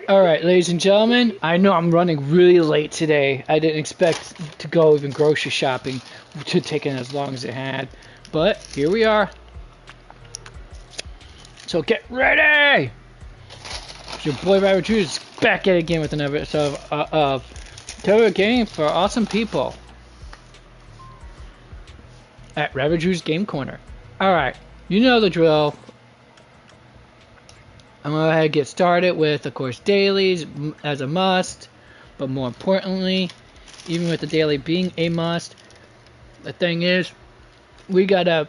Alright, ladies and gentlemen, I know I'm running really late today. I didn't expect to go even grocery shopping to taking as long as it had. But here we are. So get ready! Your boy Robert is back at it again with another episode of Total Game for Awesome People at Rabbit Drew's Game Corner. Alright, you know the drill. I'm going to go ahead and get started with, of course, dailies as a must. But more importantly, even with the daily being a must, the thing is, we gotta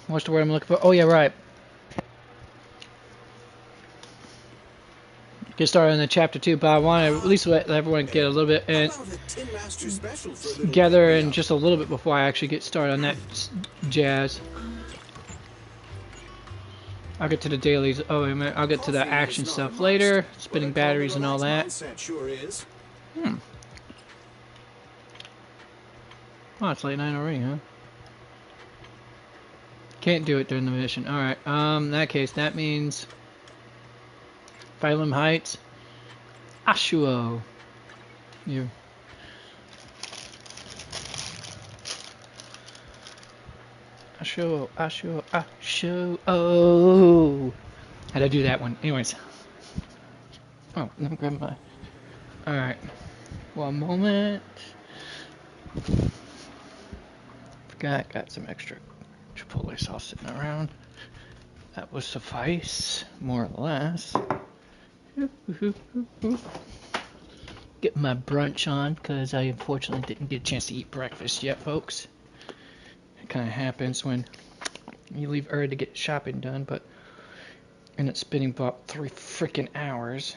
what's the word I'm looking for? Oh yeah, right. Get started on the chapter 2, but I want to at least let everyone get a little bit together and just a little bit before I actually get started on that jazz. I'll get to the dailies. Oh wait a minute, I'll get to the action stuff later. Spinning batteries and all that. Oh, it's late night already, huh? Can't do it during the mission. Alright, in that case, that means Phylum Heights. Ashuo. You. Ashuo. Oh. How'd I do that one? Anyways. Oh, let me grab my. Alright. 1 moment. Forgot, got some extra Chipotle sauce sitting around. That will suffice, more or less. Get my brunch on, because I unfortunately didn't get a chance to eat breakfast yet, folks. It kind of happens when you leave early to get shopping done, but end up spending about 3 freaking hours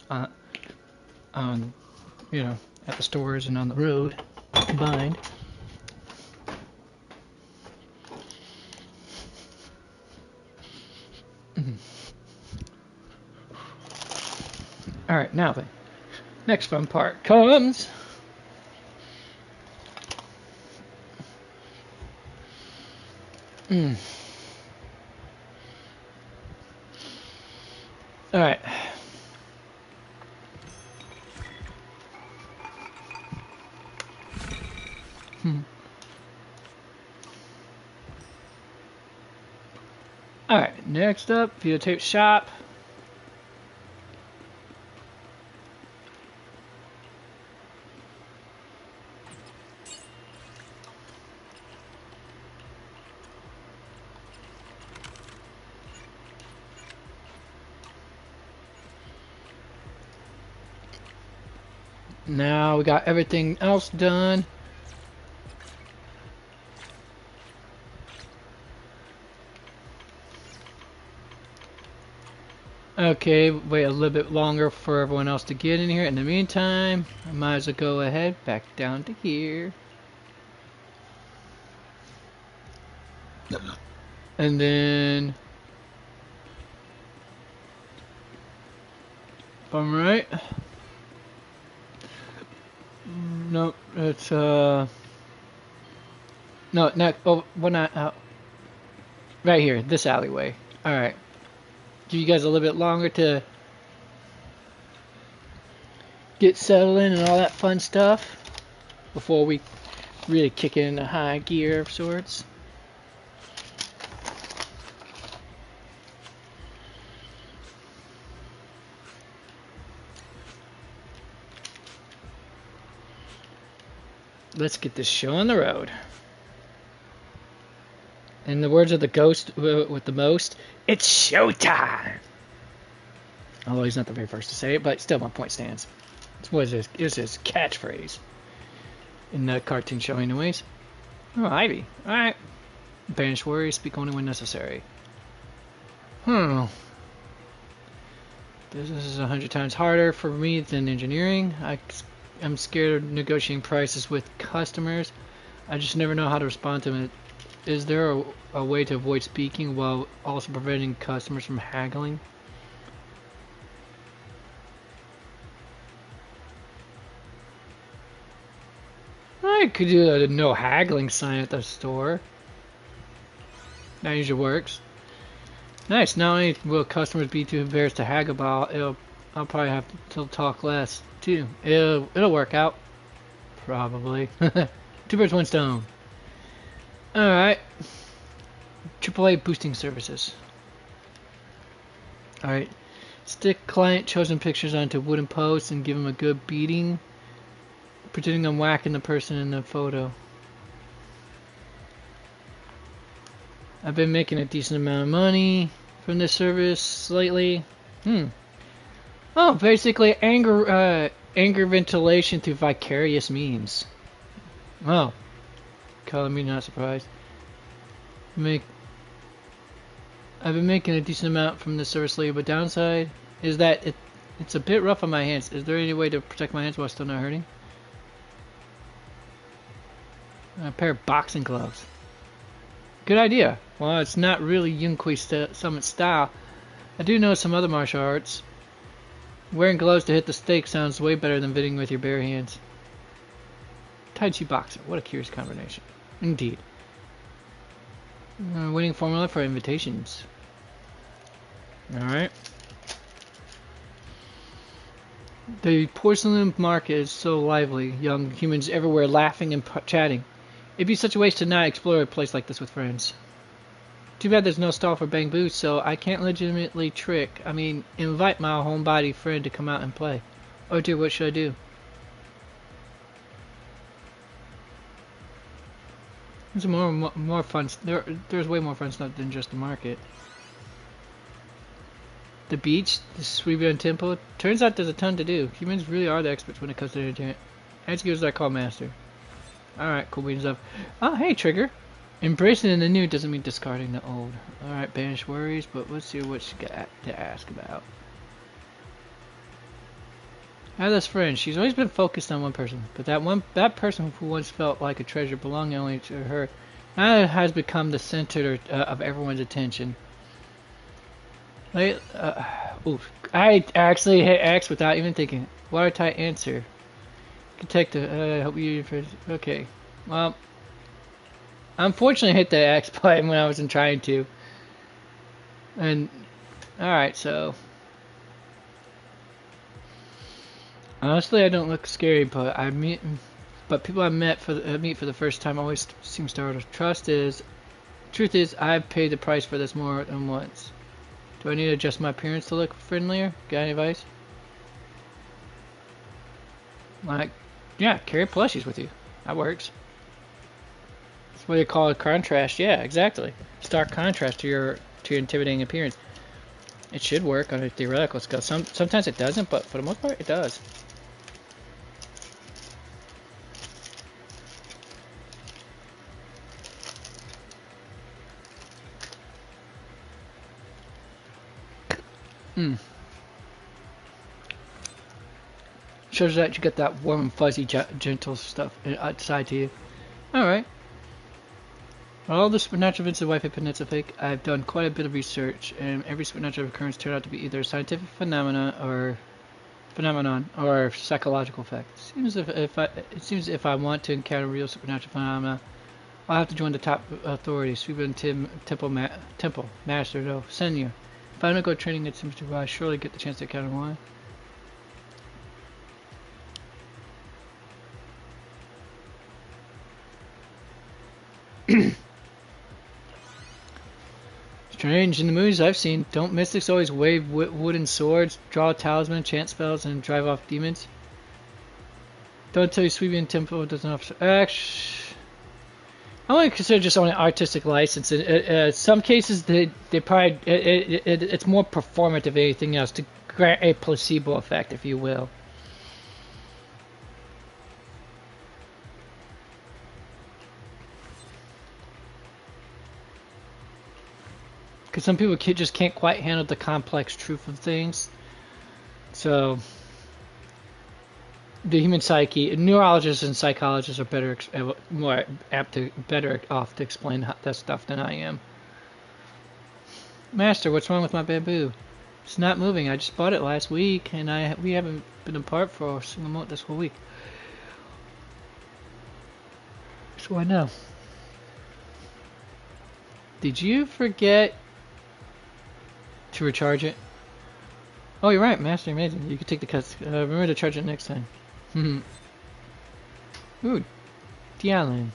on, you know, at the stores and on the road combined. Alright, now the next fun part comes. Alright. Alright, next up, videotape shop. Now we got everything else done. Okay, wait a little bit longer for everyone else to get in here. In the meantime, I might as well go ahead back down to here. And then, if I'm right, nope, it's no, next. Oh, we're not out. Right here, this alleyway. All right, give you guys a little bit longer to get settled in and all that fun stuff before we really kick in a high gear of sorts. Let's get this show on the road. In the words of the ghost with the most, it's showtime! Although he's not the very first to say it, but still my point stands. It's his catchphrase in the cartoon show anyways. Oh, Ivy. Alright. Banish worries, speak only when necessary. This is 100 times harder for me than engineering. I'm scared of negotiating prices with customers. I just never know how to respond to them. Is there a way to avoid speaking while also preventing customers from haggling? I could do a no haggling sign at the store. That usually works. Nice. Not only will customers be too embarrassed to haggle about, I'll probably have to talk less too. It'll work out. Probably. Two birds, one stone. All right. AAA boosting services. All right. Stick client chosen pictures onto wooden posts and give them a good beating, pretending I'm whacking the person in the photo. I've been making a decent amount of money from this service lately. Oh, basically anger ventilation through vicarious means. Oh, color me not surprised. I've been making a decent amount from this service lately, but downside is that it's a bit rough on my hands. Is there any way to protect my hands while still not hurting? A pair of boxing gloves. Good idea. Well, it's not really Yunqui Summit style. I do know some other martial arts. Wearing gloves to hit the stake sounds way better than hitting with your bare hands. Tai Chi boxer. What a curious combination. Indeed. Winning formula for invitations. Alright. The porcelain market is so lively. Young humans everywhere laughing and chatting. It'd be such a waste to not explore a place like this with friends. Too bad there's no stall for bamboo, so I can't legitimately invite my homebody friend to come out and play. Oh dear, what should I do? There's more fun. There's way more fun stuff than just the market. The beach, the Sweebian Temple. Turns out there's a ton to do. Humans really are the experts when it comes to entertainment. As good as I call master. Alright, cool beans up. Oh, hey, Trigger. Embracing the new doesn't mean discarding the old. Alright, banish worries, but let's see what she got to ask about. I have this friend. She's always been focused on one person, but that person who once felt like a treasure belonging only to her now has become the center of everyone's attention. I actually hit X without even thinking. Watertight answer. Detective, I hope you... Okay. Well, unfortunately I hit the X button when I wasn't trying to. And, alright, so... Honestly, I don't look scary, but people I meet for the first time always seem startled. Truth is, I've paid the price for this more than once. Do I need to adjust my appearance to look friendlier? Got any advice? Like, yeah, carry plushies with you. That works. That's what they call a contrast. Yeah, exactly. Stark contrast to your intimidating appearance. It should work on a theoretical scale. Sometimes it doesn't, but for the most part, it does. Shows that you get that warm and fuzzy, gentle stuff outside to you. Alright. All the supernatural events of Wi-Fi Peninsula fake. I've done quite a bit of research, and every supernatural occurrence turned out to be either a scientific phenomenon or psychological effect. It seems if I want to encounter real supernatural phenomena, I'll have to join the top authorities. Sweepen Temple Master, no, Senior. If I don't go training, it seems to I surely get the chance to encounter one. Strange, in the movies I've seen, don't mystics always wave wooden swords, draw talisman, chant spells, and drive off demons? Don't tell you Sweebian Temple doesn't offer... I only consider just only artistic license. In some cases, they probably... it's more performative than anything else, to grant a placebo effect, if you will. Because some people just can't quite handle the complex truth of things. So, the human psyche, neurologists and psychologists are better off to explain that stuff than I am. Master, what's wrong with my bamboo? It's not moving. I just bought it last week, and we haven't been apart for a single month this whole week. So I know. Did you forget to recharge it? Oh, you're right. Master amazing. You can take the cuts. Remember to charge it next time. Ooh, Dialan.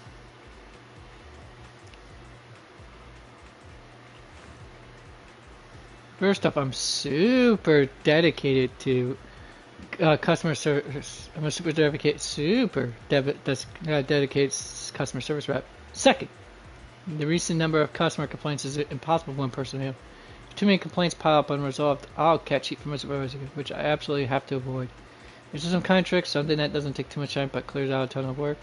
First off, I'm super dedicated to customer service. I'm a dedicated customer service rep. Second, the recent number of customer complaints is impossible for one person to handle. If too many complaints pile up unresolved, I'll catch heat from a supervisor, which I absolutely have to avoid. There's some kind of trick, something that doesn't take too much time but clears out a ton of work.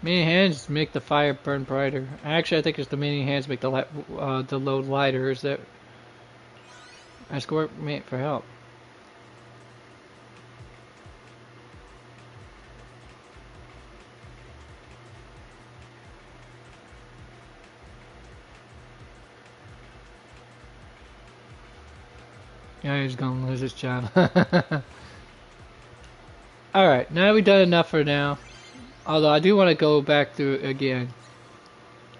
Many hands make the fire burn brighter. Actually, I think it's the many hands make the load lighter. Is that? Ask workmate for help. Yeah, he's gonna lose his job. Alright, now we've done enough for now. Although I do want to go back through it again.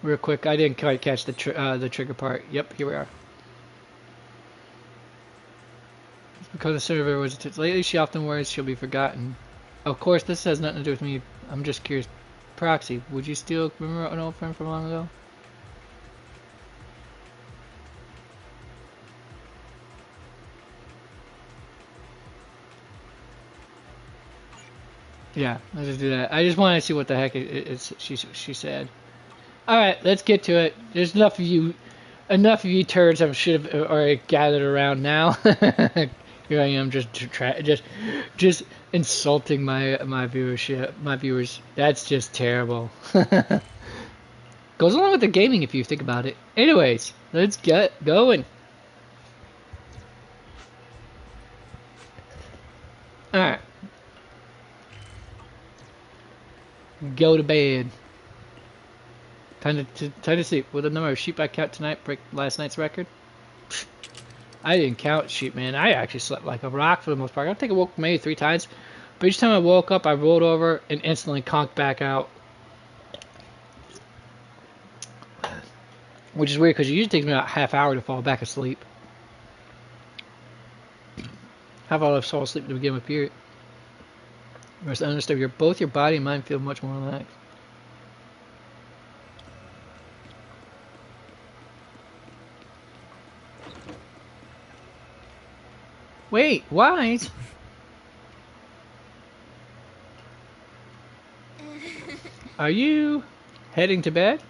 Real quick, I didn't quite catch the trigger part. Yep, here we are. It's because the server was lately she often worries she'll be forgotten. Of course, this has nothing to do with me. I'm just curious. Proxy, would you still remember an old friend from long ago? Yeah, let's just do that. I just want to see what the heck she said. All right, let's get to it. There's enough of you turds I should have already gathered around now. Here I am, just insulting my viewership, my viewers. That's just terrible. Goes along with the gaming if you think about it. Anyways, let's get going. All right. Go to bed. Time to sleep. Will the number of sheep I count tonight break last night's record? I didn't count sheep, man. I actually slept like a rock for the most part. I think I woke maybe 3 times. But each time I woke up, I rolled over and instantly conked back out. Which is weird because it usually takes me about a half hour to fall back asleep. Half hour to fall asleep to begin with, period. Whereas undisturbed, both your body and mind feel much more relaxed. Wait, why? Are you heading to bed?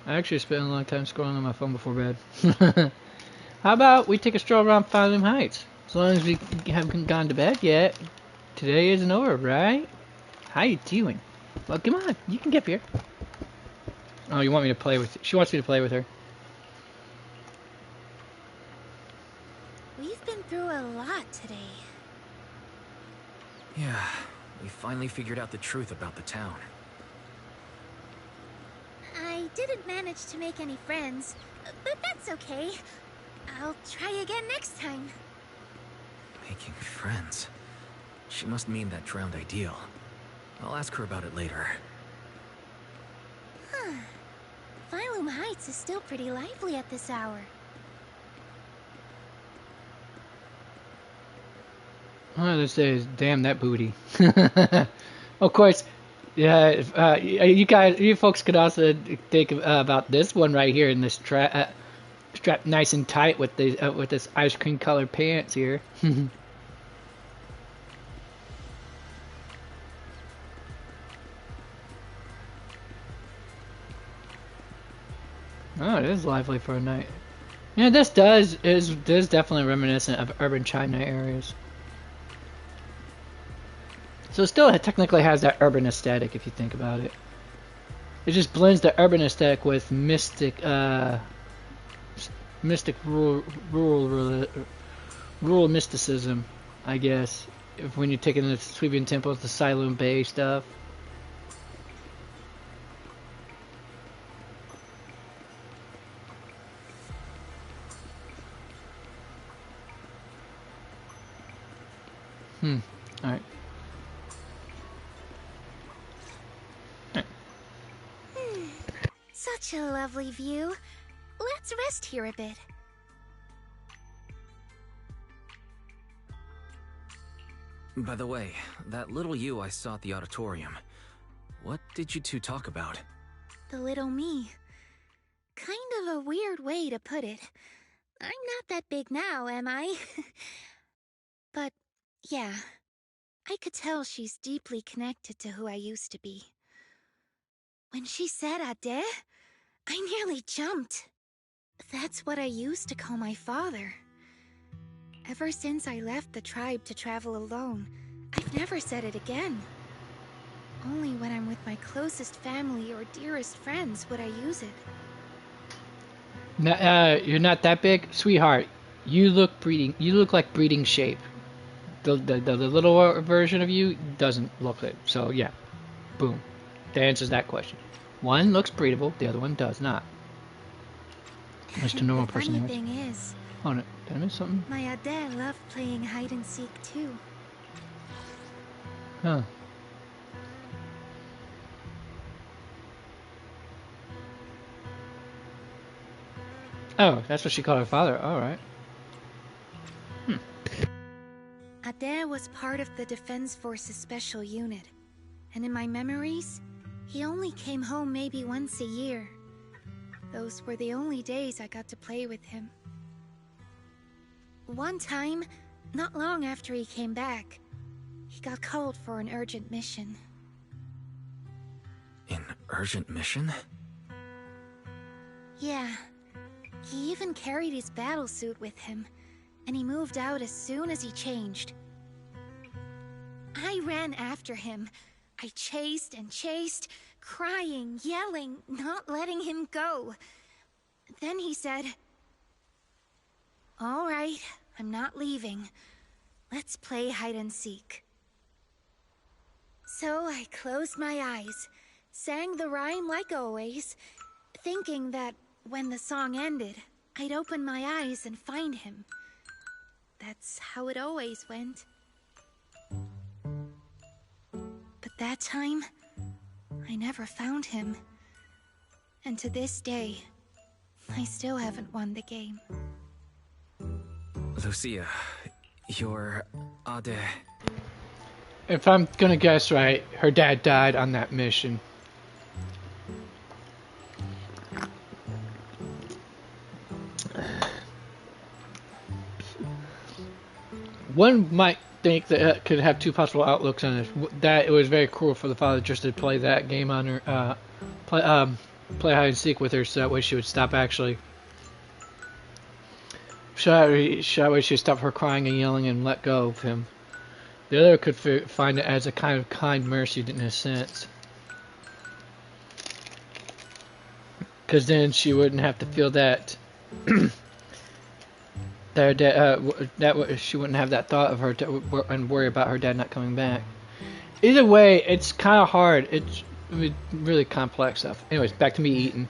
I actually spent a long time scrolling on my phone before bed. How about we take a stroll around Finding Heights? As long as we haven't gone to bed yet. Today isn't over, right? How you doing? Well, come on, you can get here. Oh, you want me to play with? She wants me to play with her. We've been through a lot today. Yeah, we finally figured out the truth about the town. I didn't manage to make any friends, but that's okay. I'll try again next time. Making friends? She must mean that drowned ideal. I'll ask her about it later. Huh. Phylum Heights is still pretty lively at this hour. All this is damn that booty. Of course, yeah. You folks could also think about this one right here in this strapped nice and tight with this ice cream colored pants here. Oh, it is lively for a night. Yeah, this is definitely reminiscent of urban China areas. So it still technically has that urban aesthetic if you think about it. It just blends the urban aesthetic with mystic rural mysticism, I guess. If when you're taking the sweeping temples, the Silent Bay stuff. Alright. Such a lovely view. Let's rest here a bit. By the way, that little you I saw at the auditorium, what did you two talk about? The little me. Kind of a weird way to put it. I'm not that big now, am I? But, yeah. I could tell she's deeply connected to who I used to be. When she said Ade, I nearly jumped. That's what I used to call my father. Ever since I left the tribe to travel alone, I've never said it again. Only when I'm with my closest family or dearest friends would I use it. You're not that big, sweetheart. You look breeding. You look like breeding shape. The little version of you doesn't look it. So yeah, boom. That answers that question. One looks breedable, the other one does not. That's the normal person. The funny thing is, oh, no, did I miss something? my Ade loved playing hide and seek too. Huh. Oh, that's what she called her father. All right. Ade was part of the Defense Force's special unit, and in my memories, he only came home maybe once a year. Those were the only days I got to play with him. One time, not long after he came back, he got called for an urgent mission. An urgent mission? Yeah. He even carried his battlesuit with him, and he moved out as soon as he changed. I ran after him. I chased and chased, crying, yelling, not letting him go. Then he said, "All right, I'm not leaving. Let's play hide and seek." So I closed my eyes, sang the rhyme like always, thinking that when the song ended, I'd open my eyes and find him. That's how it always went. But that time, I never found him. And to this day, I still haven't won the game. Lucia, your Ade... If I'm gonna guess right, her dad died on that mission. One might think that it could have two possible outlooks on this. That it was very cruel for the father just to play that game on her, play hide and seek with her, so that way she would stop actually. So that way she would stop her crying and yelling and let go of him. The other could find it as a kind of kind mercy in a sense, because then she wouldn't have to feel that. That she wouldn't have that thought of her and worry about her dad not coming back. Either way, it's kind of hard. It's really complex stuff. Anyways, back to me eating.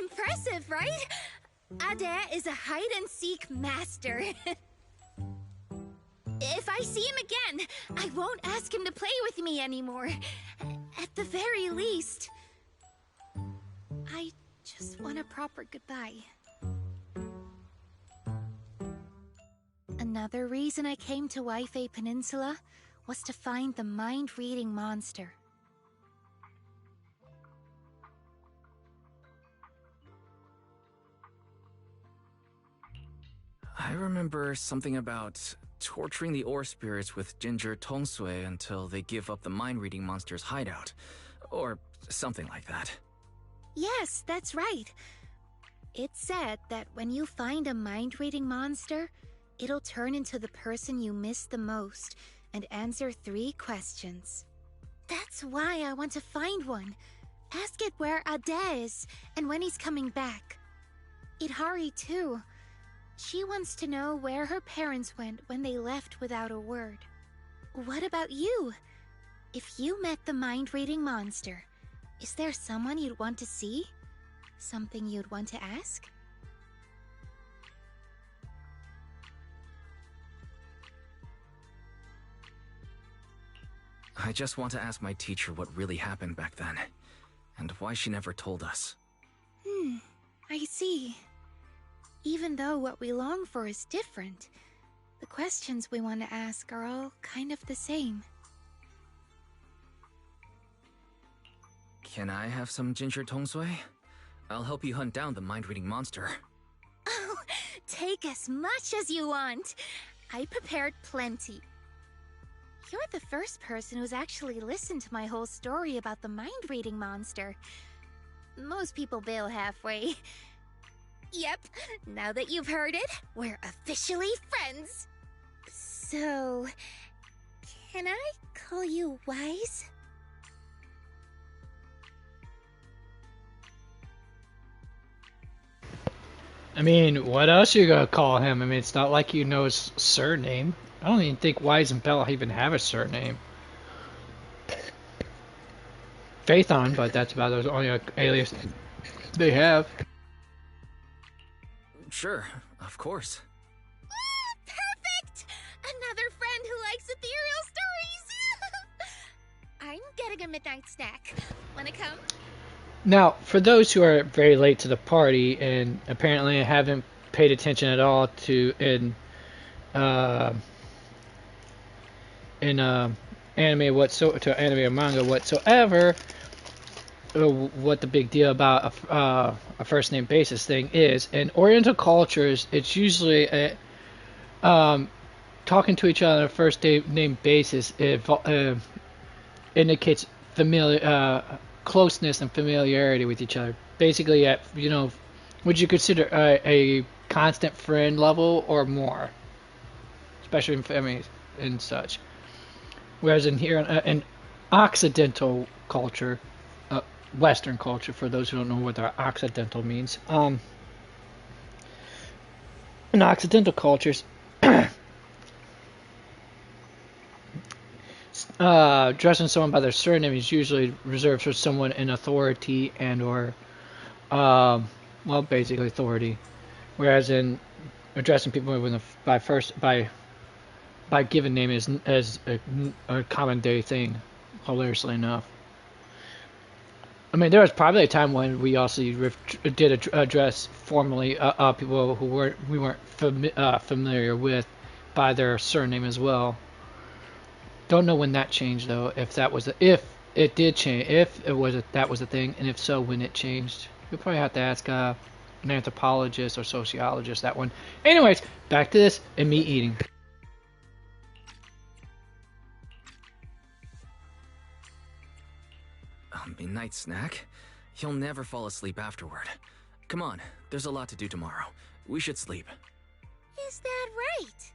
Impressive, right? Ade is a hide-and-seek master. If I see him again, I won't ask him to play with me anymore. At the very least, I just want a proper goodbye. Another reason I came to Waifei Peninsula was to find the mind-reading monster. I remember something about torturing the ore spirits with ginger tongsui until they give up the mind-reading monster's hideout. Or something like that. Yes, that's right. It's said that when you find a mind-reading monster, it'll turn into the person you miss the most and answer 3 questions. That's why I want to find one. Ask it where Ade is and when he's coming back. Idhari too. She wants to know where her parents went when they left without a word. What about you? If you met the mind-reading monster, is there someone you'd want to see? Something you'd want to ask? I just want to ask my teacher what really happened back then. and why she never told us. I see. Even though what we long for is different, the questions we want to ask are all kind of the same. Can I have some ginger tongsui? I'll help you hunt down the mind-reading monster. Oh, take as much as you want. I prepared plenty. You're the first person who's actually listened to my whole story about the mind-reading monster. Most people bail halfway. Yep, now that you've heard it, we're officially friends. So, can I call you Wise? I mean, what else are you gonna call him? I mean, it's not like you know his surname. I don't even think Wise and Bella even have a surname. Phaethon, but that's about the only alias they have. Sure, of course. Perfect! Another friend who likes ethereal stories! I'm getting a midnight snack. Wanna come? Now, for those who are very late to the party and apparently haven't paid attention at all to anime or manga whatsoever, what the big deal about a first name basis thing is. In Oriental cultures, it's usually talking to each other on a first name basis. It indicates closeness and familiarity with each other. Basically, at would you consider a constant friend level or more, especially in families and such. Whereas in Occidental culture, Western culture, for those who don't know what Occidental means, in Occidental cultures, addressing someone by their surname is usually reserved for someone in authority or basically authority. Whereas in addressing people by given name as a common day thing, hilariously enough. I mean, there was probably a time when we also did address formally people who we weren't familiar with by their surname as well. Don't know when that changed though. If it did change, that was a thing, and if so, when it changed. You'll probably have to ask an anthropologist or sociologist that one. Anyways, back to this and me eating. Midnight snack? You'll never fall asleep afterward. Come on, there's a lot to do tomorrow. We should sleep. Is that right?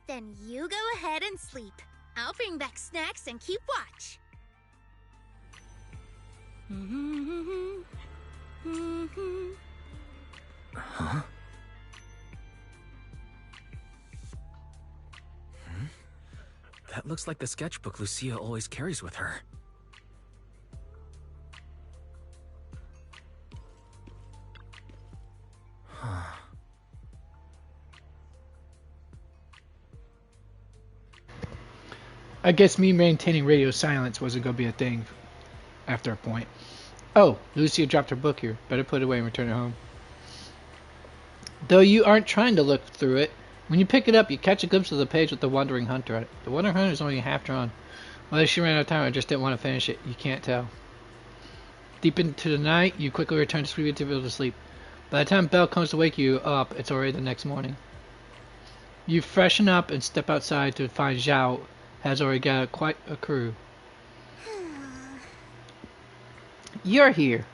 Then you go ahead and sleep. I'll bring back snacks and keep watch. Huh? That looks like the sketchbook Lucia always carries with her. I guess me maintaining radio silence wasn't going to be a thing after a point. Oh, Lucia dropped her book here. Better put it away and return it home. Though you aren't trying to look through it, when you pick it up, you catch a glimpse of the page with the Wandering Hunter on it. The Wandering Hunter is only half drawn. Whether she ran out of time or just didn't want to finish it, you can't tell. Deep into the night, you quickly return to sleep to be able to sleep. By the time Belle comes to wake you up, it's already the next morning. You freshen up and step outside to find Zhao has already got quite a crew. You're here.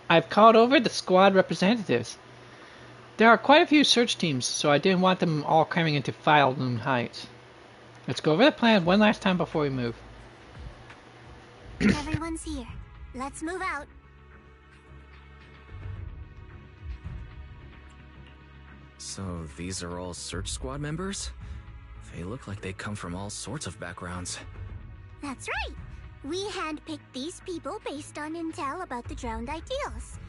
I've called over the squad representatives. There are quite a few search teams, so I didn't want them all cramming into Filaloon Heights. Let's go over the plan one last time before we move. Everyone's here. Let's move out. So these are all search squad members? They look like they come from all sorts of backgrounds. That's right. We handpicked these people based on intel about the drowned ideals.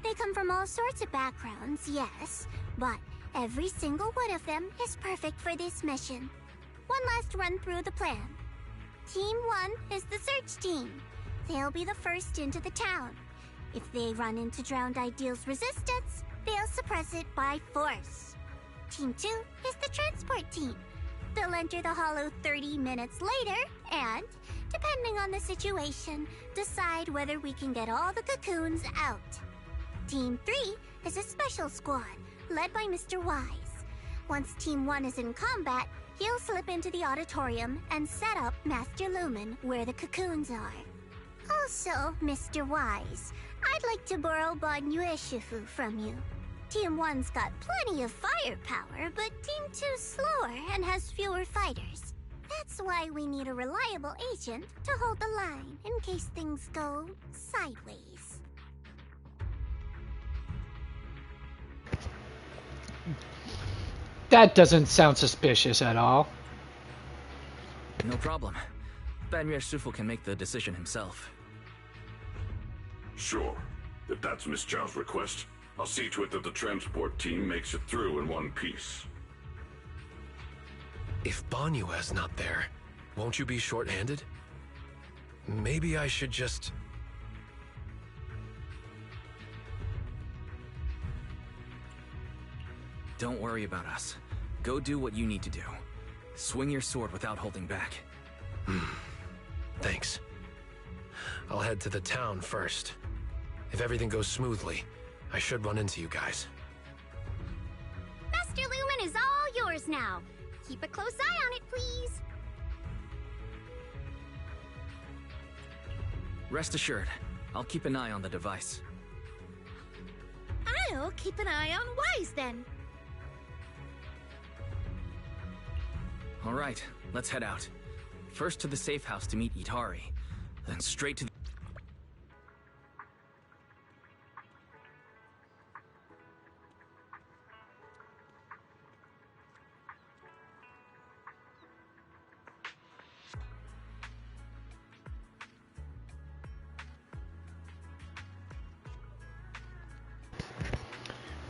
They come from all sorts of backgrounds, yes, but every single one of them is perfect for this mission. One last run through the plan. Team 1 is the search team. they'll be the first into the town. If they run into Drowned Ideal's resistance, they'll suppress it by force. Team 2 is the transport team. They'll enter the hollow 30 minutes later and, depending on the situation, decide whether we can get all the cocoons out. Team 3 is a special squad, led by Mr. Wise. Once Team 1 is in combat, he'll slip into the auditorium and set up Master Lumen where the cocoons are. Also, Mr. Wise, I'd like to borrow Bon Yue Shifu from you. Team 1's got plenty of firepower, but Team 2's slower and has fewer fighters. That's why we need a reliable agent to hold the line in case things go sideways. That doesn't sound suspicious at all. No problem. Ban Yue Shifu can make the decision himself. Sure. If that's Miss Zhao's request, I'll see to it that the transport team makes it through in one piece. If Banyue's not there, won't you be short-handed? Maybe I should just... Don't worry about us. Go do what you need to do. Swing your sword without holding back. Thanks. I'll head to the town first. If everything goes smoothly, I should run into you guys. Master Lumen is all yours now. Keep a close eye on it, please. Rest assured, I'll keep an eye on the device. I'll keep an eye on Wise then. All right, let's head out. First to the safe house to meet Itari, then straight to the...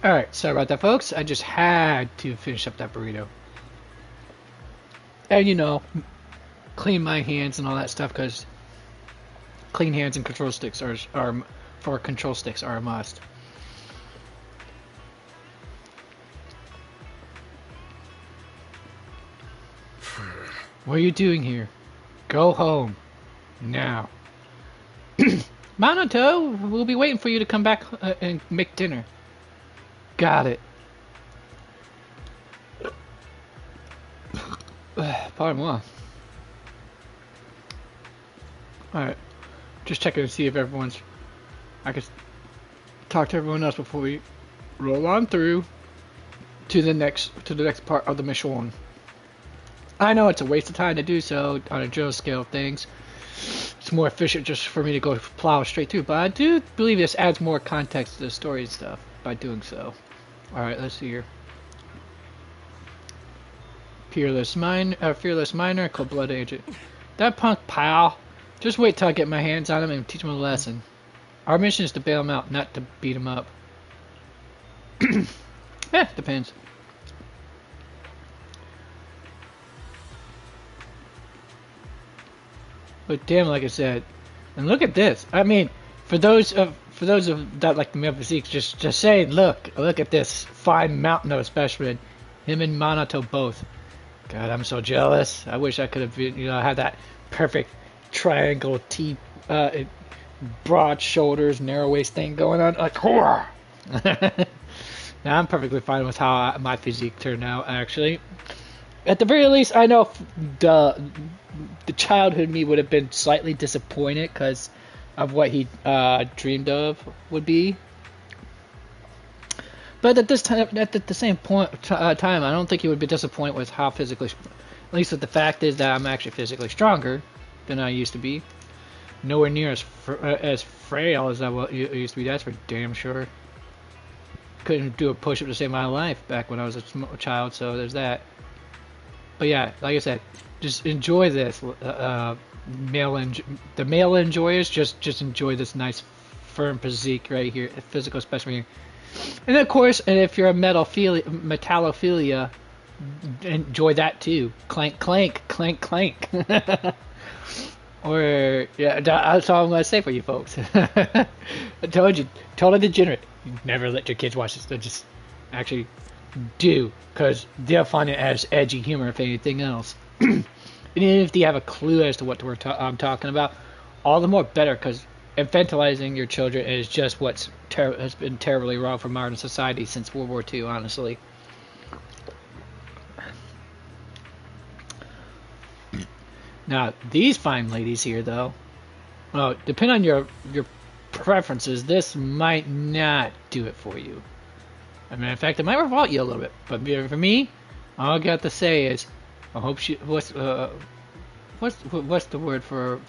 Alright, sorry about that, folks. I just had to finish up that burrito. And, you know, clean my hands and all that stuff, because clean hands and control sticks are for control sticks are a must. What are you doing here? Go home. Now. Minato, we'll be waiting for you to come back and make dinner. Got it. Pardon moi. Alright. Just checking to see if everyone's... I can talk to everyone else before we roll on through to the next part of the mission. I know it's a waste of time to do so on a general scale of things. It's more efficient just for me to go plow straight through, but I do believe this adds more context to the story and stuff by doing so. Alright, let's see here. Fearless Miner, Cold-Blooded Agent. That punk pal. Just wait till I get my hands on him and teach him a lesson. Our mission is to bail him out, not to beat him up. Depends. But damn, like I said, and look at this. I mean, for those of that like the male physiques, just saying, look at this fine mountain of a specimen. Him and Minato both. God, I'm so jealous. I wish I could have been, had that perfect triangle T, broad shoulders, narrow waist thing going on. Like, now I'm perfectly fine with how my physique turned out. Actually, at the very least, I know the childhood me would have been slightly disappointed because of what he dreamed of would be. But at this time, at the same time, I don't think he would be disappointed with how physically, at least with the fact is that I'm actually physically stronger than I used to be. Nowhere near as frail as I used to be, that's for damn sure. Couldn't do a push-up to save my life back when I was a child, so there's that. But yeah, like I said, just enjoy this. The male enjoyers, just enjoy this nice firm physique right here, physical specimen here. And of course, and if you're a metallophilia, enjoy that too. Clank, clank, clank, clank. Or, yeah, that's all I'm going to say for you folks. I told you, totally degenerate. You never let your kids watch this. They just actually do, because they'll find it as edgy humor if anything else. And even if they have a clue as to what I'm talking about, all the more better, because infantilizing your children is just what's has been terribly wrong for modern society since World War II, honestly. Now, these fine ladies here, though, well, depending on your preferences, this might not do it for you. I mean, in fact, it might revolt you a little bit. But for me, all I got to say is, I hope she. What's the word for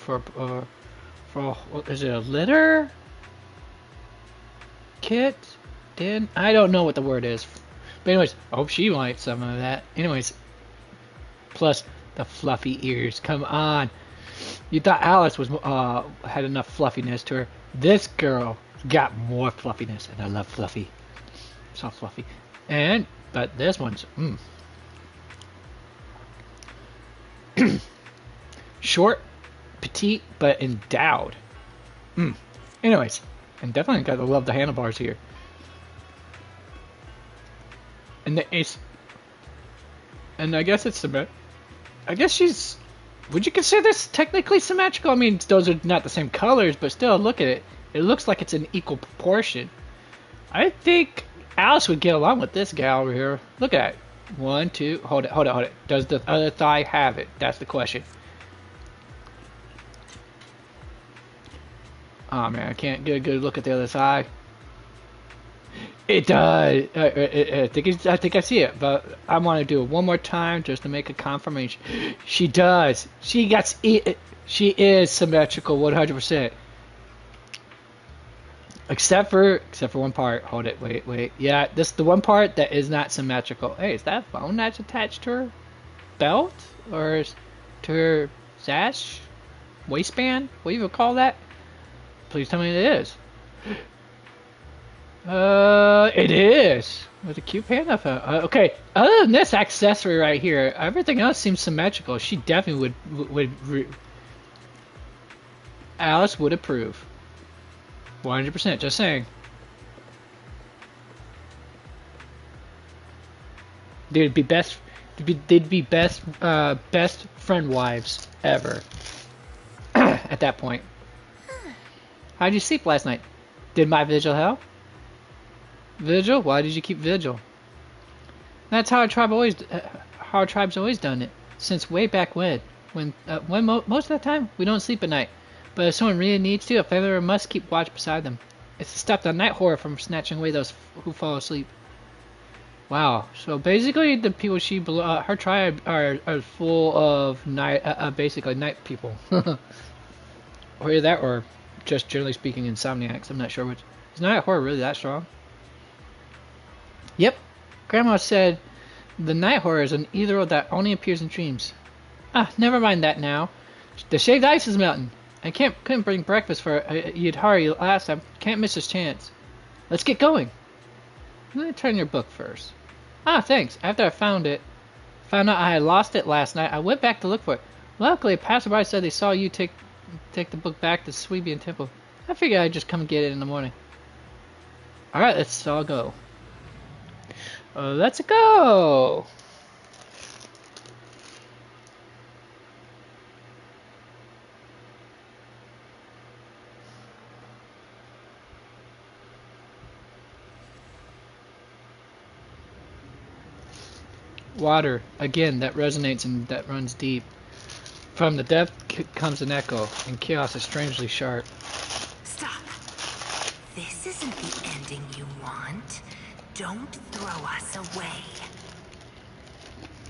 is it a litter? Kit? Den? I don't know what the word is. But anyways, I hope she likes some of that. Anyways, plus the fluffy ears. Come on. You thought Alice was had enough fluffiness to her. This girl got more fluffiness, and I love fluffy. So fluffy. But this one's short, petite, but endowed. Anyways, and definitely gotta love the handlebars here. And I guess it's I guess she's. Would you consider this technically symmetrical? I mean, those are not the same colors, but still, look at it. It looks like it's in equal proportion. I think Alice would get along with this gal over here. Look at it. 1, 2. Hold it. Does the other thigh have it? That's the question. Oh man, I can't get a good look at the other thigh. It does. I think I see it, but I want to do it one more time just to make a confirmation. She does. She is symmetrical 100%. Except for one part. Hold it. Wait. Yeah, this is the one part that is not symmetrical. Hey, is that a phone that's attached to her belt or to her sash, waistband? What do you call that? Please tell me it is. It is. With a cute panda phone. Okay, other than this accessory right here, everything else seems symmetrical. She definitely would Alice would approve. 100%, just saying. They'd be best friend wives ever. At that point. How'd you sleep last night? Did my vigil help? Vigil? Why did you keep vigil? That's how our tribe's always done it since way back when. Most of the time we don't sleep at night, but if someone really needs to, a family member must keep watch beside them. It's to stop the night horror from snatching away those who fall asleep. Wow. So basically, the people her tribe are full of basically night people. Or either that, or just generally speaking, insomniacs. I'm not sure which. Is night horror really that strong? Yep. Grandma said the night horror is an either that only appears in dreams. Never mind that now. The shaved ice is melting. I couldn't bring breakfast for Yudhari last time. Can't miss this chance. Let's get going. Let me turn your book first. Thanks. After I found out I had lost it last night, I went back to look for it. Luckily, a passerby said they saw you take the book back to Sweebian Temple. I figured I'd just come get it in the morning. Alright, let's all go. Let's go! Water, again, that resonates and that runs deep. From the depth comes an echo, and chaos is strangely sharp. Stop! This isn't the ending you want. Don't throw us away.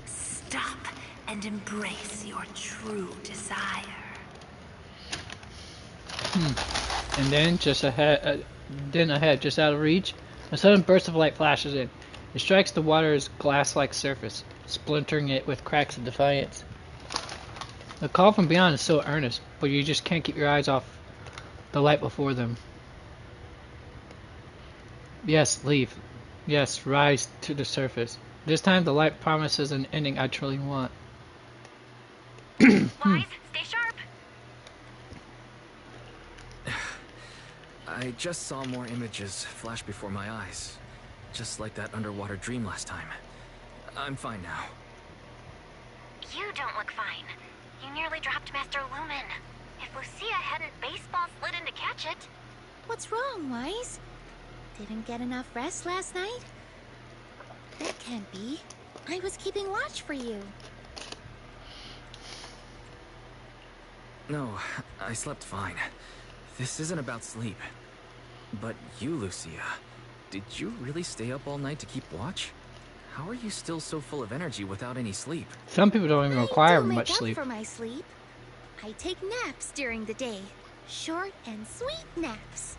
Stop and embrace your true desire. And then, just ahead, just out of reach, a sudden burst of light flashes in. It strikes the water's glass-like surface, splintering it with cracks of defiance. The call from beyond is so earnest, but you just can't keep your eyes off the light before them. Yes, leave. Yes, rise to the surface. This time the light promises an ending I truly want. Wise, stay sharp. I just saw more images flash before my eyes. Just like that underwater dream last time. I'm fine now. You don't look fine. You nearly dropped Master Lumen. If Lucia hadn't baseball slid in to catch it. What's wrong, Wise? Didn't get enough rest last night? That can't be. I was keeping watch for you. No, I slept fine. This isn't about sleep. But you, Lucia, did you really stay up all night to keep watch? How are you still so full of energy without any sleep? Some people don't even require much sleep. For my sleep. I take naps during the day. Short and sweet naps.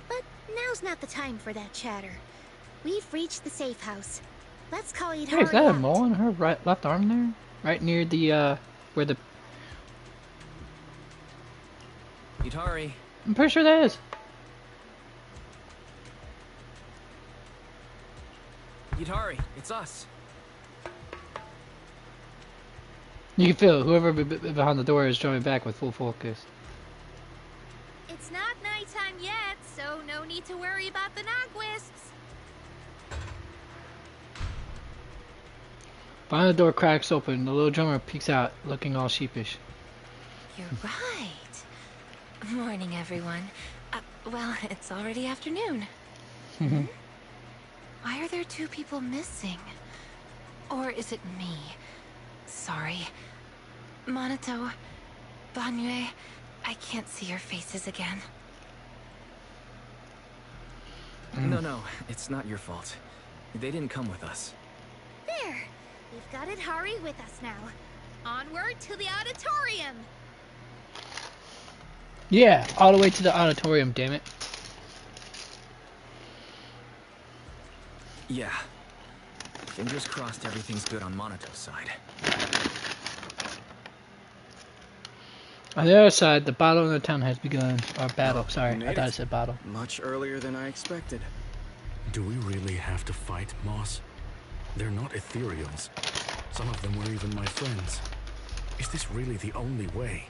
But now's not the time for that chatter. We've reached the safe house. Let's call Itari. Hey, is that a mole on her left arm there? Right near the, where the... Itari. I'm pretty sure that is. Itari, it's us. You can feel it. Whoever behind the door is drawing back with full focus. It's not nighttime yet, so no need to worry about the Nogwisps. Behind the door cracks open. The little drummer peeks out, looking all sheepish. You're right. Morning, everyone. Well, it's already afternoon. Why are there two people missing? Or is it me? Sorry. Monato, Banyue, I can't see your faces again. No, it's not your fault. They didn't come with us. There! We've got Itari with us now. Onward to the auditorium! Yeah, all the way to the auditorium, damn it. Yeah. Fingers crossed everything's good on Monato's side. On the other side, the battle in the town has begun. Or battle, sorry. I thought I said battle. Much earlier than I expected. Do we really have to fight, Moss? They're not ethereals. Some of them were even my friends. Is this really the only way?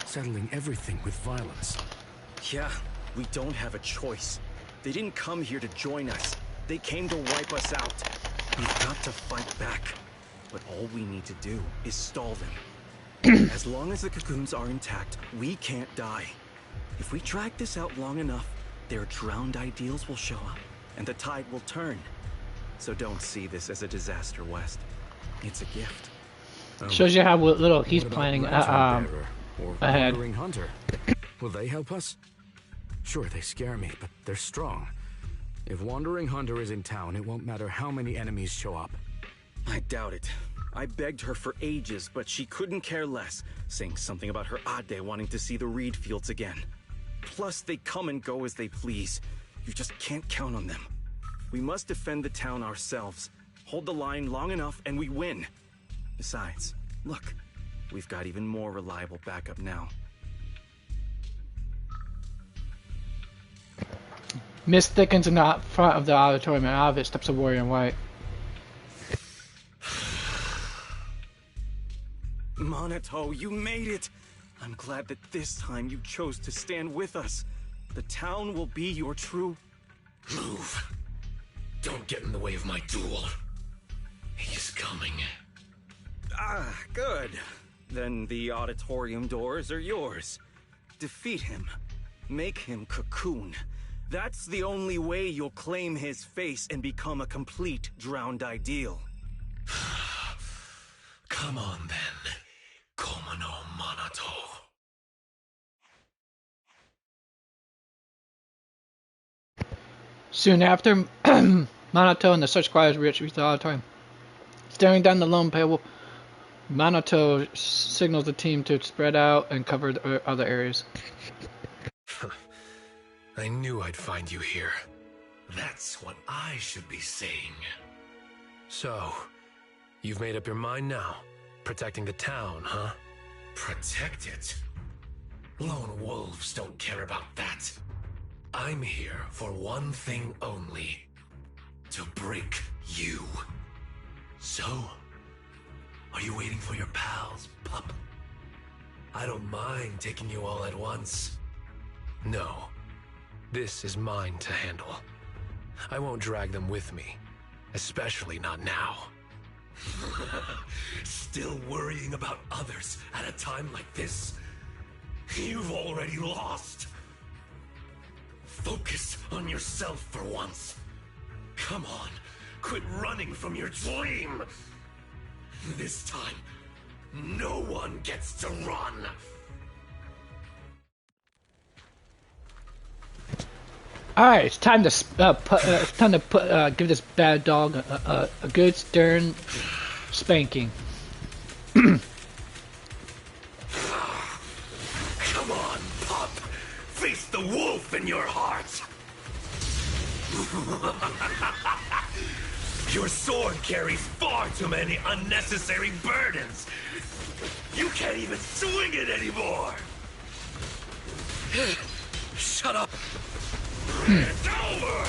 Settling everything with violence? Yeah, we don't have a choice. They didn't come here to join us. They came to wipe us out. We've got to fight back. But all we need to do is stall them. As long as the cocoons are intact, we can't die. If we drag this out long enough, their drowned ideals will show up, and the tide will turn. So don't see this as a disaster, West. It's a gift. Shows you how little he's planning or ahead. Wandering Hunter? Will they help us? Sure, they scare me, but they're strong. If Wandering Hunter is in town, it won't matter how many enemies show up. I doubt it. I begged her for ages, but she couldn't care less, saying something about her Ade wanting to see the reed fields again. Plus, they come and go as they please. You just can't count on them. We must defend the town ourselves. Hold the line long enough and we win. Besides, look, we've got even more reliable backup now. Mist thickens in the front of the auditorium, and out of it steps a warrior in white. Monato, you made it! I'm glad that this time you chose to stand with us. The town will be your true... Move. Don't get in the way of my duel. He's coming. Ah, good. Then the auditorium doors are yours. Defeat him. Make him cocoon. That's the only way you'll claim his face and become a complete drowned ideal. Come on then. Komo no Monato. Soon after, Monato and the search squad reach the auditorium. Staring down the lone pale, Monato signals the team to spread out and cover the other areas. I knew I'd find you here. That's what I should be saying. So, you've made up your mind now? Protecting the town, huh? Protect it? Lone wolves don't care about that. I'm here for one thing only. To break you. So, are you waiting for your pals, pup? I don't mind taking you all at once. No. This is mine to handle. I won't drag them with me, especially not now. Still worrying about others at a time like this? You've already lost. Focus on yourself for once. Come on, quit running from your dream. This time, no one gets to run. All right, it's time to give this bad dog a good stern spanking. Come on, pup. Face the wolf in your heart. Your sword carries far too many unnecessary burdens. You can't even swing it anymore. Shut up. It's over.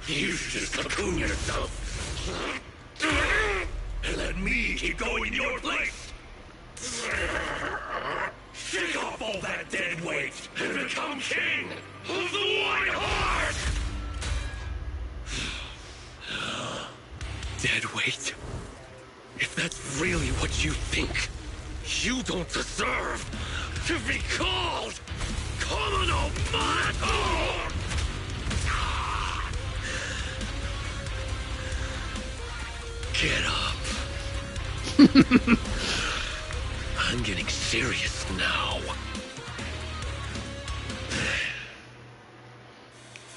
You should just cocoon yourself. And let me keep going in your place. Shake off all that dead weight and become king of the White Heart! Dead weight? If that's really what you think, you don't deserve to be called Komono Monato! Get up. I'm getting serious now.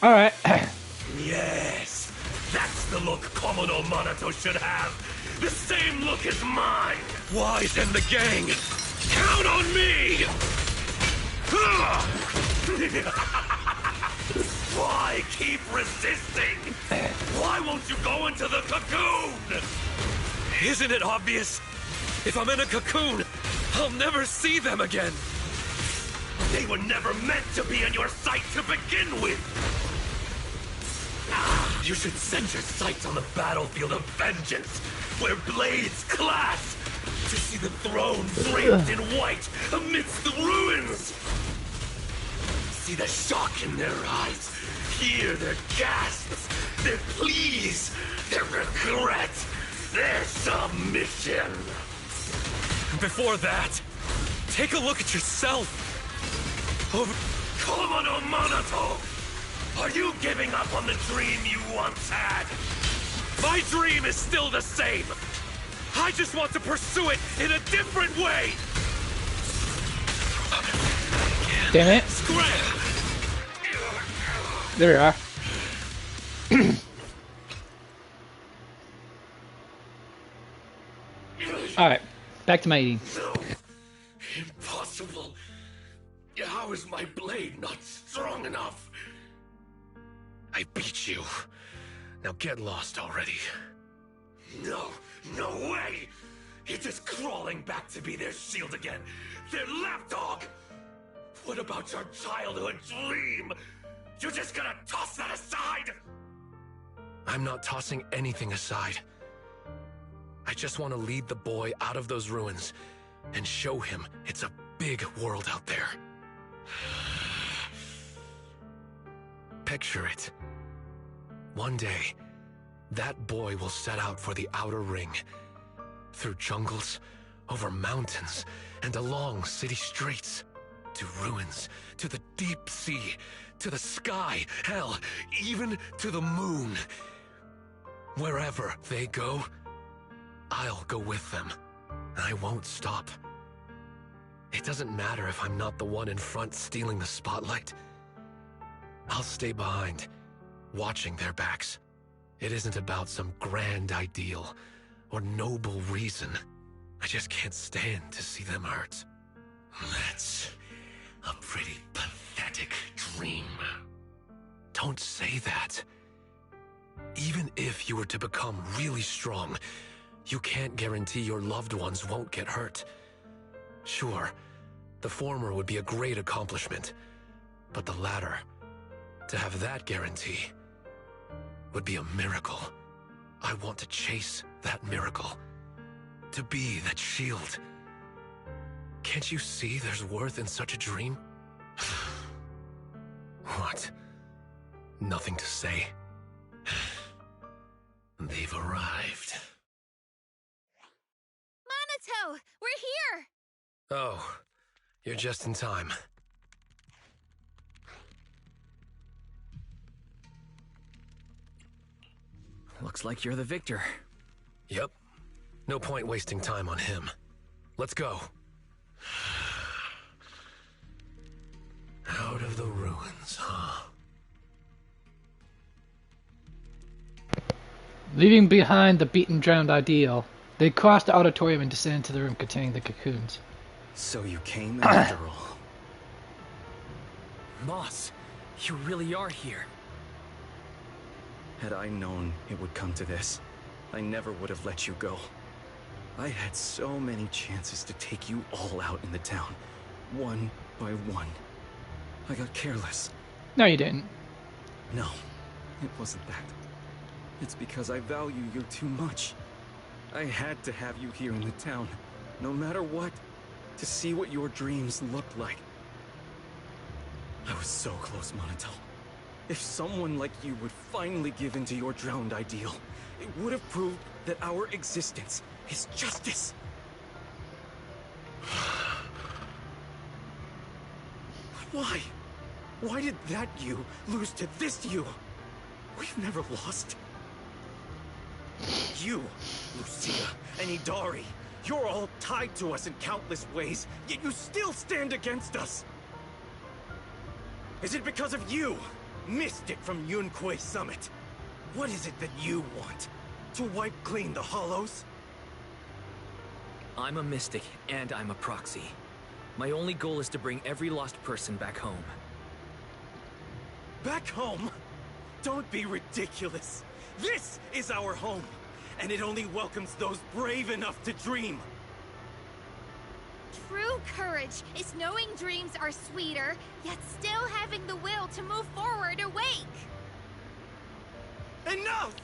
Alright. Yes, that's the look Komodo Monato should have. The same look as mine. Wise and the gang, count on me! Why keep resisting? Why won't you go into the cocoon? Isn't it obvious? If I'm in a cocoon, I'll never see them again. They were never meant to be in your sight to begin with. You should set your sights on the battlefield of vengeance, where blades clash, to see the throne draped in white amidst the ruins. See the shock in their eyes, hear their gasps, their pleas, their regret, their submission. Before that, take a look at yourself. Komodo Monato! Are you giving up on the dream you once had? My dream is still the same. I just want to pursue it in a different way. Damn it. Scram! There we are. Alright, back to my eating. No. Impossible. How is my blade not strong enough? I beat you. Now get lost already. No, no way! You're just crawling back to be their shield again. Their lapdog! What about your childhood dream? You're just gonna toss that aside? I'm not tossing anything aside. I just want to lead the boy out of those ruins and show him it's a big world out there. Picture it. One day, that boy will set out for the outer ring. Through jungles, over mountains, and along city streets. To ruins, to the deep sea, to the sky, hell, even to the moon. Wherever they go, I'll go with them. I won't stop. It doesn't matter if I'm not the one in front stealing the spotlight. I'll stay behind, watching their backs. It isn't about some grand ideal or noble reason. I just can't stand to see them hurt. That's a pretty pathetic dream. Don't say that. Even if you were to become really strong, you can't guarantee your loved ones won't get hurt. Sure, the former would be a great accomplishment, but the latter, to have that guarantee, would be a miracle. I want to chase that miracle. To be that shield. Can't you see there's worth in such a dream? What? Nothing to say? They've arrived. Monato, we're here! Oh, you're just in time. Looks like you're the victor. Yep. No point wasting time on him. Let's go. Out of the ruins, huh? Leaving behind the beaten, drowned ideal, they crossed the auditorium and descended into the room containing the cocoons. So you came after all. Moss, you really are here. Had I known it would come to this, I never would have let you go. I had so many chances to take you all out in the town, one by one. I got careless. No, you didn't. No, it wasn't that. It's because I value you too much. I had to have you here in the town, no matter what, to see what your dreams looked like. I was so close, Monato. If someone like you would finally give in to your drowned ideal, it would have proved that our existence is justice. Why? Why did that you lose to this you? We've never lost. You, Lucia, and Idari, you're all tied to us in countless ways, yet you still stand against us. Is it because of you, Mystic from Yunque Summit? What is it that you want? To wipe clean the Hollows? I'm a mystic, and I'm a proxy. My only goal is to bring every lost person back home. Back home? Don't be ridiculous. This is our home, and it only welcomes those brave enough to dream. True courage is knowing dreams are sweeter, yet still having the will to move forward awake. Enough!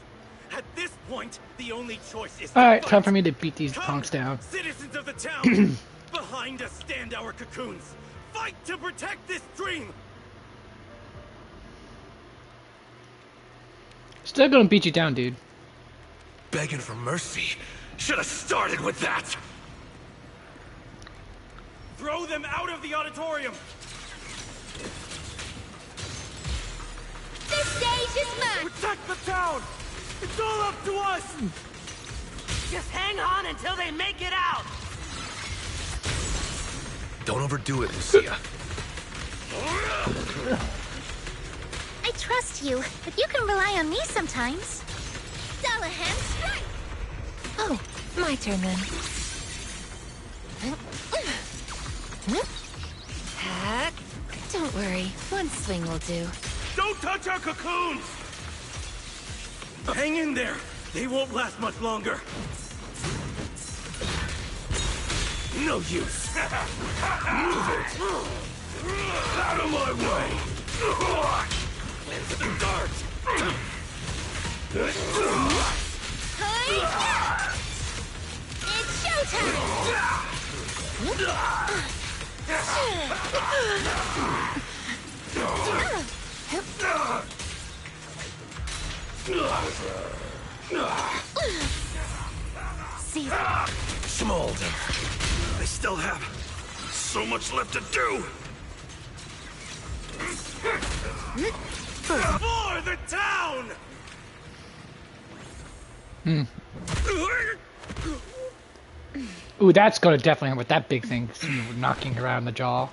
At this point, the only choice is Alright, time for me to beat these punks down. Citizens of the town! Behind us stand our cocoons! Fight to protect this dream! Still gonna beat you down, dude. Begging for mercy. Should have started with that. Throw them out of the auditorium! This stage is mine! Protect the town! It's all up to us! Just hang on until they make it out! Don't overdo it, Lucia. I trust you, but you can rely on me sometimes. Dullahan, strike! Oh, my turn then. Don't worry, one swing will do. Don't touch our cocoons! Hang in there! They won't last much longer! No use. Move it. Out of my way. Into the dark. It's showtime! Smolder. I still have so much left to do. For the town! Ooh, that's gonna definitely hurt with that big thing knocking her around the jaw.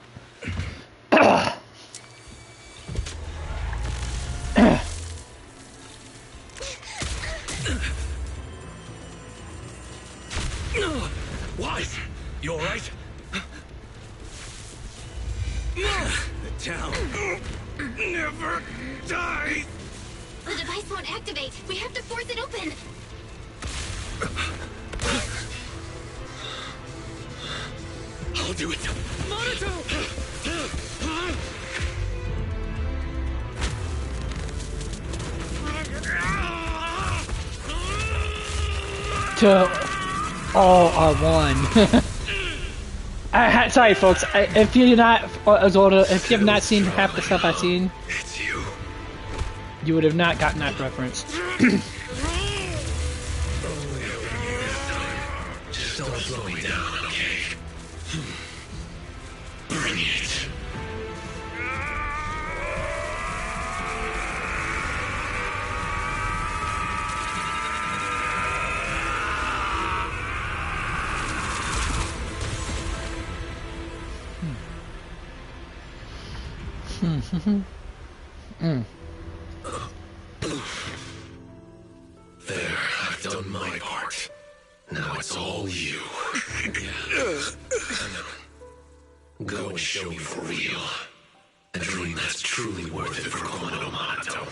Wise, you alright? The town never dies! The device won't activate. We have to force it open. I'll do it. To all are one. Sorry, folks. If you're not as older, if you have not seen half the stuff I've seen, It's you. You would have not gotten that reference. Just don't slow me down, okay? Bring it. There, I've done my part. Now it's all you. Go and show me for real. A dream that's truly worth it for Komodo Monato.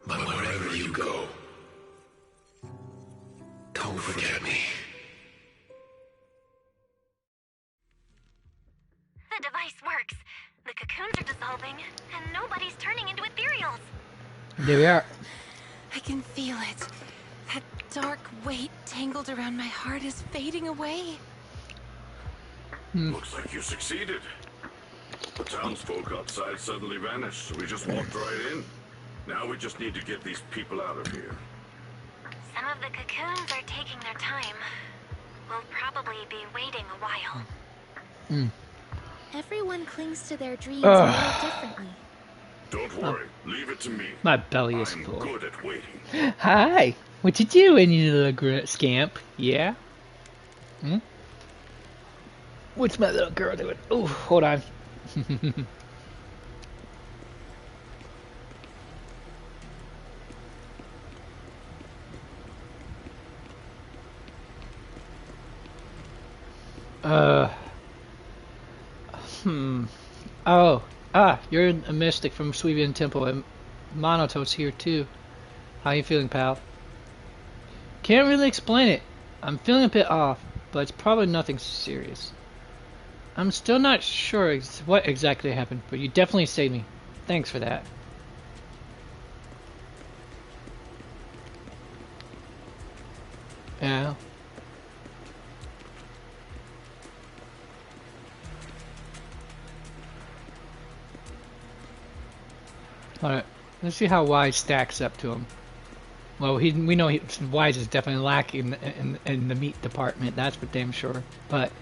But wherever you go, don't forget me. The device works. The cocoons are dissolving, and nobody's turning into ethereals. There we are. I can feel it. That dark weight tangled around my heart is fading away. Looks like you succeeded. The townsfolk outside suddenly vanished, so we just walked right in. Now we just need to get these people out of here. Some of the cocoons are taking their time. We'll probably be waiting a while. Everyone clings to their dreams a little differently. Don't worry, leave it to me. My belly is I'm full. good at waiting. Hi. What you doing, you little scamp? Yeah? What's my little girl doing? Oh, hold on. Oh, you're a mystic from Suivian Temple, and Monoto's here too. How you feeling, pal? Can't really explain it. I'm feeling a bit off, but it's probably nothing serious. I'm still not sure what exactly happened, but you definitely saved me. Thanks for that. Yeah. Alright, let's see how Wise stacks up to him. Well, we know Wise is definitely lacking in the meat department, that's for damn sure. But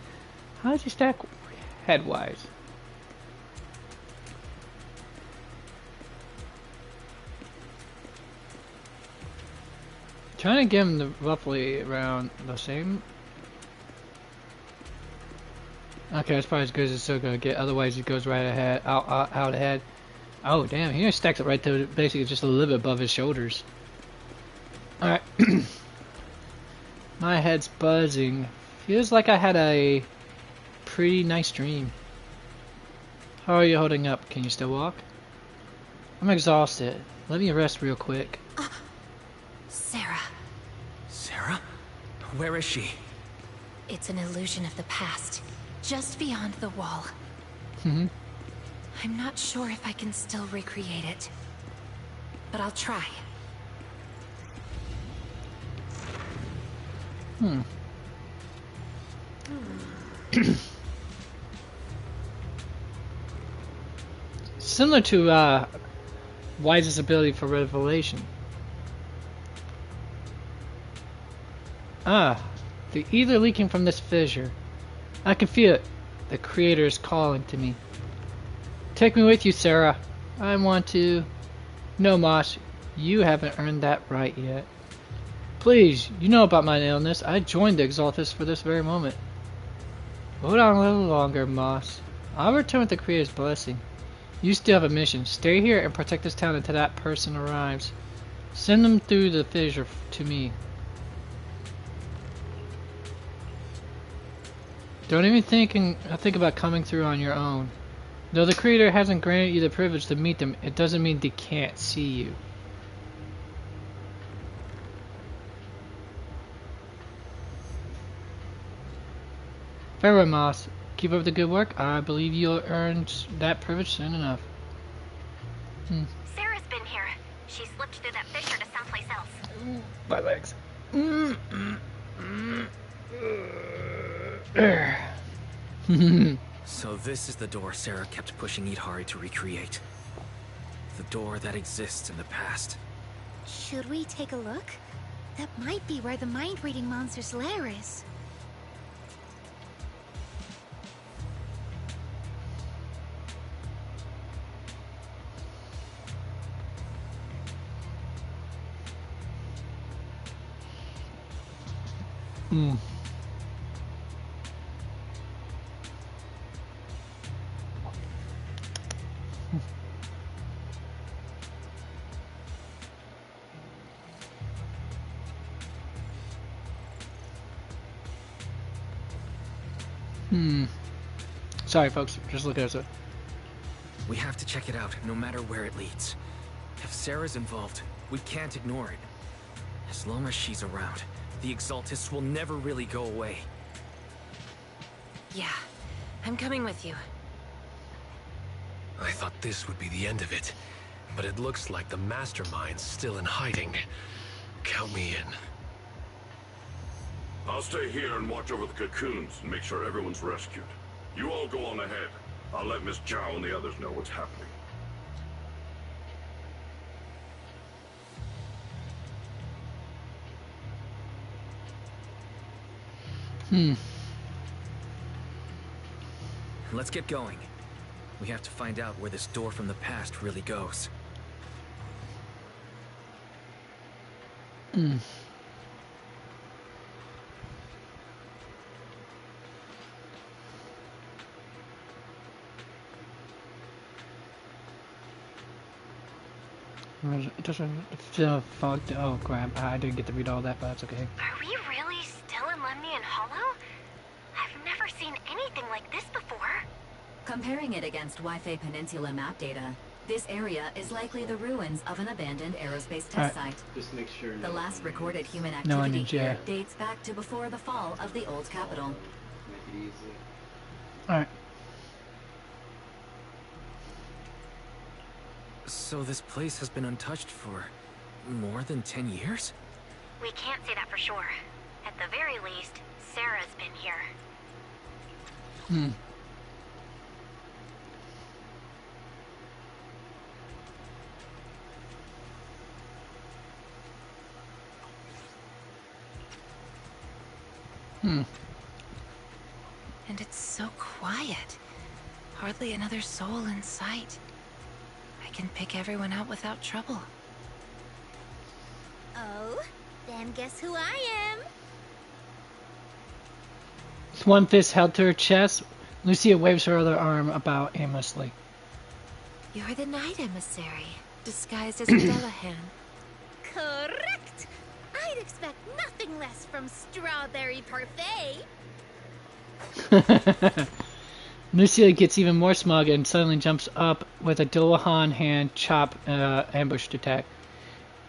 how does he stack head-wise? Trying to get him to roughly around the same. Okay, that's probably as good as it's still gonna get. Otherwise, he goes right ahead, out ahead. Oh damn, he stacks it right to basically just a little bit above his shoulders. Alright. My head's buzzing. Feels like I had a pretty nice dream. How are you holding up? Can you still walk? I'm exhausted. Let me rest real quick. Sarah. Sarah? Where is she? It's an illusion of the past, just beyond the wall. I'm not sure if I can still recreate it, but I'll try. Similar to Wise's ability for revelation. The ether leaking from this fissure. I can feel it. The Creator is calling to me. Take me with you, Sarah. I want to. No, Moss, you haven't earned that right yet. Please, you know about my illness. I joined the Exaltus for this very moment. Hold on a little longer, Moss. I'll return with the Creator's blessing. You still have a mission. Stay here and protect this town until that person arrives. Send them through the fissure to me. Don't even think about coming through on your own. Though the Creator hasn't granted you the privilege to meet them, it doesn't mean they can't see you. Farewell, Moss. Keep up the good work. I believe you'll earn that privilege soon enough. Sarah's been here. She slipped through that fissure to someplace else. My legs. So this is the door Sarah kept pushing Idhari to recreate. The door that exists in the past. Should we take a look? That might be where the mind-reading monster's lair is. Sorry, folks. Just look at it. We have to check it out, no matter where it leads. If Sarah's involved, we can't ignore it. As long as she's around, the Exaltists will never really go away. Yeah, I'm coming with you. I thought this would be the end of it, but it looks like the mastermind's still in hiding. Count me in. I'll stay here and watch over the cocoons and make sure everyone's rescued. You all go on ahead. I'll let Miss Zhao and the others know what's happening. Let's get going. We have to find out where this door from the past really goes. It doesn't fogged. Oh crap! I didn't get to read all that, but that's okay. Are we really still in Lemnian Hollow? I've never seen anything like this before. Comparing it against Wi-Fi Peninsula map data, this area is likely the ruins of an abandoned aerospace test site. Just make sure. The last recorded human No activity onions, yeah. here dates back to before the fall of the old capital. Make it easy. All right. So this place has been untouched for more than 10 years? We can't say that for sure. At the very least, Sarah's been here. And it's so quiet. Hardly another soul in sight. I can pick everyone out without trouble. Oh, then guess who I am? One fist held to her chest. Lucia waves her other arm about aimlessly. You're the night emissary, disguised as a Delahan. Correct! I'd expect nothing less from Strawberry Parfait. Lucia gets even more smug and suddenly jumps up with a Dolahan hand chop ambushed attack.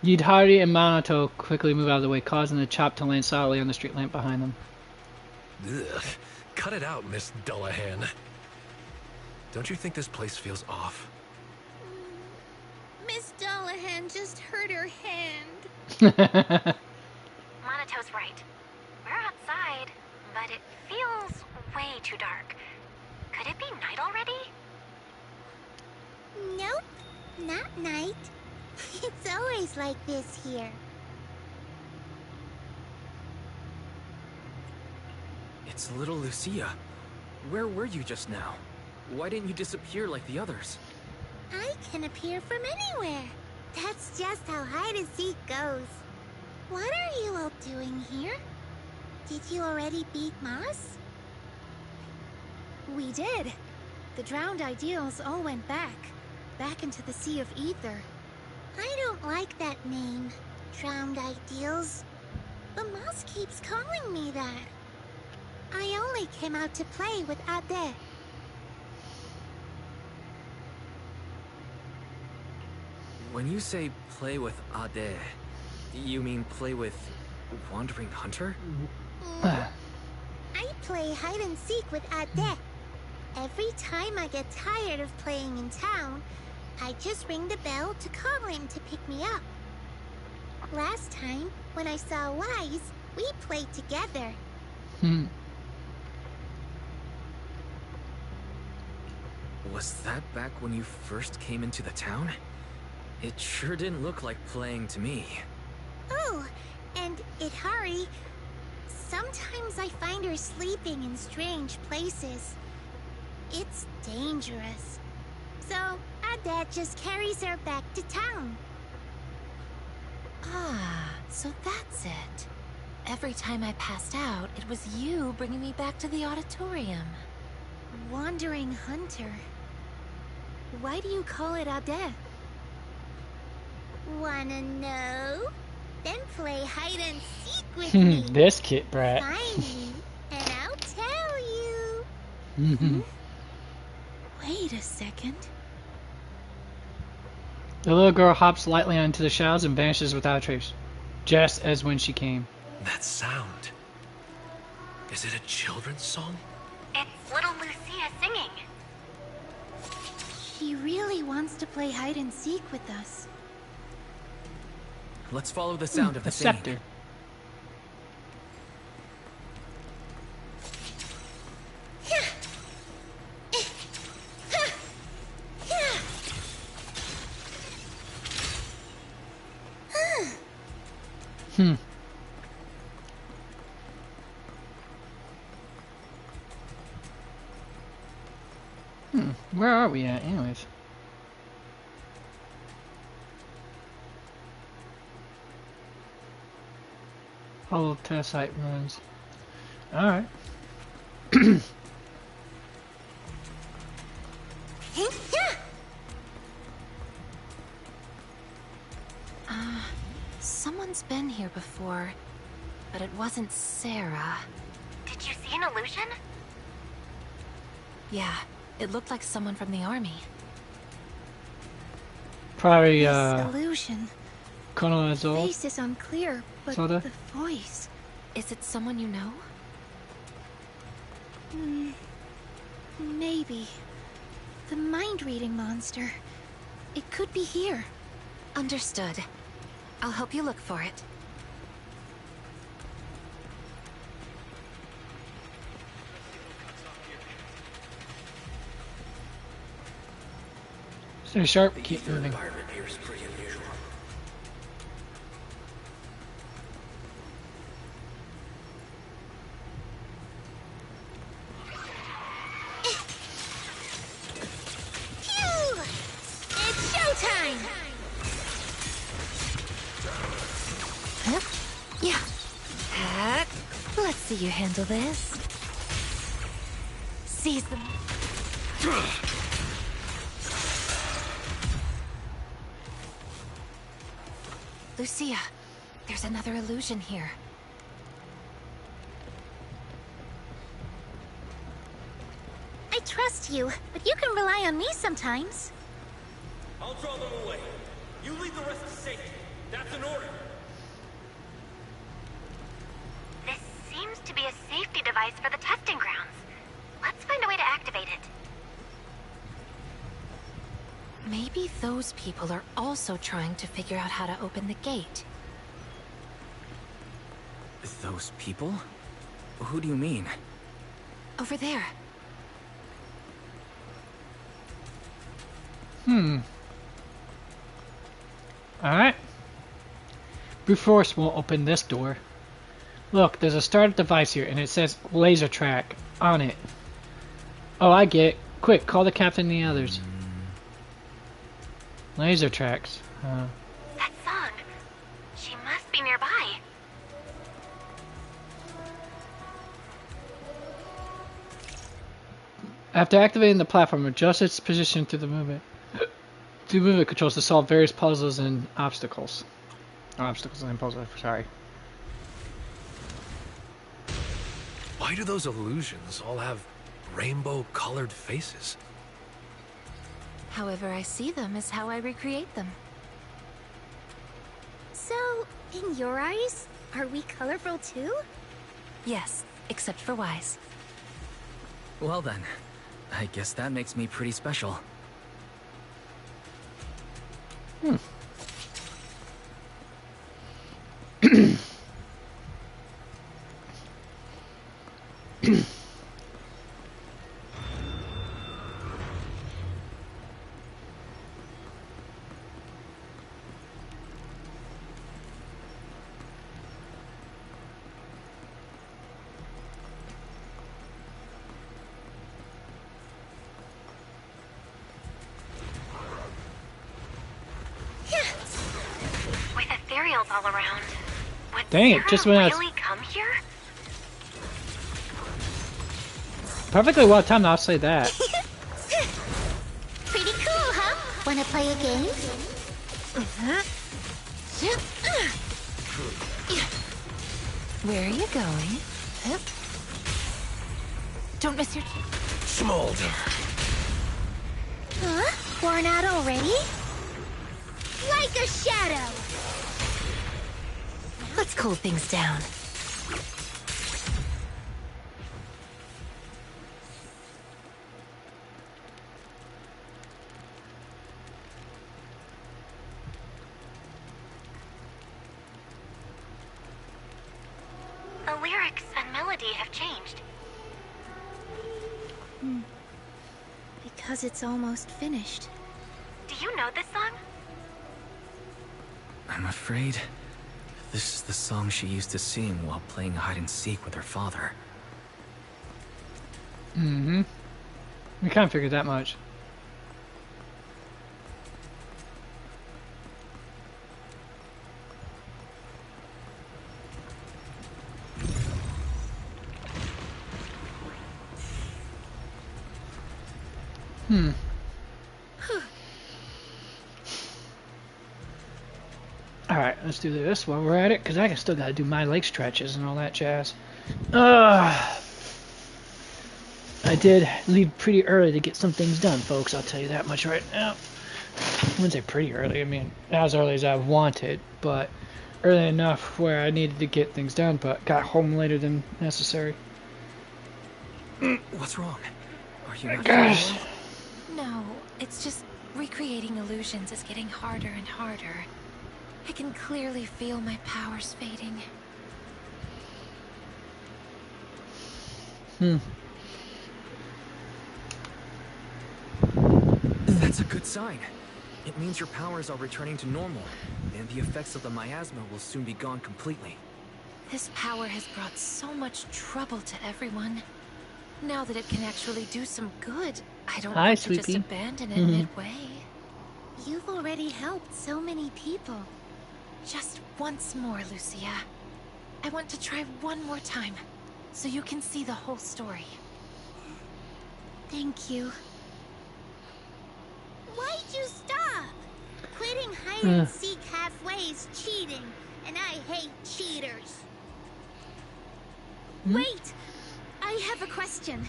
Yidhari and Minato quickly move out of the way, causing the chop to land solidly on the street lamp behind them. Ugh. Cut it out, Miss Dullahan. Don't you think this place feels off? Miss Dolahan just hurt her hand. Monato's right. We're outside, but it feels way too dark. Could it be night already? Nope, not night. It's always like this here. It's little Lucia. Where were you just now? Why didn't you disappear like the others? I can appear from anywhere. That's just how hide-and-seek goes. What are you all doing here? Did you already beat Moss? We did. The drowned ideals all went back into the Sea of Ether. I don't like that name, Drowned Ideals. But Moss keeps calling me that. I only came out to play with Ade. When you say play with Ade, you mean play with Wandering Hunter? I play hide-and-seek with Ade. Every time I get tired of playing in town, I just ring the bell to call him to pick me up. Last time, when I saw Wise, we played together. Was that back when you first came into the town? It sure didn't look like playing to me. Oh, and Ihari. Sometimes I find her sleeping in strange places. It's dangerous. So, our dad just carries her back to town. Ah, so that's it. Every time I passed out, it was you bringing me back to the auditorium. Wandering hunter. Why do you call it Ade? Wanna know? Then play hide and seek with me. This kid brat. Find me, and I'll tell you. Wait a second. The little girl hops lightly onto the shadows and vanishes without a trace, just as when she came. That sound. Is it a children's song? It's little Lucia singing. She really wants to play hide and seek with us. Let's follow the sound of the scepter. singing. Where are we at, anyways? Hollow test site ruins. Alright. Someone's been here before, but it wasn't Sarah. Did you see an illusion? Yeah, it looked like someone from the army. Probably, This illusion. Colonel Azul. Face is unclear, but Sorta. the voice. Is it someone you know? Maybe. The mind-reading monster. It could be here. Understood. I'll help you look for it. Stay sharp, keep moving. Environment here is pretty unusual. Phew! It's showtime! Huh? Yeah. Let's see you handle this. Seize them. Lucia, there's another illusion here. I trust you, but you can rely on me sometimes. I'll draw them away. You lead the rest to safety. That's an order. This seems to be a safety device for the testing grounds. Let's find a way to activate it. Maybe those people are also trying to figure out how to open the gate. Those people? Who do you mean? Over there. Alright. Brute force won't open this door. Look, there's a startup device here, and it says laser track on it. Oh, I get it. Quick, call the captain and the others. Laser tracks. That song. She must be nearby. After activating the platform, adjust its position to the movement. To movement controls to solve various puzzles and obstacles. Obstacles and puzzles, sorry. Why do those illusions all have rainbow-colored faces? However I see them is how I recreate them. So, in your eyes, are we colorful too? Yes, except for Wise. Well then, I guess that makes me pretty special. miles all around. Would Dang it, Sarah just when I was really come here? perfectly well timed, I'll say that. Pretty cool, huh? Wanna play a game? Where are you going? Don't miss your... Smolder. Huh? Worn out already? Like a shadow! Let's cool things down. The lyrics and melody have changed. Because it's almost finished. Do you know this song? I'm afraid this is the song she used to sing while playing hide and seek with her father. Mm-hmm. We kind of figured that much. Alright, let's do this while we're at it, because I still gotta do my leg stretches and all that jazz. I did leave pretty early to get some things done, folks, I'll tell you that much right now. I wouldn't say pretty early, I mean, as early as I wanted, but early enough where I needed to get things done, but got home later than necessary. What's wrong? Are you not Gosh. feeling well? No, it's just recreating illusions is getting harder and harder. I can clearly feel my powers fading. That's a good sign. It means your powers are returning to normal, and the effects of the miasma will soon be gone completely. This power has brought so much trouble to everyone. Now that it can actually do some good, I don't want to just abandon it midway. You've already helped so many people. Just once more, Lucia. I want to try one more time, so you can see the whole story. Thank you. Why'd you stop? Quitting hide and seek halfway is cheating, and I hate cheaters. Wait! I have a question.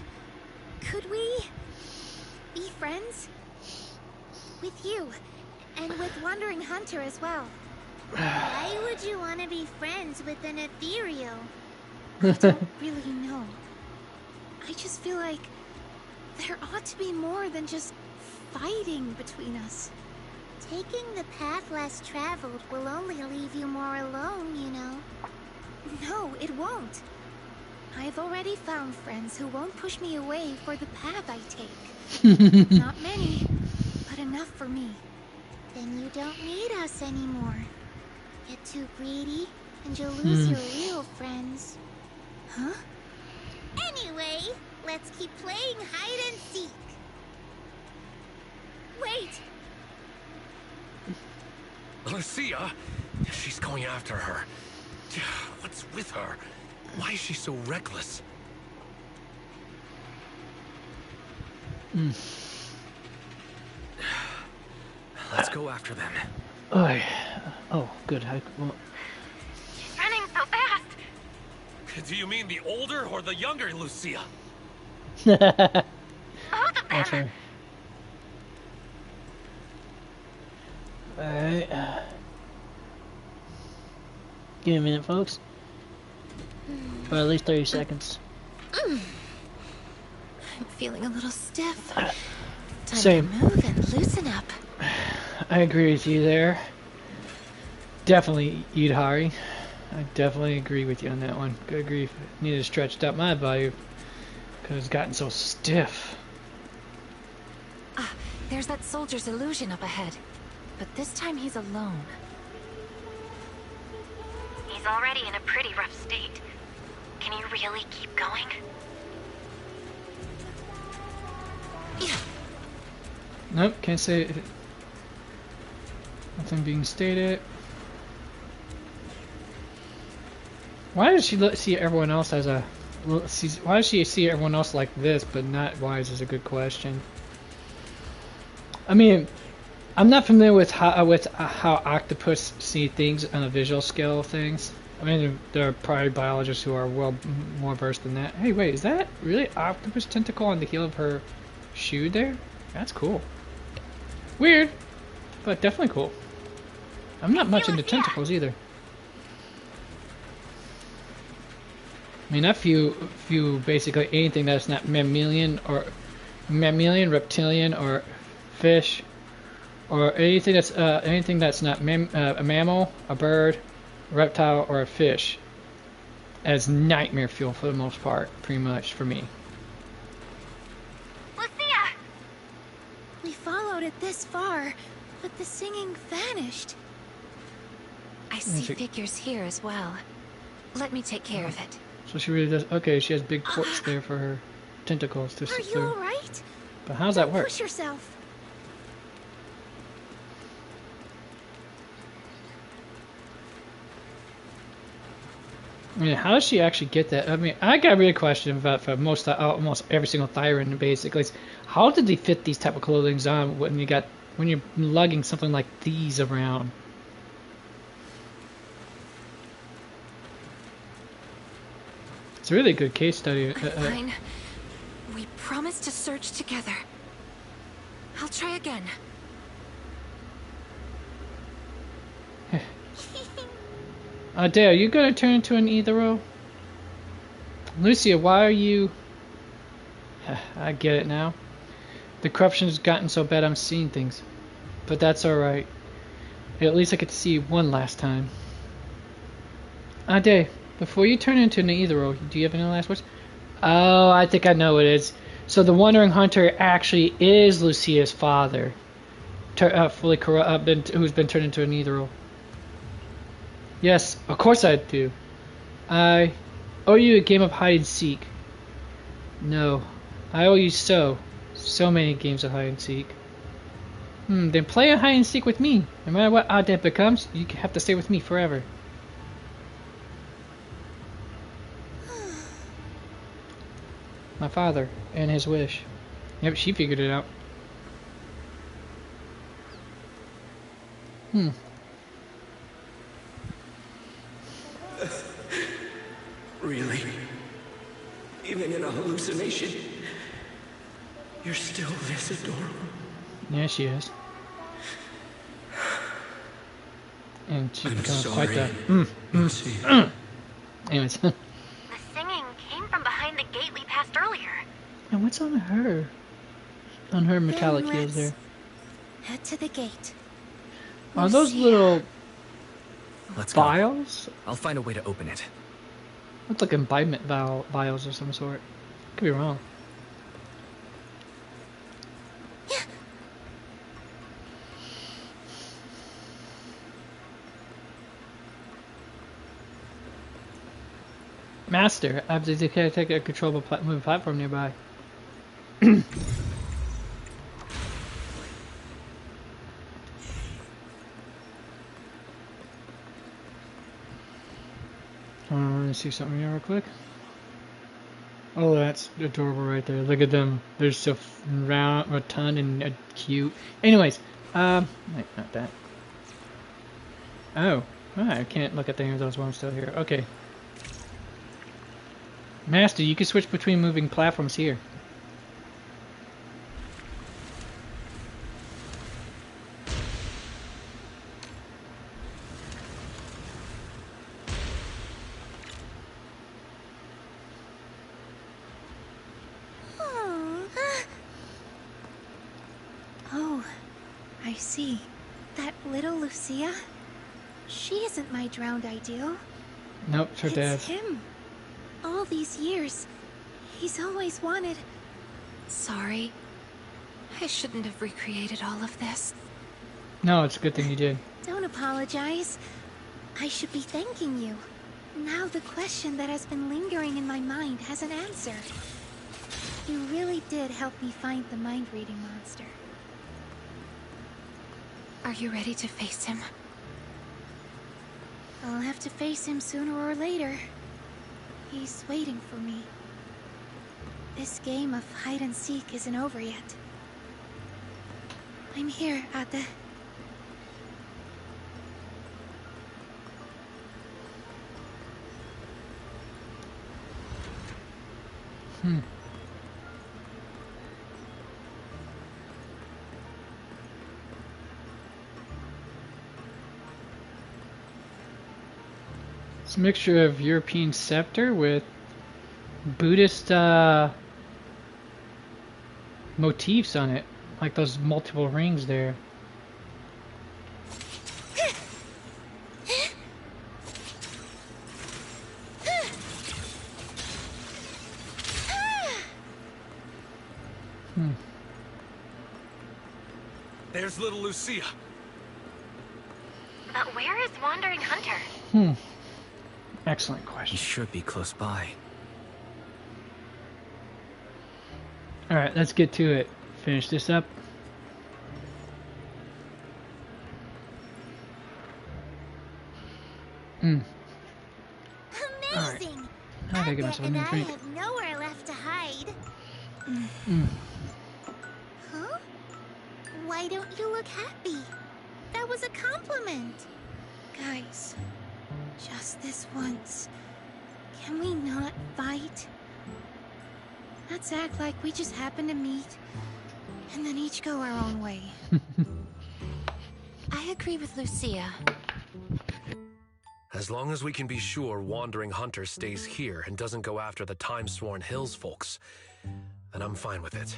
Could we be friends? With you, and with Wandering Hunter as well. Why would you want to be friends with an ethereal? I don't really know. I just feel like there ought to be more than just fighting between us. Taking the path less traveled will only leave you more alone, you know. No, it won't. I've already found friends who won't push me away for the path I take. Not many, but enough for me. Then you don't need us anymore. Get too greedy, and you'll lose your real friends. Huh? Anyway, let's keep playing hide and seek. Wait! Lucia? She's going after her. What's with her? Why is she so reckless? Let's go after them. Oh, good. She's running so fast! Do you mean the older or the younger Lucia? Both of them! Alright. Give me a minute, folks. For at least 30 seconds. I'm feeling a little stiff. Time Same. to move and loosen up. I agree with you there. Definitely eat Hari. I definitely agree with you on that one. Good grief. Need to stretch out my body because it's gotten so stiff. Ah, there's that soldier's illusion up ahead. But this time he's alone. He's already in a pretty rough state. Can he really keep going? Nope, can't say it. Nothing being stated. Why does she see everyone else as a? Why does she see everyone else like this, but not wise? Is a good question. I mean, I'm not familiar with how octopus see things on a visual scale of things. I mean, there are probably biologists who are well more versed than that. Hey, wait, is that really octopus tentacle on the heel of her shoe there? That's cool. Weird, but definitely cool. I'm not much into tentacles either. I mean, I view basically anything that's not mammalian, reptilian, or fish, or anything that's not a mammal, a bird, a reptile, or a fish as nightmare fuel for the most part, pretty much for me. Lucia! We followed it this far, but the singing vanished. I see figures here as well. Let me take care of it. So she really does. Okay, she has big ports there for her tentacles to sit through. Are you alright? But how's that work? Push yourself. I mean, how does she actually get that? I mean, I got a real question about for almost every single Thyran basically. Is how did they fit these type of clothing on when you're lugging something like these around? It's a really good case study. Fine. We promised to search together. I'll try again. Dale, are you gonna turn into an Ethereal? Lucia, why are you... I get it now. The corruption's gotten so bad I'm seeing things. But that's alright. At least I get to see you one last time. Dale, before you turn into an Ethereal, do you have any last words? Oh, I think I know what it is. So the Wandering Hunter actually is Lucia's father. Fully corrupt, who's been turned into an Ethereal. Yes, of course I do. I owe you a game of hide and seek. No, I owe you so many games of hide and seek. Then play a hide and seek with me. No matter what odd that becomes, you have to stay with me forever. My father and his wish. Yep, she figured it out. Really? Even in a hallucination, you're still this adorable. Yeah, she is. And she's become quite the... Anyways. The singing came from behind the gate we passed earlier. And what's on her? On her metallic heels there. Head to the gate. Are those little Let's go. vials? I'll find a way to open it. Look like imbibement vials of some sort. Could be wrong. Master, I have to take a control of a moving platform nearby. Let's see something here real quick. Oh, that's adorable right there. Look at them. They're so round, rotund, and cute. Anyways, wait, not that. Oh, I can't look at any of those while I'm still here. Okay. Master, you can switch between moving platforms here. Oh, I see. That little Lucia? She isn't my drowned ideal. Nope, it's her dad. It's him. All these years, he's always wanted... Sorry. I shouldn't have recreated all of this. No, it's a good thing you did. Don't apologize. I should be thanking you. Now the question that has been lingering in my mind has an answer. You really did help me find the mind-reading monster. Are you ready to face him? I'll have to face him sooner or later. He's waiting for me. This game of hide and seek isn't over yet. I'm here, Ate. It's a mixture of European scepter with Buddhist motifs on it, like those multiple rings there. There's little Lucia. Where is Wandering Hunter? Excellent He question. should be close by. Alright, let's get to it. Finish this up. Amazing! Now I gotta get Ate myself a and new I drink. have nowhere left to hide. Huh? Why don't you look happy? That was a compliment. Guys, just this once. Can we not fight? Let's act like we just happened to meet, and then each go our own way. I agree with Lucia. As long as we can be sure Wandering Hunter stays here and doesn't go after the Time-Sworn Hills folks, then I'm fine with it.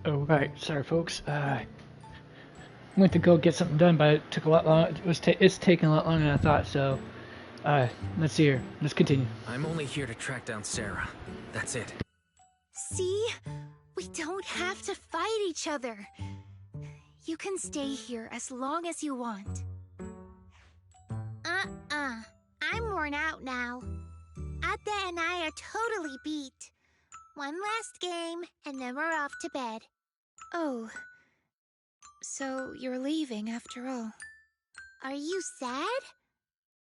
Oh right, sorry folks. Went to go get something done, but it took a lot long. It's taking a lot longer than I thought. So, let's see here. Let's continue. I'm only here to track down Sarah. That's it. See? We don't have to fight each other. You can stay here as long as you want. I'm worn out now. Ate and I are totally beat. One last game, and then we're off to bed. Oh. So you're leaving after all. Are you sad?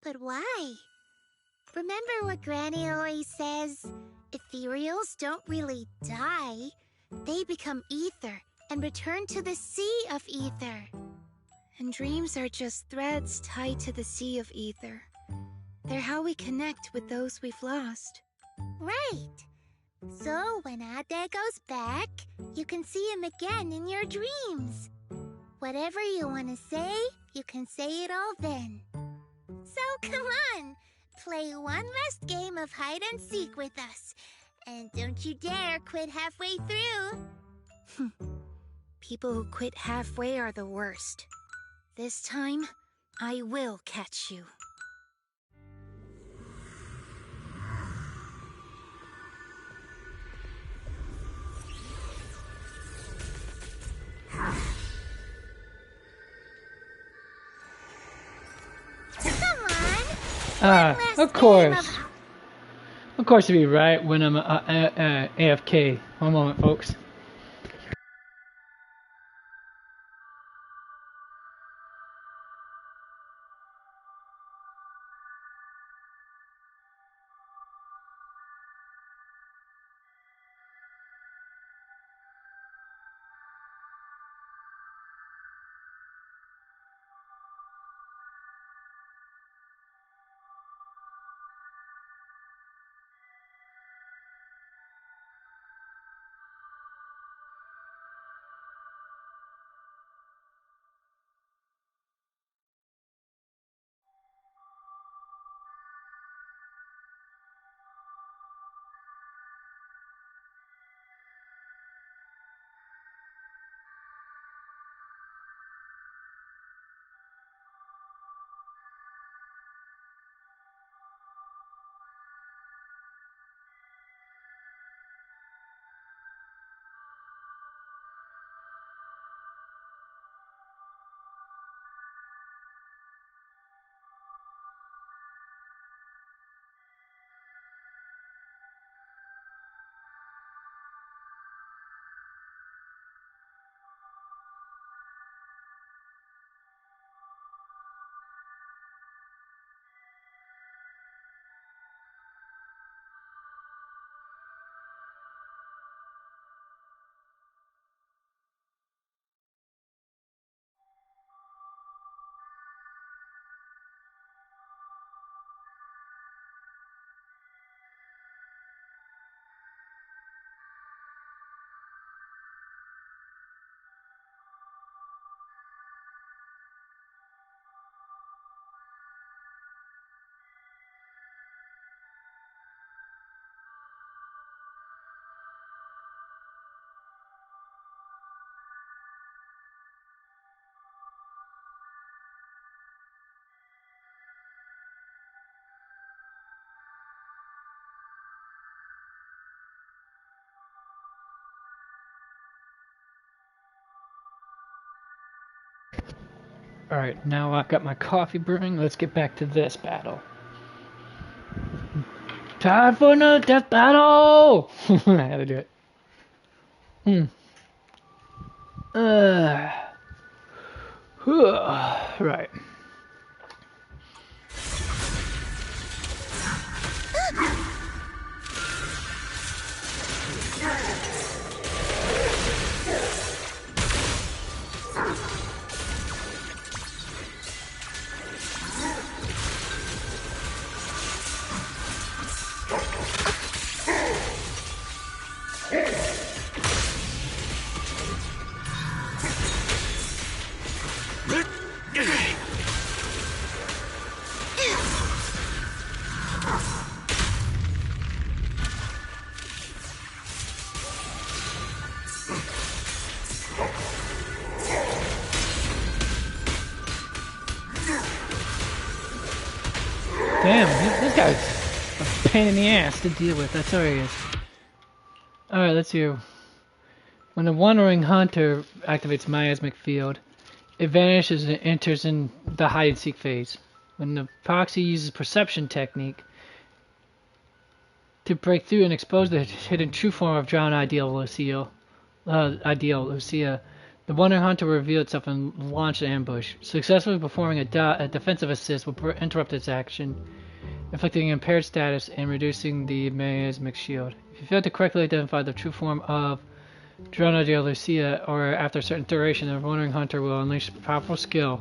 But why? Remember what Granny always says? Ethereals don't really die. They become ether and return to the sea of ether. And dreams are just threads tied to the sea of ether. They're how we connect with those we've lost. Right. So when Ade goes back, you can see him again in your dreams. Whatever you want to say, you can say it all then. So come on, play one last game of hide and seek with us. And don't you dare quit halfway through. People who quit halfway are the worst. This time, I will catch you. Of course. Of course, it'd be right when I'm AFK. One moment, folks. Alright, now I've got my coffee brewing. Let's get back to this battle. Time for another death battle! I had to do it. Right. Damn, this guy's a pain in the ass to deal with. That's all he is. Alright, let's hear. When the Wandering Hunter activates miasmic field, it vanishes and enters in the hide and seek phase. When the proxy uses perception technique to break through and expose the hidden true form of drowned Ideal Lucia, the Wandering Hunter will reveal itself and launch an ambush. Successfully performing a defensive assist will interrupt its action, inflicting impaired status and reducing the miasmic shield. If you fail to correctly identify the true form of drowned Ideal Lucia, or after a certain duration, the Wandering Hunter will unleash a powerful skill,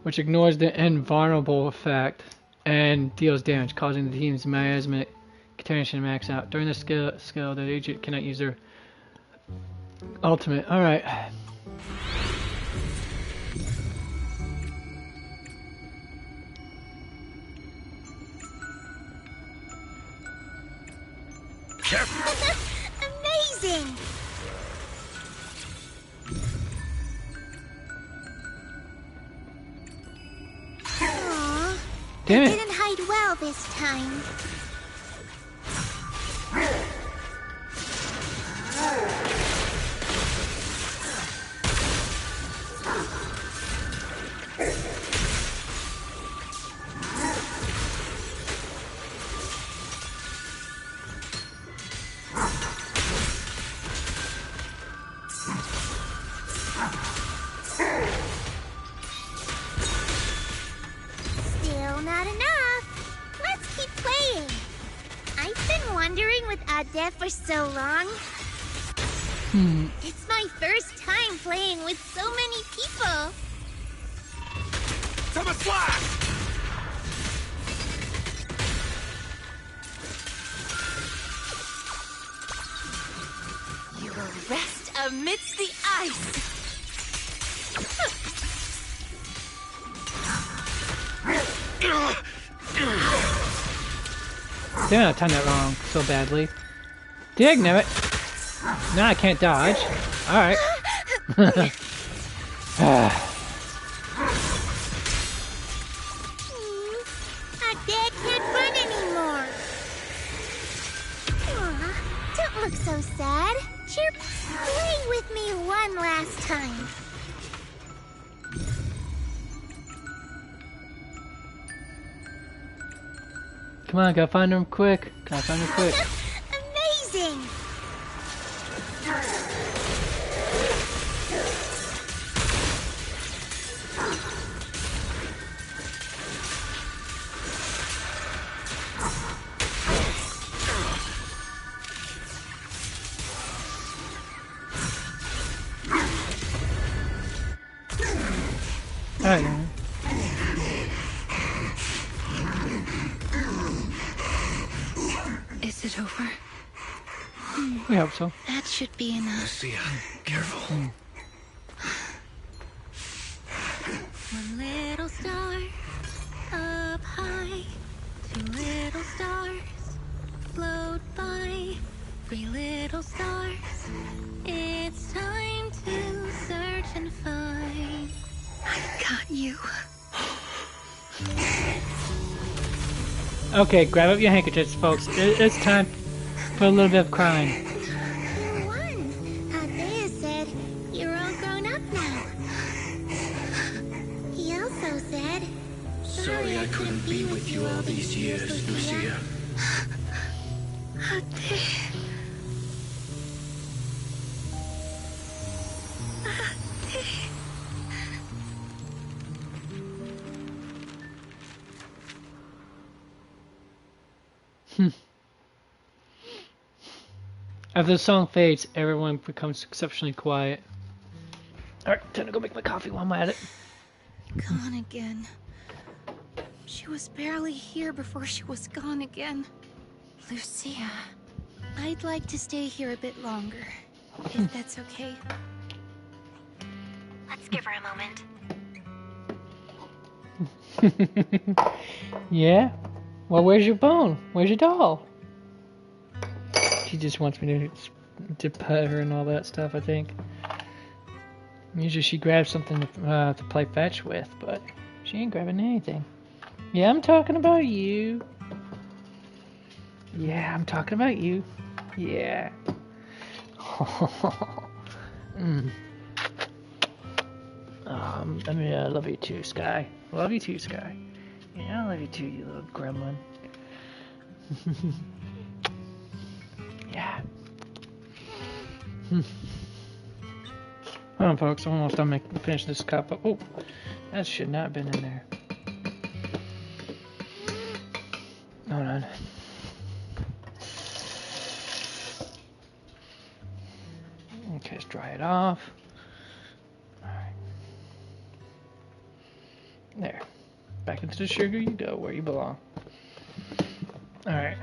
which ignores the invulnerable effect and deals damage, causing the team's miasmic contamination to max out. During this skill, the agent cannot use their ultimate. Alright. Amazing! Aww. Damn it. I didn't hide well this time. Still not enough. Let's keep playing. I've been wandering without death for so long. It's my first time playing with so many people. Time to slash! You will rest amidst the ice. Damn, I timed that wrong so badly. Dig, know it. Now I can't dodge. Alright. Our dad can't run anymore. Aw, don't look so sad. Chirp, play with me one last time. Come on, gotta find him quick. Gotta find him quick. Amazing! Alright. Is it over? We hope so. That should be enough. Lucia, careful. One little star up high, two little stars float by, three little stars. It's time to search and find. I've got you. Okay, grab up your handkerchiefs, folks. It's time for a little bit of crying. You won. Isaiah said you're all grown up now. He sorry I couldn't be with you all these years, Lucia. After the song fades, everyone becomes exceptionally quiet. Alright, time to go make my coffee while I'm at it. Gone again. She was barely here before she was gone again. Lucia. I'd like to stay here a bit longer, if that's okay. Let's give her a moment. Yeah? Well, where's your bone? Where's your doll? She just wants me to pet her and all that stuff, I think. Usually she grabs something to play fetch with, but she ain't grabbing anything. Yeah, I'm talking about you. Yeah, I'm talking about you. Yeah. I mean, I love you too, Sky. Love you too, Sky. Yeah, I love you too, you little gremlin. Yeah. Hold on, folks. I'm almost done finish this cup. Oh, that should not have been in there. Hold on. Okay, let's dry it off. Alright. There. Back into the sugar you go, where you belong. Alright.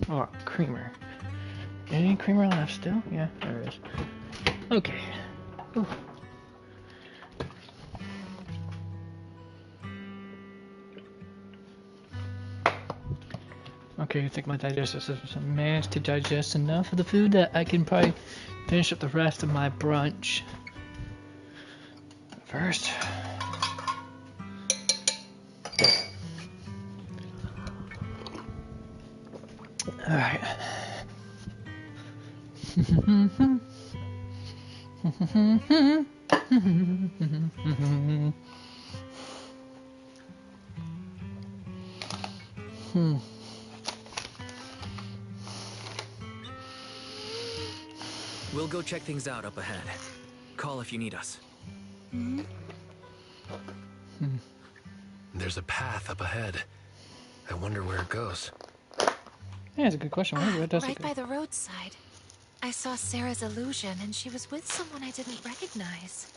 Oh, creamer. Any creamer left still? Yeah, there is. Okay. Ooh. Okay, I think my digestive system managed to digest enough of the food that I can probably finish up the rest of my brunch. First. Alright. We'll go check things out up ahead. Call if you need us. There's a path up ahead. I wonder where it goes. Yeah, that's a good question. Where does Right it go? by the roadside. I saw Sarah's illusion, and she was with someone I didn't recognize.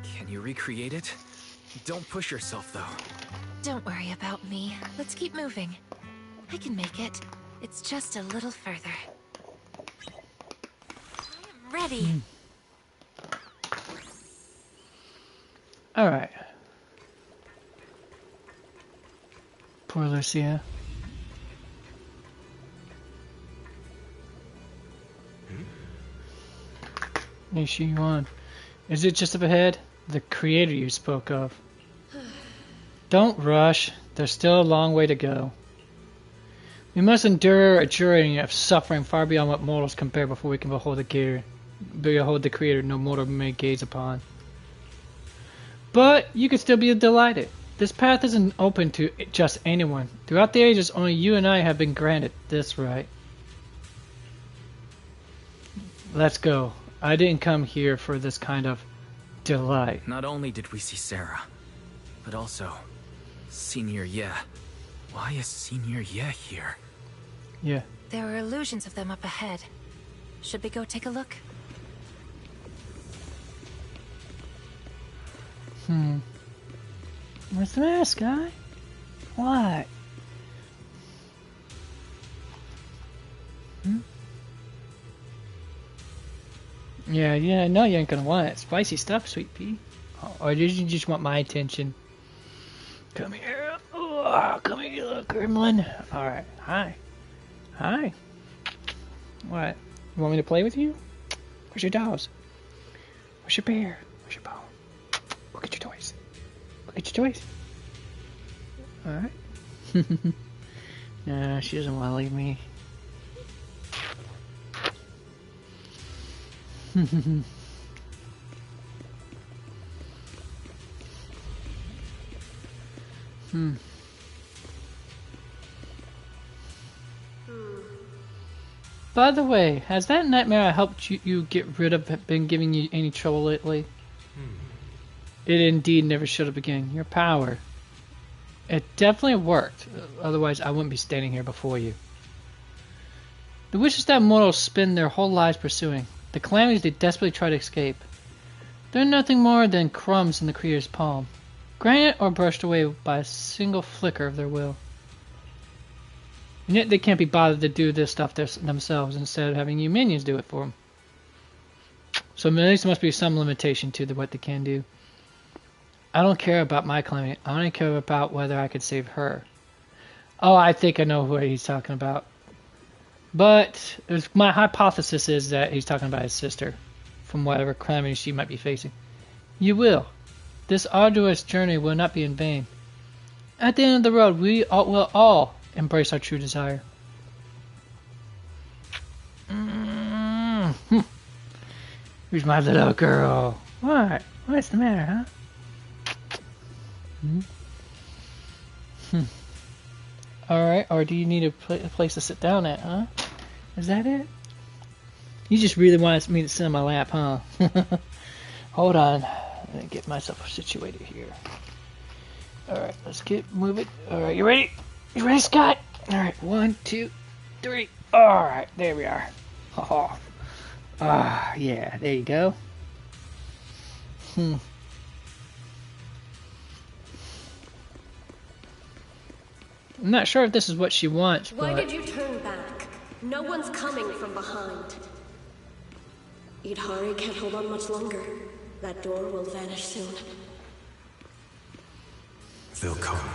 Can you recreate it? Don't push yourself, though. Don't worry about me. Let's keep moving. I can make it. It's just a little further. I am ready. Alright. Poor Lucia. Hey, Shi-Yuan. Is it just up ahead? The creator you spoke of. Don't rush. There's still a long way to go. We must endure a journey of suffering far beyond what mortals can bear before we can behold the creator no mortal may gaze upon. But you can still be delighted. This path isn't open to just anyone. Throughout the ages, only you and I have been granted this right. Let's go. I didn't come here for this kind of delight. Not only did we see Sarah, but also Senior Ye. Why is Senior Ye here? Yeah. There are illusions of them up ahead. Should we go take a look? What's the matter, Sky? What? Yeah, I know you ain't gonna want it. Spicy stuff, sweet pea. Or did you just want my attention? Come here. Oh, come here, you little gremlin. Alright, hi. Hi. What? You want me to play with you? Where's your dolls? Where's your bear? Where's your bone? Go get your toys. Go get your toys. Alright. Nah, she doesn't want to leave me. By the way, has that nightmare I helped you get rid of been giving you any trouble lately? It indeed never showed up again. Your power. It definitely worked. Otherwise, I wouldn't be standing here before you. The wishes that mortals spend their whole lives pursuing, the calamities they desperately try to escape, they're nothing more than crumbs in the Creator's palm, granted or brushed away by a single flicker of their will. And yet they can't be bothered to do this stuff themselves instead of having you minions do it for them. So at least there must be some limitation to what they can do. I don't care about my calamity. I only care about whether I could save her. Oh, I think I know what he's talking about. But my hypothesis is that he's talking about his sister, from whatever calamity she might be facing. You will. This arduous journey will not be in vain. At the end of the road, we will all embrace our true desire. Who's my little girl? What? What's the matter, huh? Alright, or do you need a place to sit down at, huh? Is that it? You just really want me to sit on my lap, huh? Hold on. Let me get myself situated here. Alright, let's get moving. Alright, you ready? You ready, Scott? Alright, 1, 2, 3. Alright, there we are. Oh. Yeah, there you go. I'm not sure if this is what she wants, Why but... did you turn back? No one's coming from behind. Idhari can't hold on much longer. That door will vanish soon. They'll come.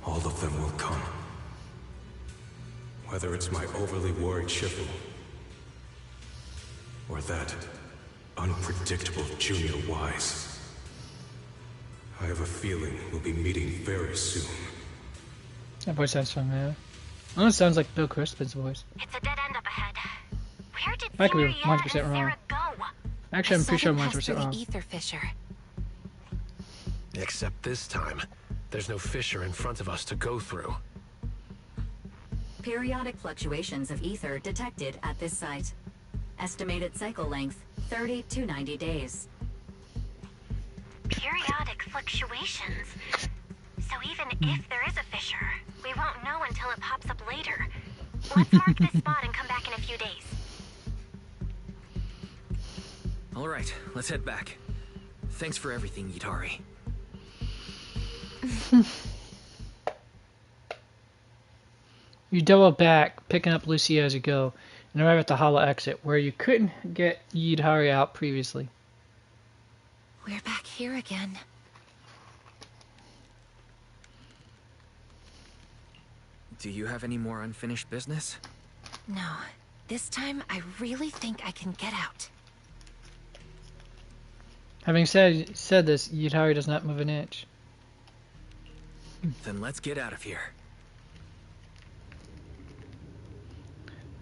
All of them will come. Whether it's my overly worried Shifu, or that unpredictable Junior Wise. I have a feeling we'll be meeting very soon. That voice sounds familiar. Oh, it sounds like Bill Crispin's voice. It's a dead end up ahead. Where did I could be Senior 100% Yaya and wrong. Sarah go? Actually, I'm pretty sure I'm Southern pass 100% through wrong. the ether fissure. Except this time, there's no fissure in front of us to go through. Periodic fluctuations of ether detected at this site. Estimated cycle length, 30 to 90 days. Periodic fluctuations. So even if there is a fissure, we won't know until it pops up later. Let's mark this spot and come back in a few days. Alright, let's head back. Thanks for everything, Idhari. You double back, picking up Lucia as you go, and arrive at the hollow exit, where you couldn't get Idhari out previously. We're back here again. Do you have any more unfinished business? No. This time, I really think I can get out. Having said this, Idhari does not move an inch. Then let's get out of here.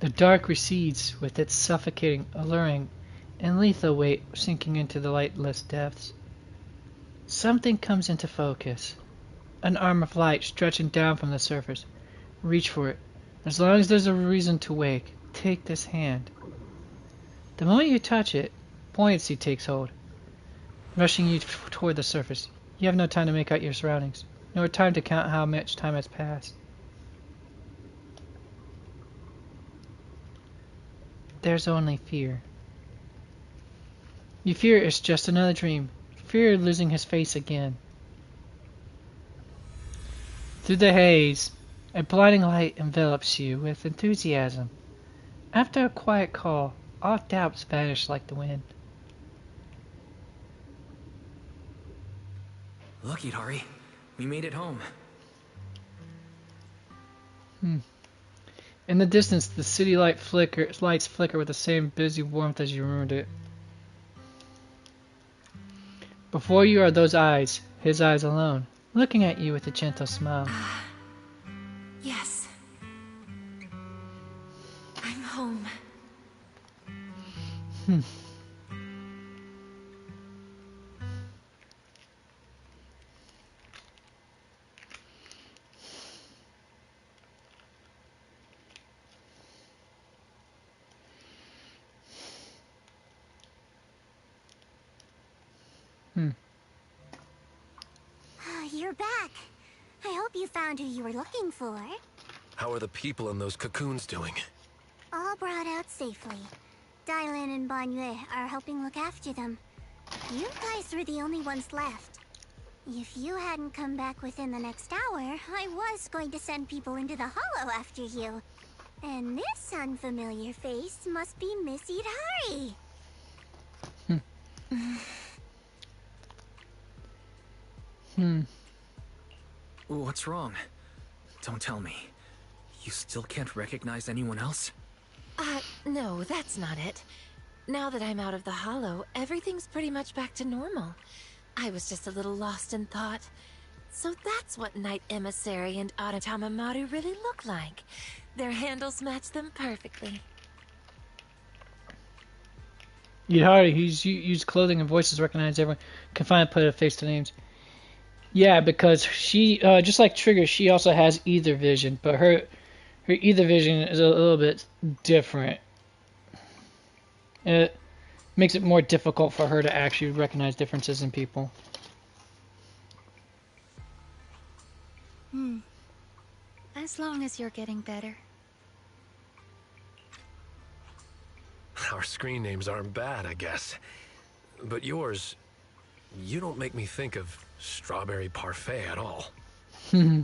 The dark recedes with its suffocating, alluring, and lethal weight sinking into the lightless depths. Something comes into focus. An arm of light stretching down from the surface. Reach for it. As long as there's a reason to wake, take this hand. The moment you touch it, buoyancy takes hold, rushing you toward the surface. You have no time to make out your surroundings, nor time to count how much time has passed. There's only fear. You fear it's just another dream. Fear losing his face again. Through the haze, a blinding light envelops you with enthusiasm. After a quiet call, all doubts vanish like the wind. Look, Idhari. We made it home. In the distance, the city lights flicker with the same busy warmth as you remembered it. Before you are those eyes, his eyes alone, looking at you with a gentle smile. Yes. I'm home. You're back. I hope you found who you were looking for. How are the people in those cocoons doing? All brought out safely. Dylan and Banyue are helping look after them. You guys were the only ones left. If you hadn't come back within the next hour, I was going to send people into the hollow after you. And this unfamiliar face must be Miss Idari. What's wrong? Don't tell me. You still can't recognize anyone else? No, that's not it. Now that I'm out of the hollow, everything's pretty much back to normal. I was just a little lost in thought. So that's what Knight Emissary and Aratama really look like. Their handles match them perfectly. He's used clothing and voices recognized everyone. Can finally put a face to names. Yeah, because she, just like Trigger, she also has ether vision, but her ether vision is a little bit different. It makes it more difficult for her to actually recognize differences in people. As long as you're getting better. Our screen names aren't bad, I guess. But yours, you don't make me think of strawberry parfait at all. Anyway,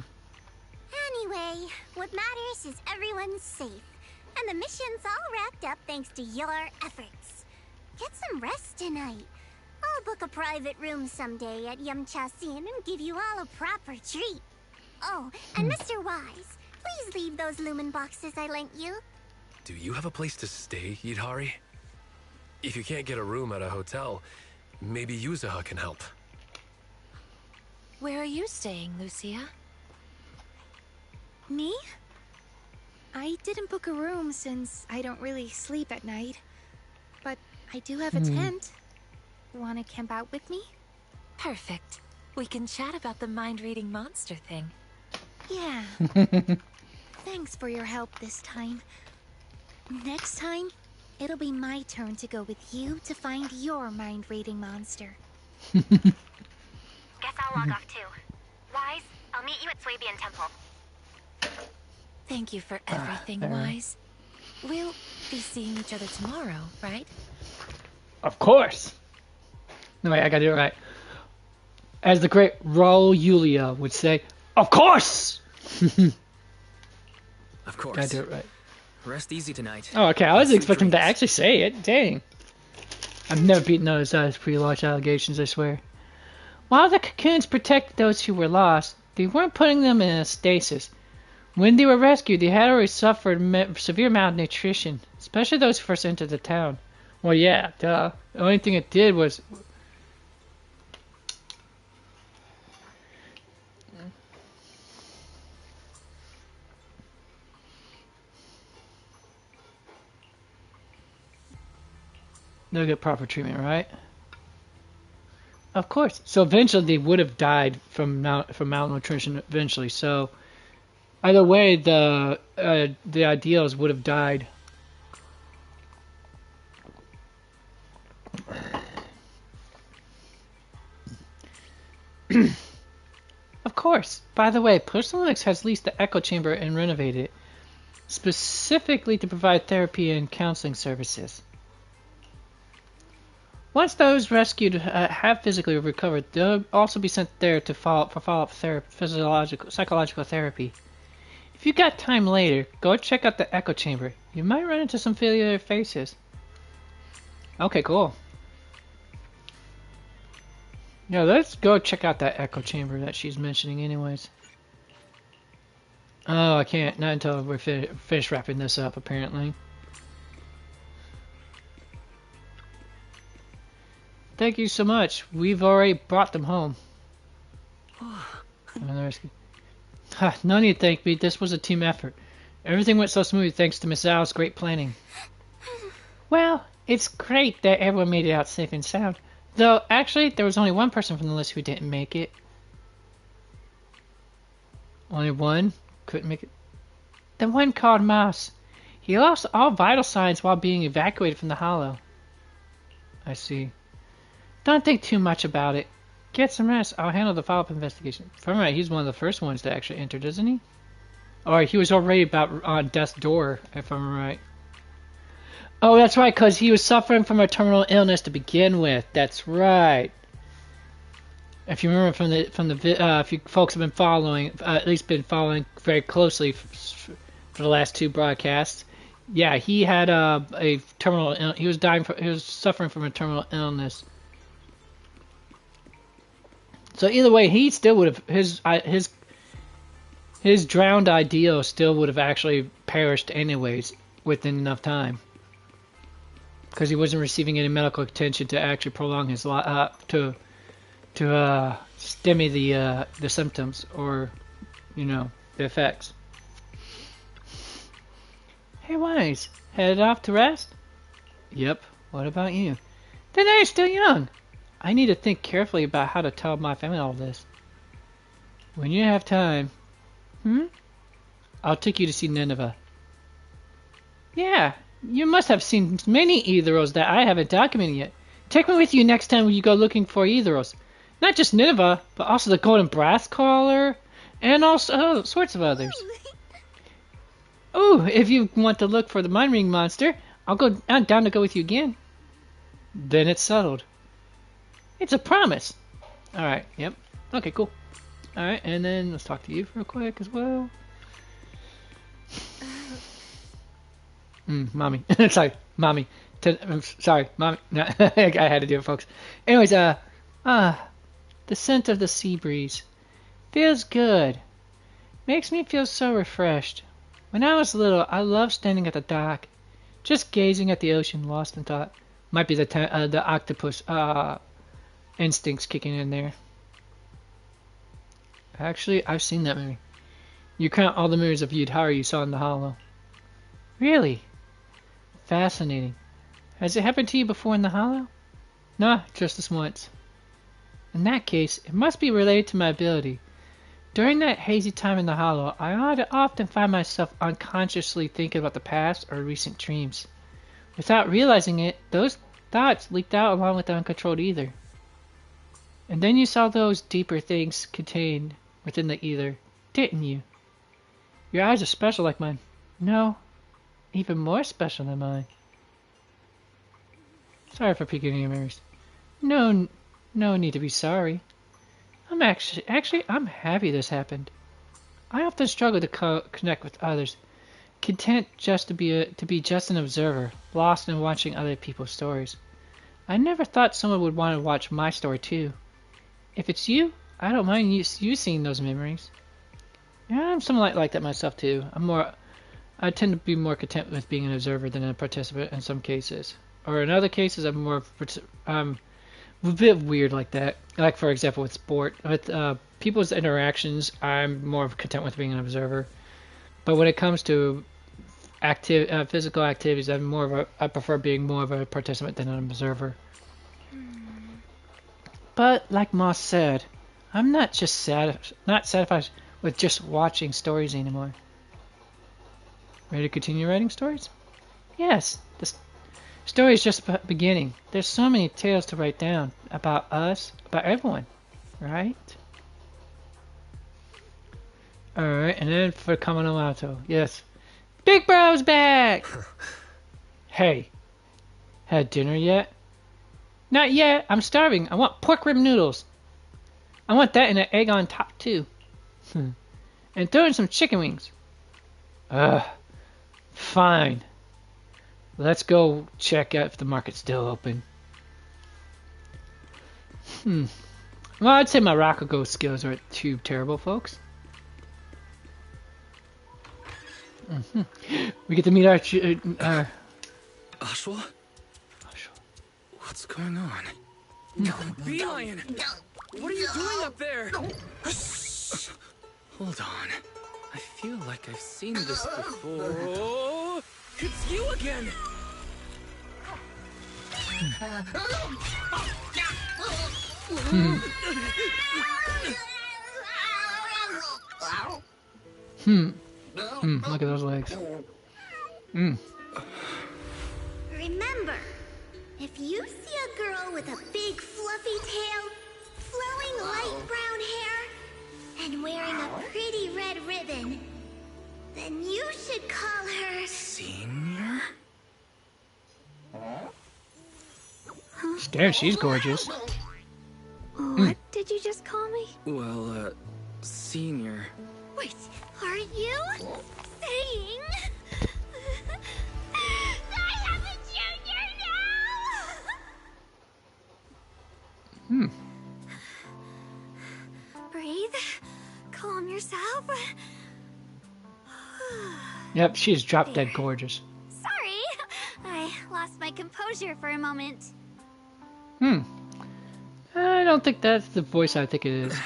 what matters is everyone's safe. And the mission's all wrapped up thanks to your efforts. Get some rest tonight. I'll book a private room someday at Yamcha-sin and give you all a proper treat. Oh, and Mr. Wise, please leave those lumen boxes I lent you. Do you have a place to stay, Idari? If you can't get a room at a hotel, maybe Yuzaha can help. Where are you staying, Lucia? Me? I didn't book a room since I don't really sleep at night. But I do have a tent. Wanna camp out with me? Perfect. We can chat about the mind-reading monster thing. Yeah. Thanks for your help this time. Next time, it'll be my turn to go with you to find your mind-reading monster. Guess I'll log off too. Wise, I'll meet you at Swabian Temple. Thank you for everything, Wise. We'll be seeing each other tomorrow, right? Of course. No, wait, I gotta do it right. As the great Raul Julia would say, of course! Of course. Gotta do it right. Rest easy tonight. Oh, okay. I was Sweet expecting him to dreams. actually say it. Dang. I've never beaten those pretty large allegations, I swear. While the cocoons protected those who were lost, they weren't putting them in a stasis. When they were rescued, they had already suffered severe malnutrition, especially those who first entered the town. Well, yeah, duh. The only thing it did was... They'll get proper treatment, right? Of course. So eventually they would have died from malnutrition eventually. So either way, the ideals would have died. Of course. By the way, Personal X has leased the Echo Chamber and renovated it, specifically to provide therapy and counseling services. Once those rescued have physically recovered, they'll also be sent there to follow-up psychological therapy. If you got time later, go check out the Echo Chamber. You might run into some familiar faces. Okay, cool. Yeah, let's go check out that Echo Chamber that she's mentioning anyways. Oh, I can't. Not until we're finished wrapping this up, apparently. Thank you so much. We've already brought them home. No need to thank me. This was a team effort. Everything went so smooth thanks to Miss Al's great planning. Well, it's great that everyone made it out safe and sound. Though, actually, there was only one person from the list who didn't make it. Only one? Couldn't make it? The one called Mouse. He lost all vital signs while being evacuated from the hollow. I see. Don't think too much about it. Get some rest. I'll handle the follow-up investigation. If I'm right, he's one of the first ones to actually enter, doesn't he? Or he was already about on death's door, if I'm right. Oh, that's right, because he was suffering from a terminal illness to begin with. That's right. If you remember from the if you folks have been following, at least been following very closely for the last 2 broadcasts, yeah, he had a terminal. He was suffering from a terminal illness. So either way, he still would have his drowned ideal still would have actually perished anyways within enough time, because he wasn't receiving any medical attention to actually prolong his life to stem the symptoms or the effects. Hey, Wise, headed off to rest? Yep. What about you? Then I'm still young. I need to think carefully about how to tell my family all this. When you have time. I'll take you to see Nineveh. Yeah, you must have seen many Ethereals that I haven't documented yet. Take me with you next time you go looking for Ethereals. Not just Nineveh, but also the Golden Brass Caller, and also all sorts of others. Ooh, if you want to look for the Mind Ring monster, I'm down to go with you again. Then it's settled. It's a promise. Alright, yep. Okay, cool. Alright, and then let's talk to you real quick as well. Mommy. Sorry, mommy. Sorry, mommy. No, I had to do it, folks. Anyways, the scent of the sea breeze. Feels good. Makes me feel so refreshed. When I was little, I loved standing at the dock, just gazing at the ocean, lost in thought. Might be the octopus instincts kicking in there. Actually, I've seen that movie. You count all the mirrors of Yudhara you saw in the hollow. Really? Fascinating. Has it happened to you before in the hollow? Nah, just this once. In that case, it must be related to my ability. During that hazy time in the hollow, I often find myself unconsciously thinking about the past or recent dreams. Without realizing it, those thoughts leaked out along with the uncontrolled ether. And then you saw those deeper things contained within the ether, didn't you? Your eyes are special like mine. No, even more special than mine. Sorry for peeking in your mirrors. No need to be sorry. I'm I'm happy this happened. I often struggle to connect with others, content just to be just an observer, lost in watching other people's stories. I never thought someone would want to watch my story too. If it's you, I don't mind you seeing those memories. Yeah, I'm somewhat like that myself too. I tend to be more content with being an observer than a participant in some cases. Or in other cases, I'm a bit weird like that. Like, for example, with sport. With people's interactions, I'm more content with being an observer. But when it comes to physical activities, I prefer being more of a participant than an observer. But, like Moss said, I'm not satisfied with just watching stories anymore. Ready to continue writing stories? Yes, the story is just beginning. There's so many tales to write down about us, about everyone, right? Alright, and then for Kamanomato, yes. Big Bro's back! Hey, had dinner yet? Not yet, I'm starving. I want pork rib noodles. I want that and an egg on top too. And throw in some chicken wings. Fine. Let's go check out if the market's still open. Well, I'd say my Rakugo skills aren't too terrible, folks. We get to meet our Ashwa? What's going on? Beelion! What are you doing up there? Hold on. I feel like I've seen this before. Oh, it's you again! Look at those legs. Remember, If you see a girl with a big fluffy tail, flowing light brown hair, and wearing a pretty red ribbon, then you should call her... Senior? Damn, she's gorgeous. What did you just call me? Well, Senior. Wait, are you saying... I have a junior now? Breathe. Calm yourself. Yep, she's drop dead gorgeous. Sorry, I lost my composure for a moment. I don't think that's the voice I think it is.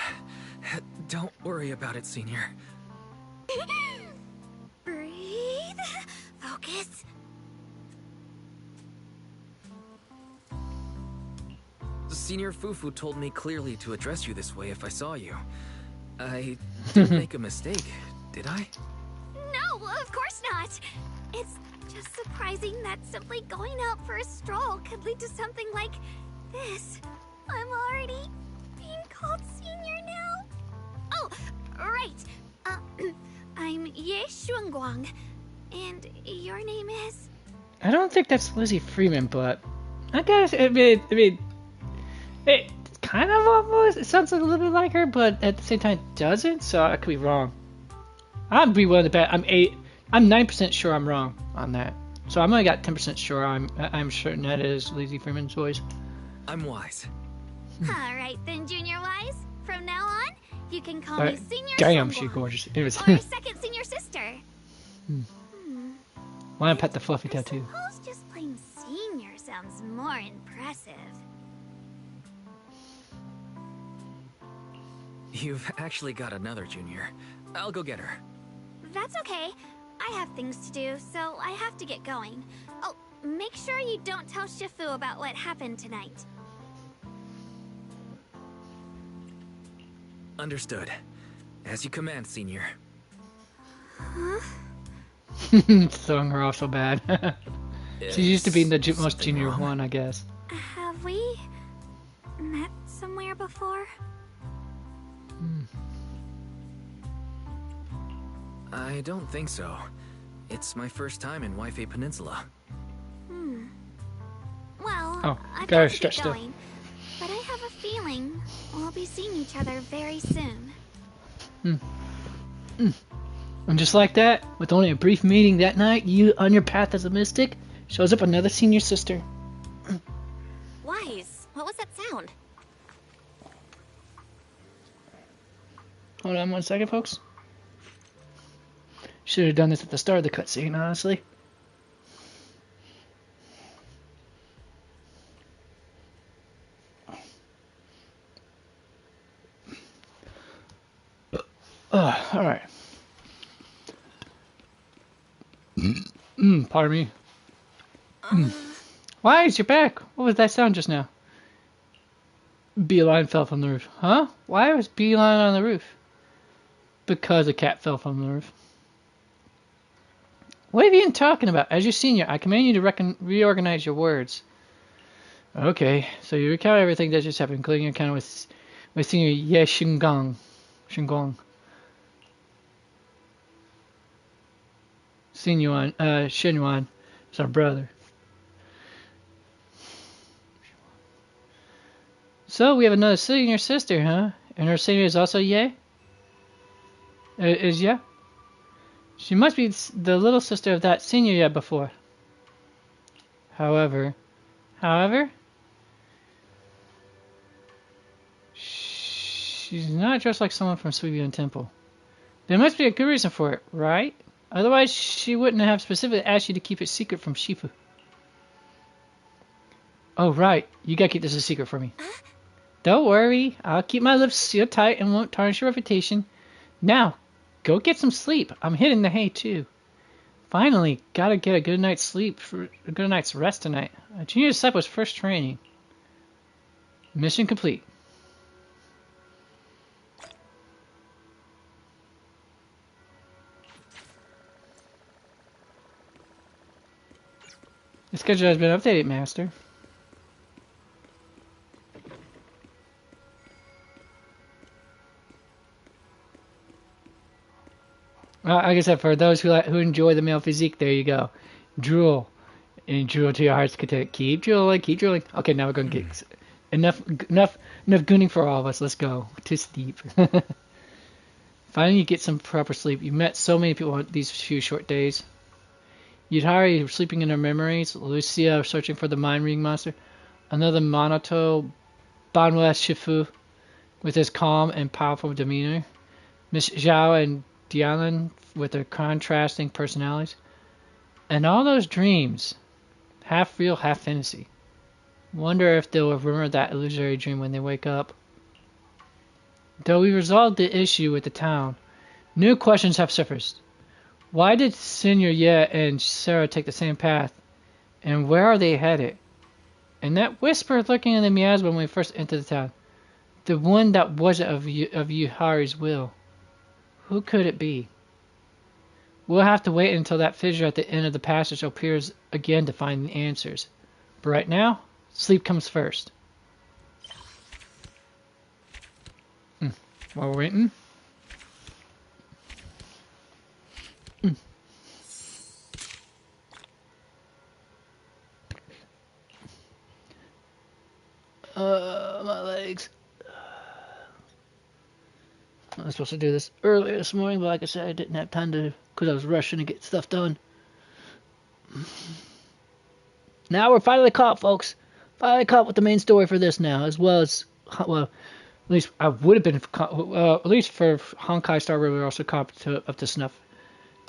Don't worry about it, Senior. Breathe. Focus. Senior Fufu told me clearly to address you this way if I saw you. I didn't make a mistake, did I? No, of course not. It's just surprising that simply going out for a stroll could lead to something like this. I'm already being called Senior now. Oh, right. I'm Ye Xuanguang, and your name is? I don't think that's Lizzie Freeman, but I guess it kind of almost. It sounds like a little bit like her, but at the same time it doesn't. So I could be wrong. I'd be willing to bet I'm 9% sure I'm wrong on that. So I'm only got 10% sure I'm certain that is Lizzie Freeman's voice. I'm Wise. Alright then, Junior Wise. From now on, you can call me Senior Damn, Xuanguang, she's gorgeous. It was. or second senior sister. Why not pet the fluffy tattoo? Suppose just plain Senior sounds more impressive. You've actually got another Junior. I'll go get her. That's okay. I have things to do, so I have to get going. Oh, make sure you don't tell Shifu about what happened tonight. Understood. As you command, Senior. Huh? Throwing her off so bad. She used to be the most junior one, I guess. Have we met somewhere before? I don't think so. It's my first time in Waifei Peninsula. Well, I've gotta got to stretch get the- going, but I have a feeling we'll be seeing each other very soon. And just like that, with only a brief meeting that night, you on your path as a mystic, shows up another senior sister. Wise, what was that sound? Hold on 1 second, folks. Should have done this at the start of the cutscene, honestly. Alright. Pardon me. Why is your back? What was that sound just now? Beeline fell from the roof. Huh? Why was Beeline on the roof? Because a cat fell from the roof. What are you even talking about? As your senior, I command you to reorganize your words. Okay, so you recount everything that just happened, including your encounter with Senior Ye Xingong. Xinyuan is our brother. So we have another senior sister, huh? And her senior is also Ye? Is Ye? She must be the little sister of that senior Ye before. However, she's not dressed like someone from Suibian Temple. There must be a good reason for it, right? Otherwise, she wouldn't have specifically asked you to keep it secret from Shifu. Oh, right. You gotta keep this a secret for me. Don't worry. I'll keep my lips sealed tight and won't tarnish your reputation. Now, go get some sleep. I'm hitting the hay, too. Finally, gotta get a good night's sleep for a good night's rest tonight. A junior disciple's first training. Mission complete. The schedule has been updated, Master. Like I said, for those who enjoy the male physique, there you go. Drool. And drool to your heart's content. Keep drooling, keep drooling. Okay, now we're going to get enough gooning for all of us. Let's go to sleep. Finally, you get some proper sleep. You met so many people in these few short days. Yudhari sleeping in her memories. Lucia searching for the mind-reading monster. Another Monoto Banwa Shifu with his calm and powerful demeanor. Miss Zhao and Dianan with their contrasting personalities. And all those dreams. Half real, half fantasy. Wonder if they'll remember that illusory dream when they wake up. Though we resolved the issue with the town, new questions have surfaced. Why did Senior Ye and Sarah take the same path? And where are they headed? And that whisper lurking in the miasma when we first entered the town. The one that wasn't of Yuhari's will. Who could it be? We'll have to wait until that fissure at the end of the passage appears again to find the answers. But right now, sleep comes first. While we're waiting. My legs. I was supposed to do this earlier this morning, but like I said, I didn't have time to, because I was rushing to get stuff done. Now we're finally caught, folks. Finally caught with the main story for this now, as well as, well, at least I would have been, at least for Honkai Star Rail, we were also caught up to snuff.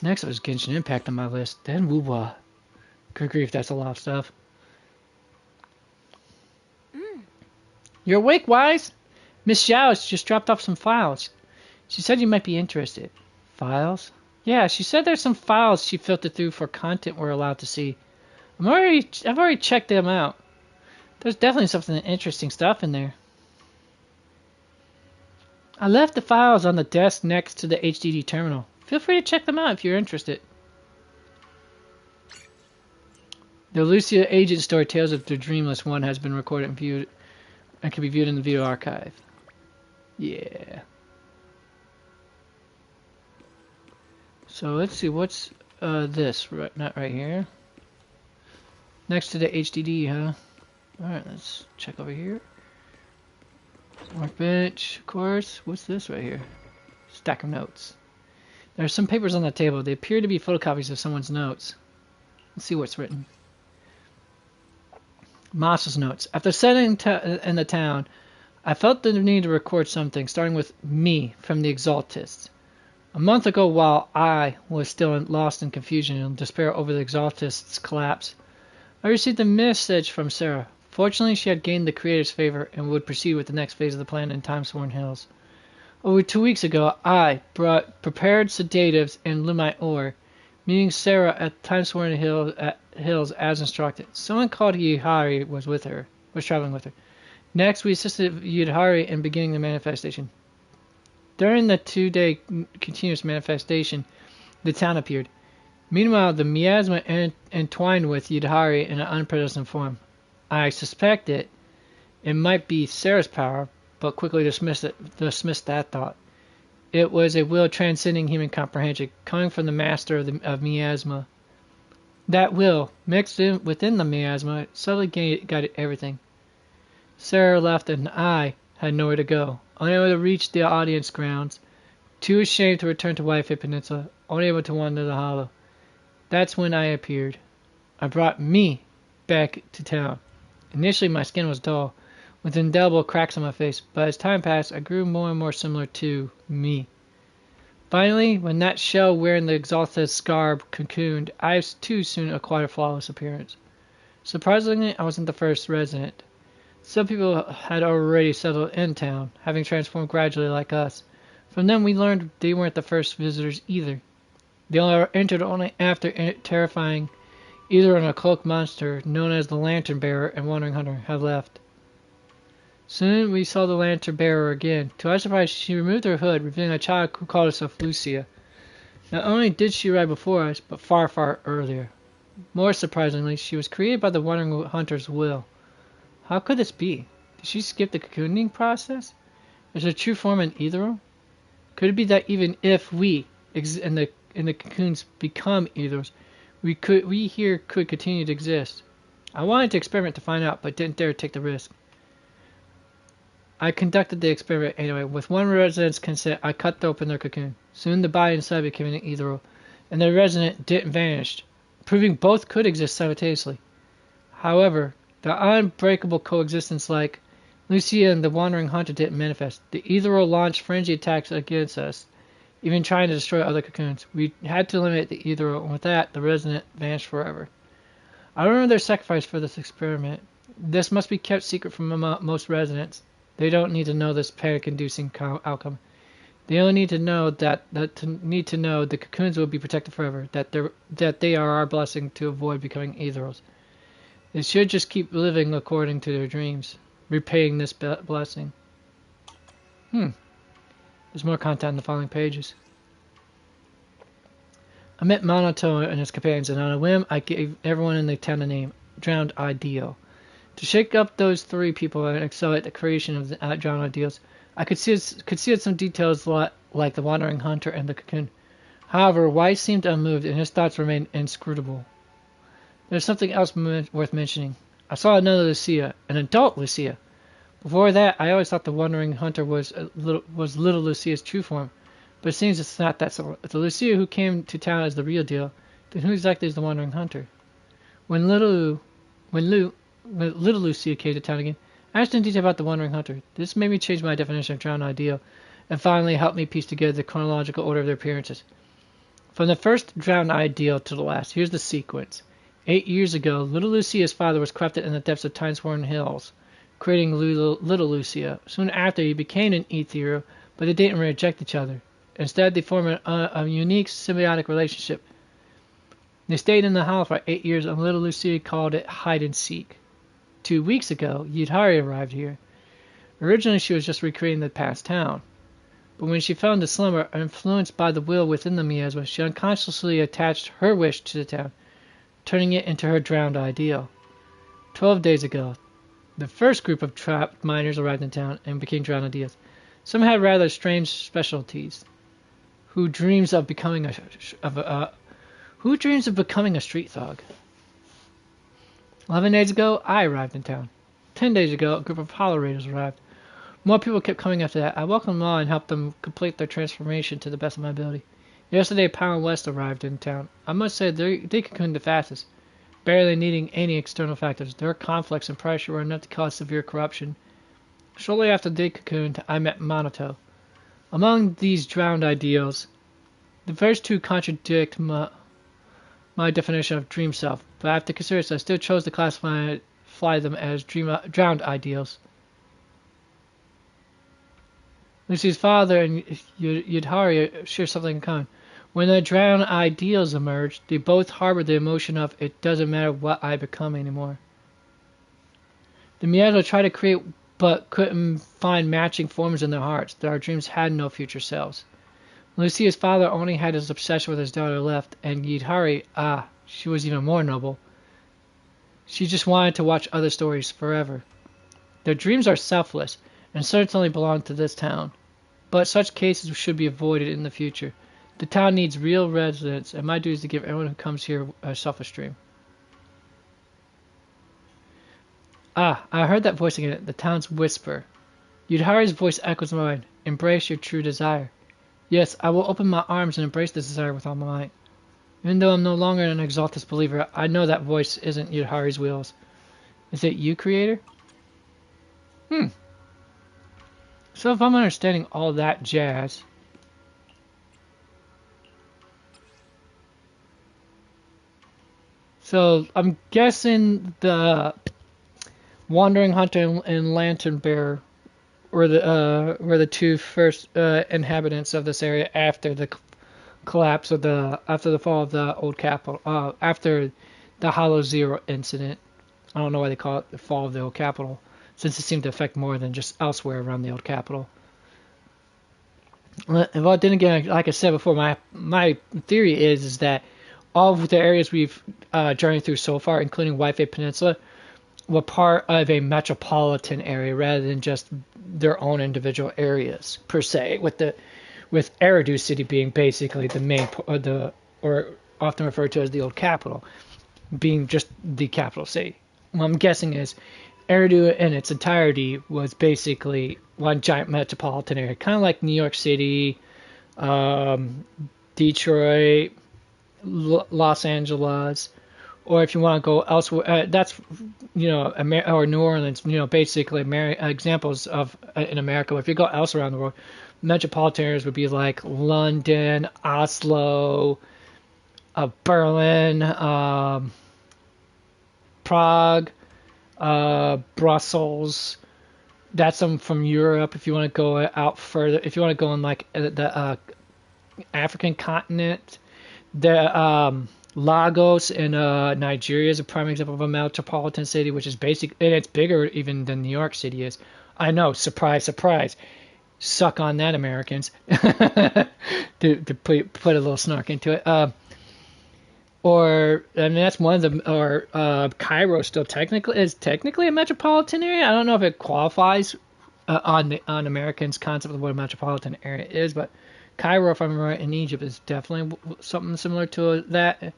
Next was Genshin Impact on my list, then Wuwa. Good grief, that's a lot of stuff. You're awake, Wise? Miss Zhao has just dropped off some files. She said you might be interested. Files? Yeah, she said there's some files she filtered through for content we're allowed to see. I've already checked them out. There's definitely something interesting stuff in there. I left the files on the desk next to the HDD terminal. Feel free to check them out if you're interested. The Lucia agent story Tales of the Dreamless One has been recorded and viewed and can be viewed in the video archive. Yeah. So let's see, what's this? Not right here. Next to the HDD, huh? Alright, let's check over here. Workbench, of course. What's this right here? Stack of notes. There are some papers on the table. They appear to be photocopies of someone's notes. Let's see what's written. Moss's notes. After settling in the town, I felt the need to record something, starting with me from the Exaltists. A month ago, while I was still lost in confusion and despair over the Exaltists' collapse, I received a message from Sarah. Fortunately, she had gained the Creator's favor and would proceed with the next phase of the plan in Timesworn Hills. Over 2 weeks ago, I prepared sedatives and lumite ore, meeting Sarah at Timesworn Hills as instructed. Someone called Yudhari was traveling with her. Next, we assisted Yudhari in beginning the manifestation. During the 2-day continuous manifestation, the town appeared. Meanwhile, the miasma entwined with Yudhari in an unprecedented form. I suspected it might be Sarah's power, but quickly dismissed that thought. It was a will transcending human comprehension, coming from the master of miasma. That will, mixed in within the miasma, subtly guided everything. Sarah left and I had nowhere to go, unable to reach the audience grounds, too ashamed to return to Whiteface Peninsula, only able to wander the hollow. That's when I appeared. I brought me back to town. Initially my skin was dull, with indelible cracks on my face, but as time passed I grew more and more similar to me. Finally, when that shell wearing the exalted garb cocooned, I too soon acquired a flawless appearance. Surprisingly, I wasn't the first resident. Some people had already settled in town, having transformed gradually like us. From them we learned they weren't the first visitors either. They entered only after terrifying either an occult monster known as the Lantern Bearer and Wandering Hunter had left. Soon we saw the Lantern Bearer again. To our surprise, she removed her hood, revealing a child who called herself Lucia. Not only did she arrive before us, but far, far earlier. More surprisingly, she was created by the Wandering Hunter's will. How could this be? Did she skip the cocooning process? Is her true form an ethereal? Could it be that even if we, in the and the cocoons become Aethers, we here could continue to exist. I wanted to experiment to find out, but didn't dare take the risk. I conducted the experiment anyway. With one resident's consent, I cut open their cocoon. Soon the body inside became an ethereal, and the resident didn't vanish, proving both could exist simultaneously. However, the unbreakable coexistence like Lucia and the wandering hunter didn't manifest. The ethereal launched frenzy attacks against us, even trying to destroy other cocoons. We had to eliminate the ethereal, and with that, the resident vanished forever. I remember their sacrifice for this experiment. This must be kept secret from most residents. They don't need to know this panic-inducing outcome. They only need to know the cocoons will be protected forever, that they are our blessing to avoid becoming ethereals. They should just keep living according to their dreams, repaying this blessing. There's more content in the following pages. I met Monoto and his companions, and on a whim, I gave everyone in the town a name, Drowned Ideal. To shake up those three people and accelerate the creation of the Drowned Ideals, I could see some details like the wandering hunter and the cocoon. However, Weiss seemed unmoved, and his thoughts remained inscrutable. There's something else worth mentioning. I saw another Lucia, an adult Lucia. Before that, I always thought the wandering hunter was little Lucia's true form, but it seems it's not that simple. If the Lucia who came to town is the real deal, then who exactly is the wandering hunter? When little Lucia came to town again, I asked in detail about the wandering hunter. This made me change my definition of drowned ideal, and finally helped me piece together the chronological order of their appearances. From the first drowned ideal to the last, here's the sequence. 8 years ago, little Lucia's father was corrupted in the depths of time-sworn hills, creating little Lucia. Soon after, he became an ethereal, but they didn't reject each other. Instead, they formed a unique symbiotic relationship. They stayed in the hollow for 8 years, and little Lucia called it hide-and-seek. 2 weeks ago, Yudhari arrived here. Originally, she was just recreating the past town. But when she fell into slumber, influenced by the will within the miasma, she unconsciously attached her wish to the town, turning it into her drowned ideal. 12 days ago, the first group of trapped miners arrived in town and became drowned ideals. Some had rather strange specialties. Who dreams of becoming a street thug? 11 days ago, I arrived in town. 10 days ago, a group of Hollow Raiders arrived. More people kept coming after that. I welcomed them all and helped them complete their transformation to the best of my ability. Yesterday, Power West arrived in town. I must say, they cocooned the fastest, barely needing any external factors. Their conflicts and pressure were enough to cause severe corruption. Shortly after they cocooned, I met Monoto. Among these drowned ideals, the first two contradict my definition of dream self, but after consideration, I still chose to classify them as drowned ideals. Lucy's father and Yudhari share something in common. When the drowned ideals emerged, they both harbored the emotion of, it doesn't matter what I become anymore. The miasma tried to create, but couldn't find matching forms in their hearts. Their dreams had no future selves. Lucia's father only had his obsession with his daughter left, and Yudhari, she was even more noble. She just wanted to watch other stories forever. Their dreams are selfless, and certainly belong to this town. But such cases should be avoided in the future. The town needs real residents, and my duty is to give everyone who comes here a selfish dream. I heard that voice again, the town's whisper. Yudhari's voice echoes mine. Embrace your true desire. Yes, I will open my arms and embrace this desire with all my might. Even though I'm no longer an Exaltus believer, I know that voice isn't Yudhari's wills. Is it you, Creator? So if I'm understanding all that jazz, so I'm guessing the Wandering Hunter and Lantern Bearer were the two first inhabitants of this area after the collapse of after the fall of the old capital, after the Hollow Zero incident. I don't know why they call it the fall of the old capital, since it seemed to affect more than just elsewhere around the old capital. Well, then again, like I said before, my theory is that all of the areas we've journeyed through so far, including Wi-Fi Peninsula, were part of a metropolitan area rather than just their own individual areas per se, with with Eridu City being basically the main, or often referred to as the old capital, being just the capital city. What I'm guessing is Eridu in its entirety was basically one giant metropolitan area, kind of like New York City, Detroit, Los Angeles, or if you want to go elsewhere, that's, or New Orleans, basically examples of in America. If you go elsewhere around the world, metropolitan areas would be like London, Oslo, Berlin, Prague, Brussels. That's some from Europe. If you want to go out further, if you want to go on like the African continent, the Lagos in Nigeria is a prime example of a metropolitan city, which is basic, and it's bigger even than New York City is. I know, surprise, surprise. Suck on that, Americans. to put a little snark into it. That's one of them. Or Cairo still technically a metropolitan area. I don't know if it qualifies on Americans' concept of what a metropolitan area is, but Cairo, if I'm right, in Egypt is definitely something similar to that.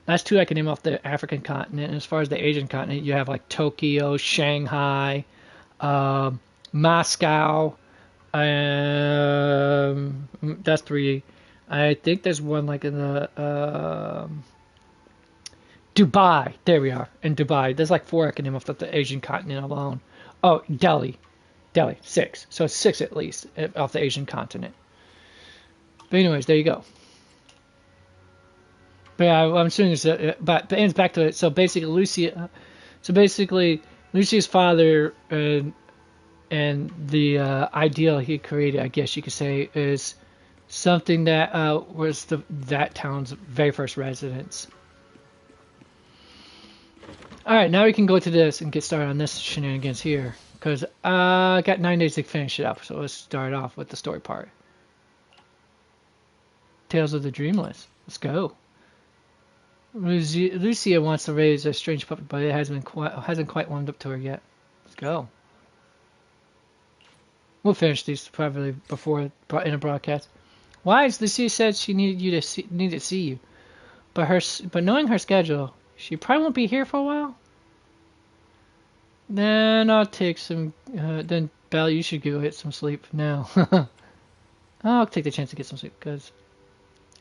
That's two I can name off the African continent. And as far as the Asian continent, you have like Tokyo, Shanghai, Moscow. That's three. I think there's one like in the Dubai. There we are. In Dubai, there's like four I can name off the Asian continent alone. Oh, Delhi, 6. So it's 6 at least off the Asian continent. But anyways, there you go. But yeah, I'm assuming it's but ends back to it. So basically, Lucia's father and the ideal he created, I guess you could say, is something that was that town's very first residence. All right, now we can go to this and get started on this shenanigans here, because I got 9 days to finish it up. So let's start off with the story part. Tales of the Dreamless. Let's go. Lucia wants to raise a strange puppy, but it hasn't quite warmed up to her yet. Let's go. We'll finish these probably before in a broadcast. Wise, Lucia said she needed to see you, but knowing her schedule, she probably won't be here for a while. Then I'll take some. Then Belle, you should go get some sleep now. I'll take the chance to get some sleep, because.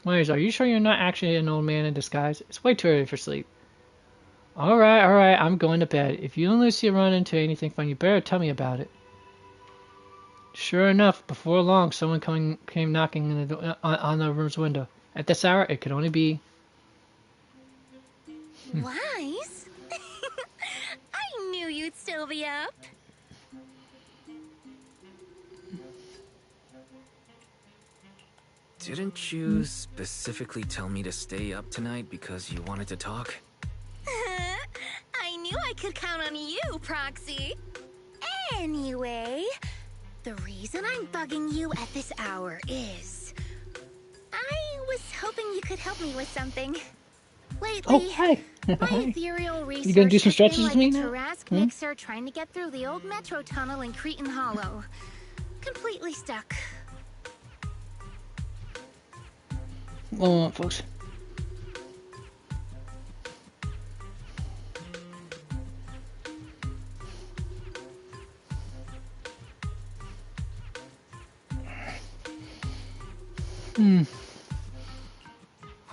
Wise, are you sure you're not actually an old man in disguise? It's way too early for sleep. Alright, I'm going to bed. If you and Lucia run into anything fun, you better tell me about it. Sure enough, before long, someone came knocking on the room's window. At this hour, it could only be... Wise? I knew you'd still be up. Didn't you specifically tell me to stay up tonight because you wanted to talk? I knew I could count on you, Proxy. Anyway, the reason I'm bugging you at this hour is... I was hoping you could help me with something. Lately, hi. my ethereal research You gonna do some stretches has with been me like a now? Tarrasque mixer trying to get through the old metro tunnel in Cretan Hollow. Completely stuck. One moment, folks.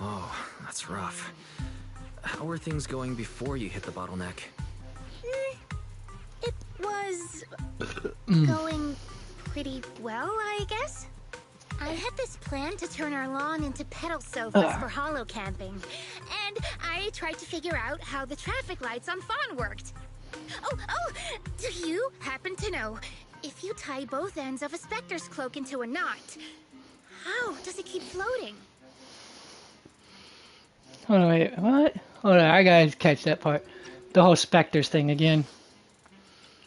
Oh, that's rough. How were things going before you hit the bottleneck? It was going pretty well, I guess. I had this plan to turn our lawn into pedal sofas for hollow camping, and I tried to figure out how the traffic lights on Fawn worked. Oh, do you happen to know, if you tie both ends of a Spectre's cloak into a knot, how does it keep floating? Hold on, wait, what? Hold on, I gotta catch that part. The whole Spectres thing again.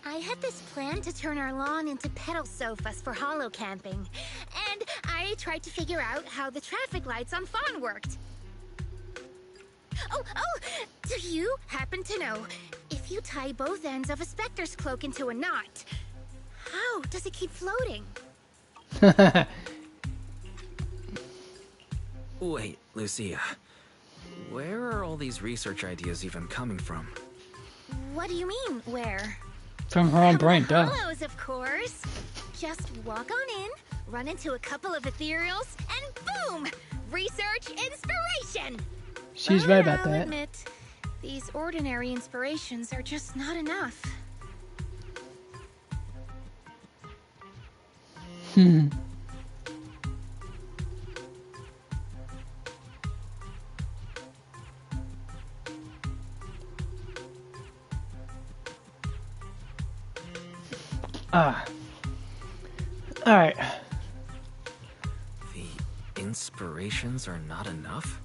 I had this plan to turn our lawn into pedal sofas for hollow camping, and I tried to figure out how the traffic lights on Fawn worked. Oh, do you happen to know, if you tie both ends of a Spectre's cloak into a knot, how does it keep floating? Wait, Lucia. Where are all these research ideas even coming from? What do you mean, where? From her own brain, duh. Hollows, of course. Just walk on in, run into a couple of ethereals, and boom! Research inspiration! She's But right about I'll that. admit, these ordinary inspirations are just not enough. Alright. The inspirations are not enough?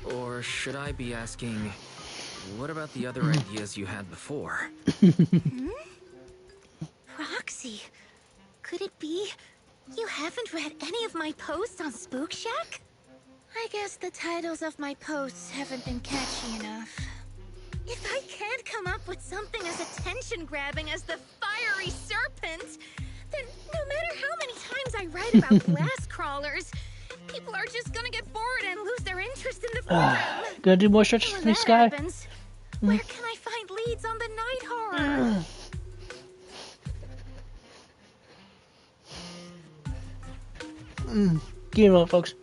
Or should I be asking, what about the other ideas you had before? Roxy, could it be you haven't read any of my posts on Spook Shack? I guess the titles of my posts haven't been catchy enough. If I can't come up with something as attention-grabbing as the fiery serpent, then no matter how many times I write about glass crawlers, people are just gonna get bored and lose their interest in the forum. Gonna do more stretches When from the that sky? happens, where can I find leads on the night horror? Give me one, folks.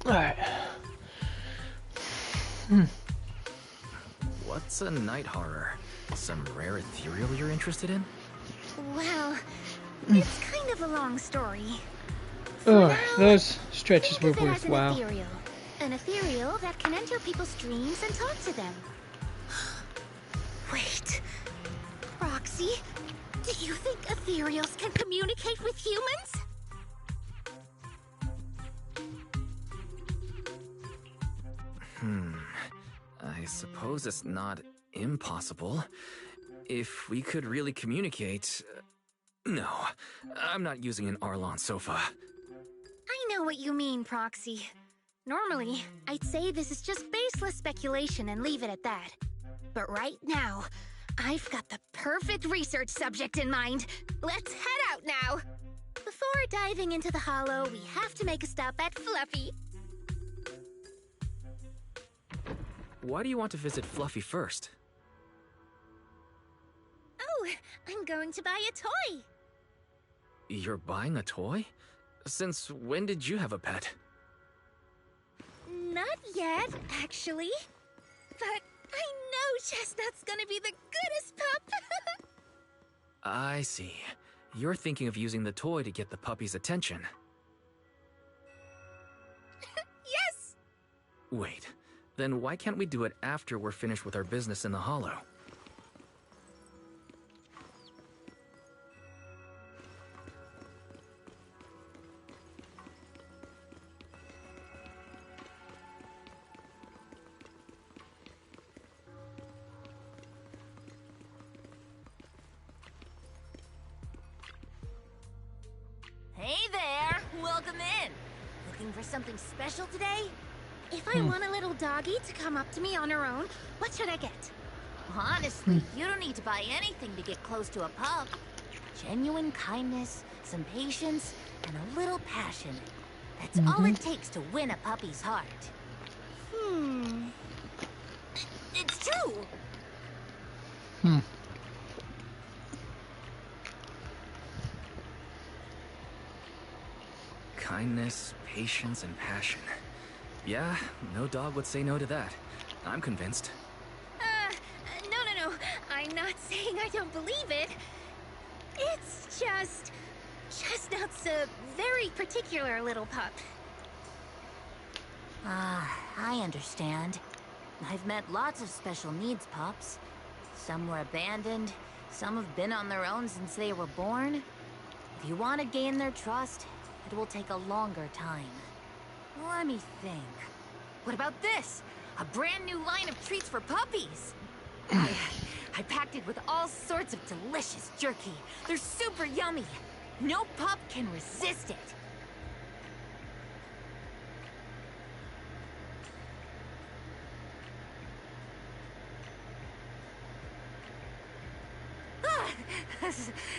Alright. What's a night horror? Some rare ethereal you're interested in? Well, it's kind of a long story. Those stretches were worth An wow. ethereal. An ethereal that can enter people's dreams and talk to them. Wait. Roxy, do you think ethereals can communicate with humans? I suppose it's not impossible. If we could really communicate... no, I'm not using an Arlon sofa. I know what you mean, Proxy. Normally, I'd say this is just baseless speculation and leave it at that. But right now, I've got the perfect research subject in mind. Let's head out now! Before diving into the Hollow, we have to make a stop at Fluffy. Why do you want to visit Fluffy first? Oh, I'm going to buy a toy! You're buying a toy? Since when did you have a pet? Not yet, actually. But I know Chestnut's gonna be the goodest pup! I see. You're thinking of using the toy to get the puppy's attention. Yes! Wait, then why can't we do it after we're finished with our business in the Hollow? Hey there! Welcome in! Looking for something special today? If I want a little doggy to come up to me on her own, what should I get? Honestly, you don't need to buy anything to get close to a pup. Genuine kindness, some patience, and a little passion. That's all it takes to win a puppy's heart. It's true! Kindness, patience, and passion. Yeah, no dog would say no to that. I'm convinced. No. I'm not saying I don't believe it. It's just... Chestnut's a very particular little pup. I understand. I've met lots of special needs pups. Some were abandoned, some have been on their own since they were born. If you want to gain their trust, it will take a longer time. Let me think. What about this? A brand new line of treats for puppies! I packed it with all sorts of delicious jerky. They're super yummy. No pup can resist it.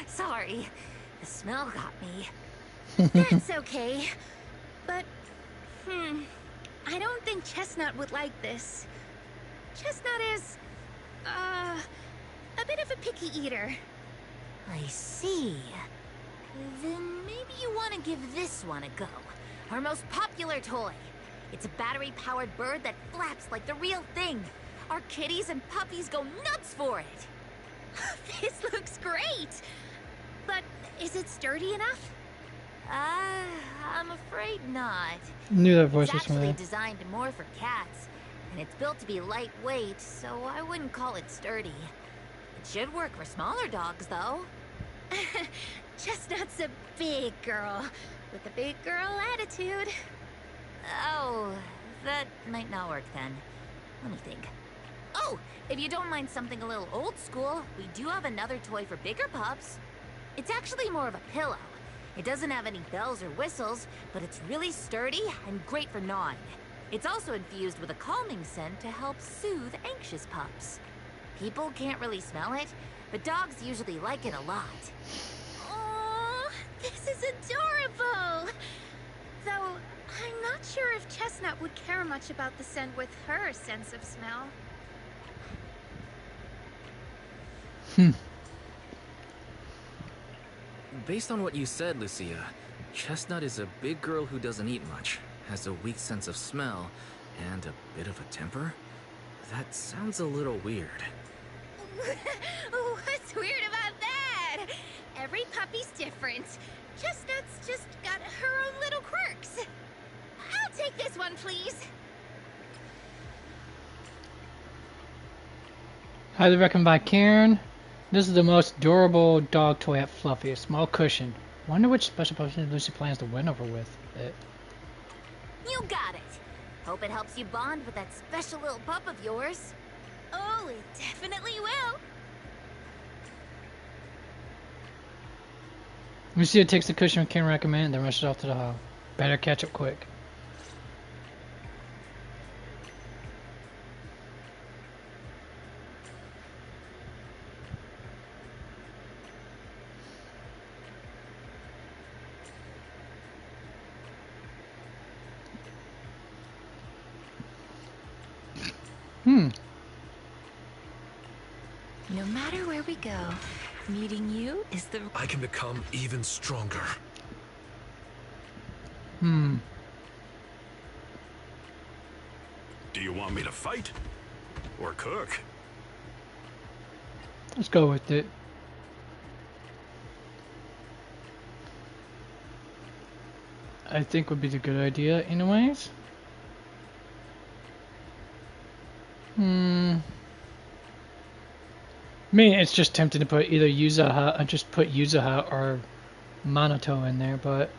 Sorry. The smell got me. That's okay. But, I don't think Chestnut would like this. Chestnut is, a bit of a picky eater. I see. Then maybe you want to give this one a go. Our most popular toy. It's a battery-powered bird that flaps like the real thing. Our kitties and puppies go nuts for it. This looks great! But is it sturdy enough? I'm afraid not. Knew that voice It's was actually familiar. designed more for cats, and it's built to be lightweight, so I wouldn't call it sturdy. It should work for smaller dogs, though. Chestnut's a big girl, with a big girl attitude. Oh, that might not work then. Let me think. Oh, if you don't mind something a little old school, we do have another toy for bigger pups. It's actually more of a pillow. It doesn't have any bells or whistles, but it's really sturdy and great for gnawing. It's also infused with a calming scent to help soothe anxious pups. People can't really smell it, but dogs usually like it a lot. Oh, this is adorable! Though, I'm not sure if Chestnut would care much about the scent with her sense of smell. Based on what you said, Lucia, Chestnut is a big girl who doesn't eat much, has a weak sense of smell, and a bit of a temper? That sounds a little weird. What's weird about that? Every puppy's different. Chestnut's just got her own little quirks. I'll take this one, please. Highly recommended by Karen. This is the most durable dog toy at Fluffy. A small cushion. Wonder which special potion Lucy plans to win over with it. You got it! Hope it helps you bond with that special little pup of yours. Oh, it definitely will. Lucia takes the cushion Karen recommended and then rushes off to the hall. Better catch up quick. No matter where we go, meeting you is the... I can become even stronger. Do you want me to fight? Or cook? Let's go with it. I think would be the good idea anyways. I mean, it's just tempting to put either Yuzaha, just put Yuzaha or Monoto in there, but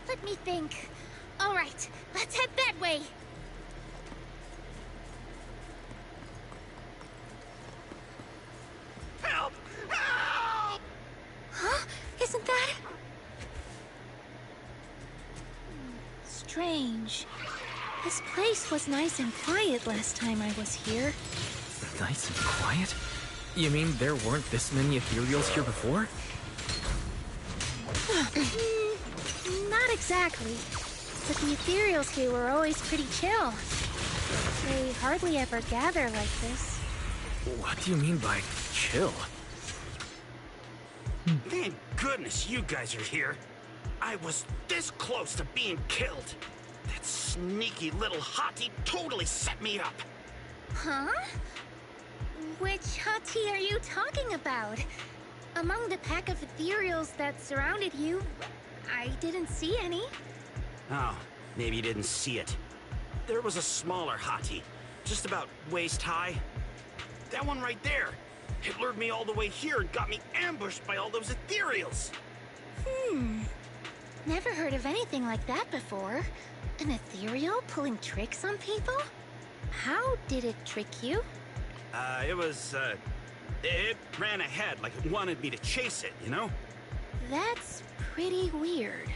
Let me think. All right, let's head that way. Help! Help! Huh? Isn't that... strange. This place was nice and quiet last time I was here. Nice and quiet? You mean there weren't this many ethereals here before? Not exactly. But the ethereals here were always pretty chill. They hardly ever gather like this. What do you mean by chill? Thank goodness you guys are here. I was this close to being killed. That sneaky little hottie totally set me up. Huh? Which Hati are you talking about? Among the pack of ethereals that surrounded you, I didn't see any. Oh, maybe you didn't see it. There was a smaller Hati, just about waist high. That one right there. It lured me all the way here and got me ambushed by all those ethereals. Never heard of anything like that before. An ethereal pulling tricks on people? How did it trick you? It ran ahead like it wanted me to chase it, you know? That's pretty weird.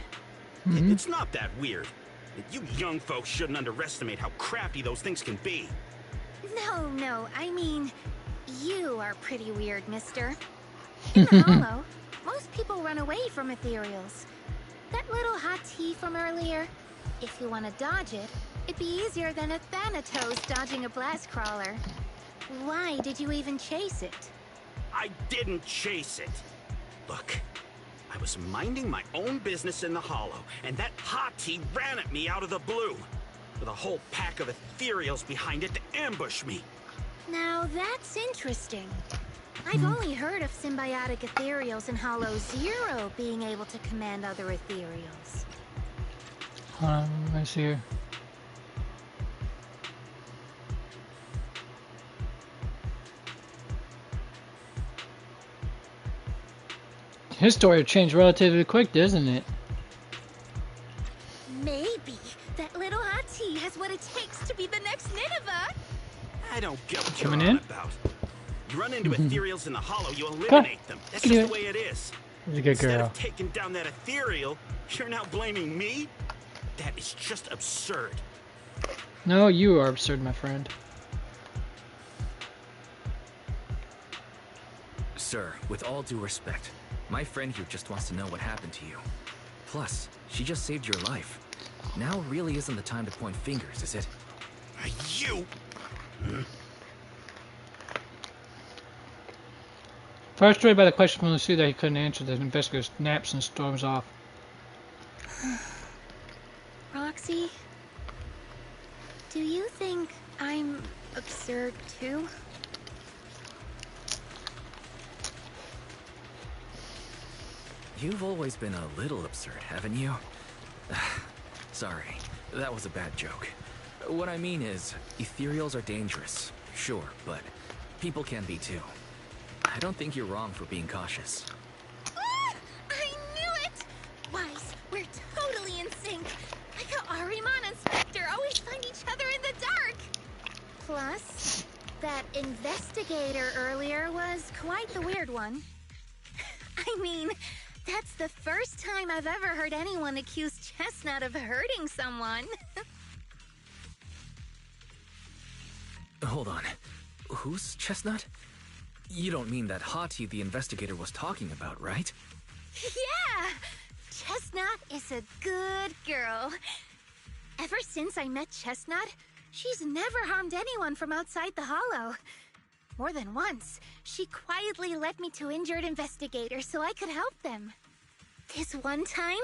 It's not that weird. You young folks shouldn't underestimate how crafty those things can be. No, I mean, you are pretty weird, mister. In the Hollow, most people run away from ethereals. That little Hati from earlier, if you want to dodge it, it'd be easier than a Thanatos dodging a blast crawler. Why did you even chase it? I didn't chase it. Look, I was minding my own business in the Hollow, and that Hati ran at me out of the blue, with a whole pack of ethereals behind it to ambush me. Now that's interesting. I've only heard of symbiotic ethereals in Hollow Zero being able to command other ethereals. I see here. His story changed relatively quick, doesn't it? Maybe that little Hati has what it takes to be the next Nineveh. I don't get what Coming you're in? on about. You run into ethereals in the Hollow, you eliminate them. That's just the way it is. She's a good Instead girl. of taking down that ethereal, you're now blaming me? That is just absurd. No, you are absurd, my friend. Sir, with all due respect, my friend here just wants to know what happened to you. Plus, she just saved your life. Now really isn't the time to point fingers, is it? You! Frustrated by the question from Lucia that he couldn't answer, the investigator snaps and storms off. Roxy, do you think I'm absurd too? You've always been a little absurd, haven't you? Sorry, that was a bad joke. What I mean is, ethereals are dangerous, sure, but people can be too. I don't think you're wrong for being cautious. Ah, I knew it! Wise, we're totally in sync. Like how Ahriman and Spectre always find each other in the dark. Plus, that investigator earlier was quite the weird one. I mean, that's the first time I've ever heard anyone accuse Chestnut of hurting someone. Hold on. Who's Chestnut? You don't mean that Hati the investigator was talking about, right? Yeah! Chestnut is a good girl. Ever since I met Chestnut, she's never harmed anyone from outside the Hollow. More than once, she quietly led me to injured investigators so I could help them. This one time,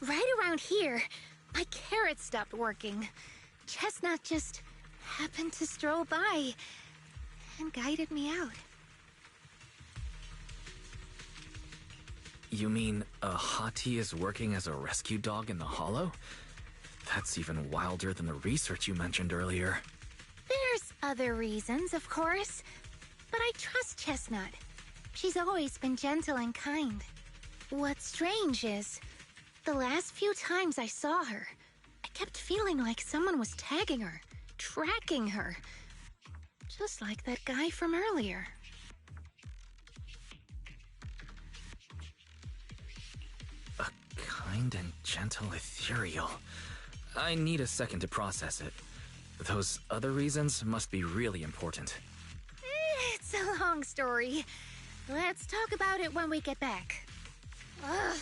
right around here, my carrot stopped working. Chestnut just happened to stroll by and guided me out. You mean a Hati is working as a rescue dog in the Hollow? That's even wilder than the research you mentioned earlier. There's other reasons, of course, but I trust Chestnut. She's always been gentle and kind. What's strange is, the last few times I saw her, I kept feeling like someone was tagging her, tracking her. Just like that guy from earlier. A kind and gentle ethereal. I need a second to process it. Those other reasons must be really important. It's a long story. Let's talk about it when we get back. Ugh.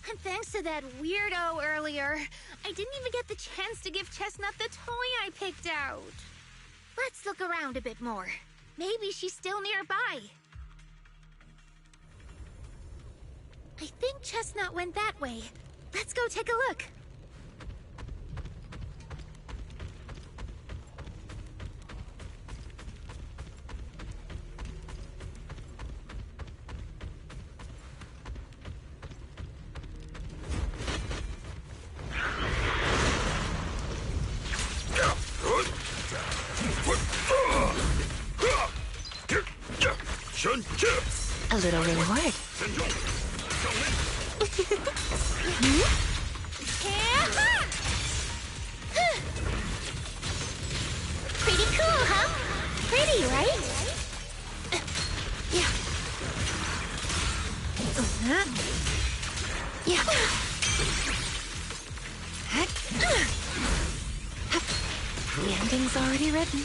And thanks to that weirdo earlier, I didn't even get the chance to give Chestnut the toy I picked out. Let's look around a bit more. Maybe she's still nearby. I think Chestnut went that way. Let's go take a look. A little reward. Pretty cool, huh? Pretty, right? Yeah. Yeah. The ending's already written.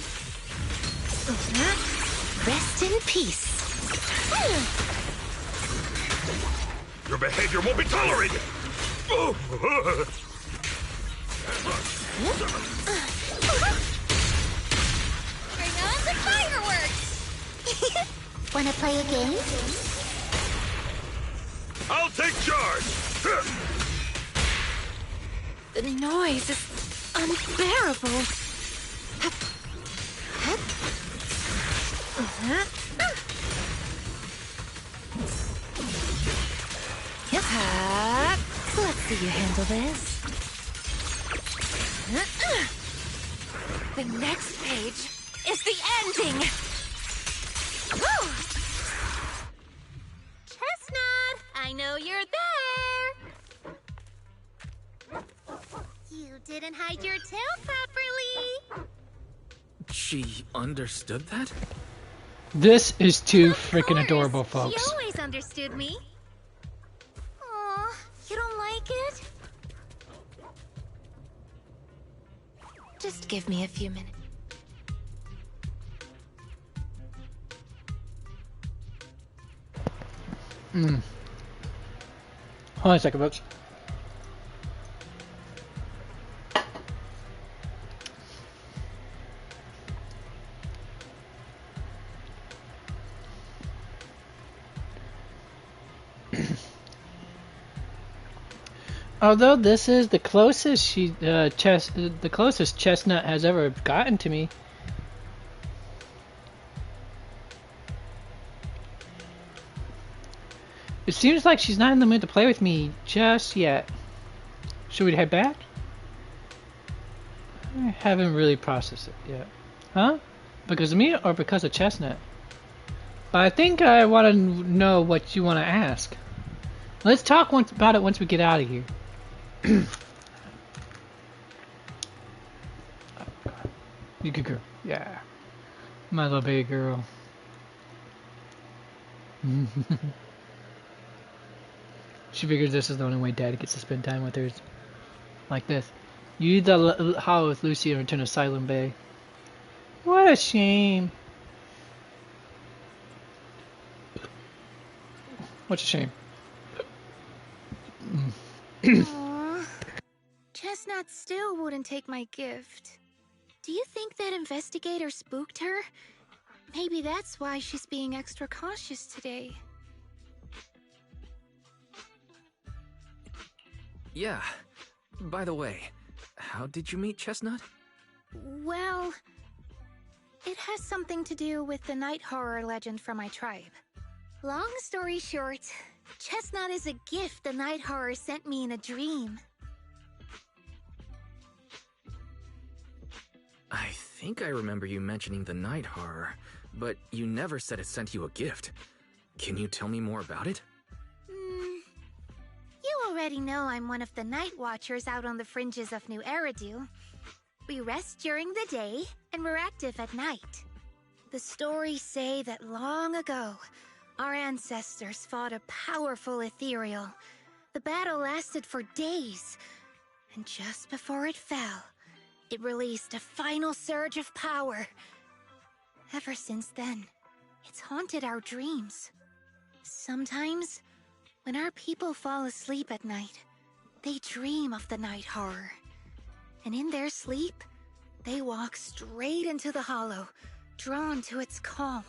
Rest in peace. Your behavior won't be tolerated! Oh. Bring on the fireworks! Wanna play a game? I'll take charge! The noise is unbearable. Let's see you handle this. The next page is the ending. Chestnut, I know you're there. You didn't hide your tail properly. She understood that? This is too freaking adorable, She folks. always understood me. Aw, you don't like it? Just give me a few minutes. Hold on a second, folks. Although this is the closest the closest Chestnut has ever gotten to me. It seems like she's not in the mood to play with me just yet. Should we head back? I haven't really processed it yet. Huh? Because of me or because of Chestnut? I think I want to know what you want to ask. Let's talk about it once we get out of here. You good girl. Yeah. My little baby girl. She figures this is the only way Dad gets to spend time with her. Like this. You leave the hollow with Lucia and return to Silent Bay. What a shame. What's a shame? Aww. Chestnut still wouldn't take my gift. Do you think that investigator spooked her? Maybe that's why she's being extra cautious today. Yeah. By the way, how did you meet Chestnut? Well, it has something to do with the night horror legend from my tribe. Long story short, Chestnut is a gift the night horror sent me in a dream. I think I remember you mentioning the night horror, but you never said it sent you a gift. Can you tell me more about it? You already know I'm one of the night watchers out on the fringes of New Eridu. We rest during the day, and we're active at night. The stories say that long ago, our ancestors fought a powerful ethereal. The battle lasted for days, and just before it fell, it released a final surge of power. Ever since then, it's haunted our dreams. Sometimes, when our people fall asleep at night, they dream of the night horror. And in their sleep, they walk straight into the hollow, drawn to its call.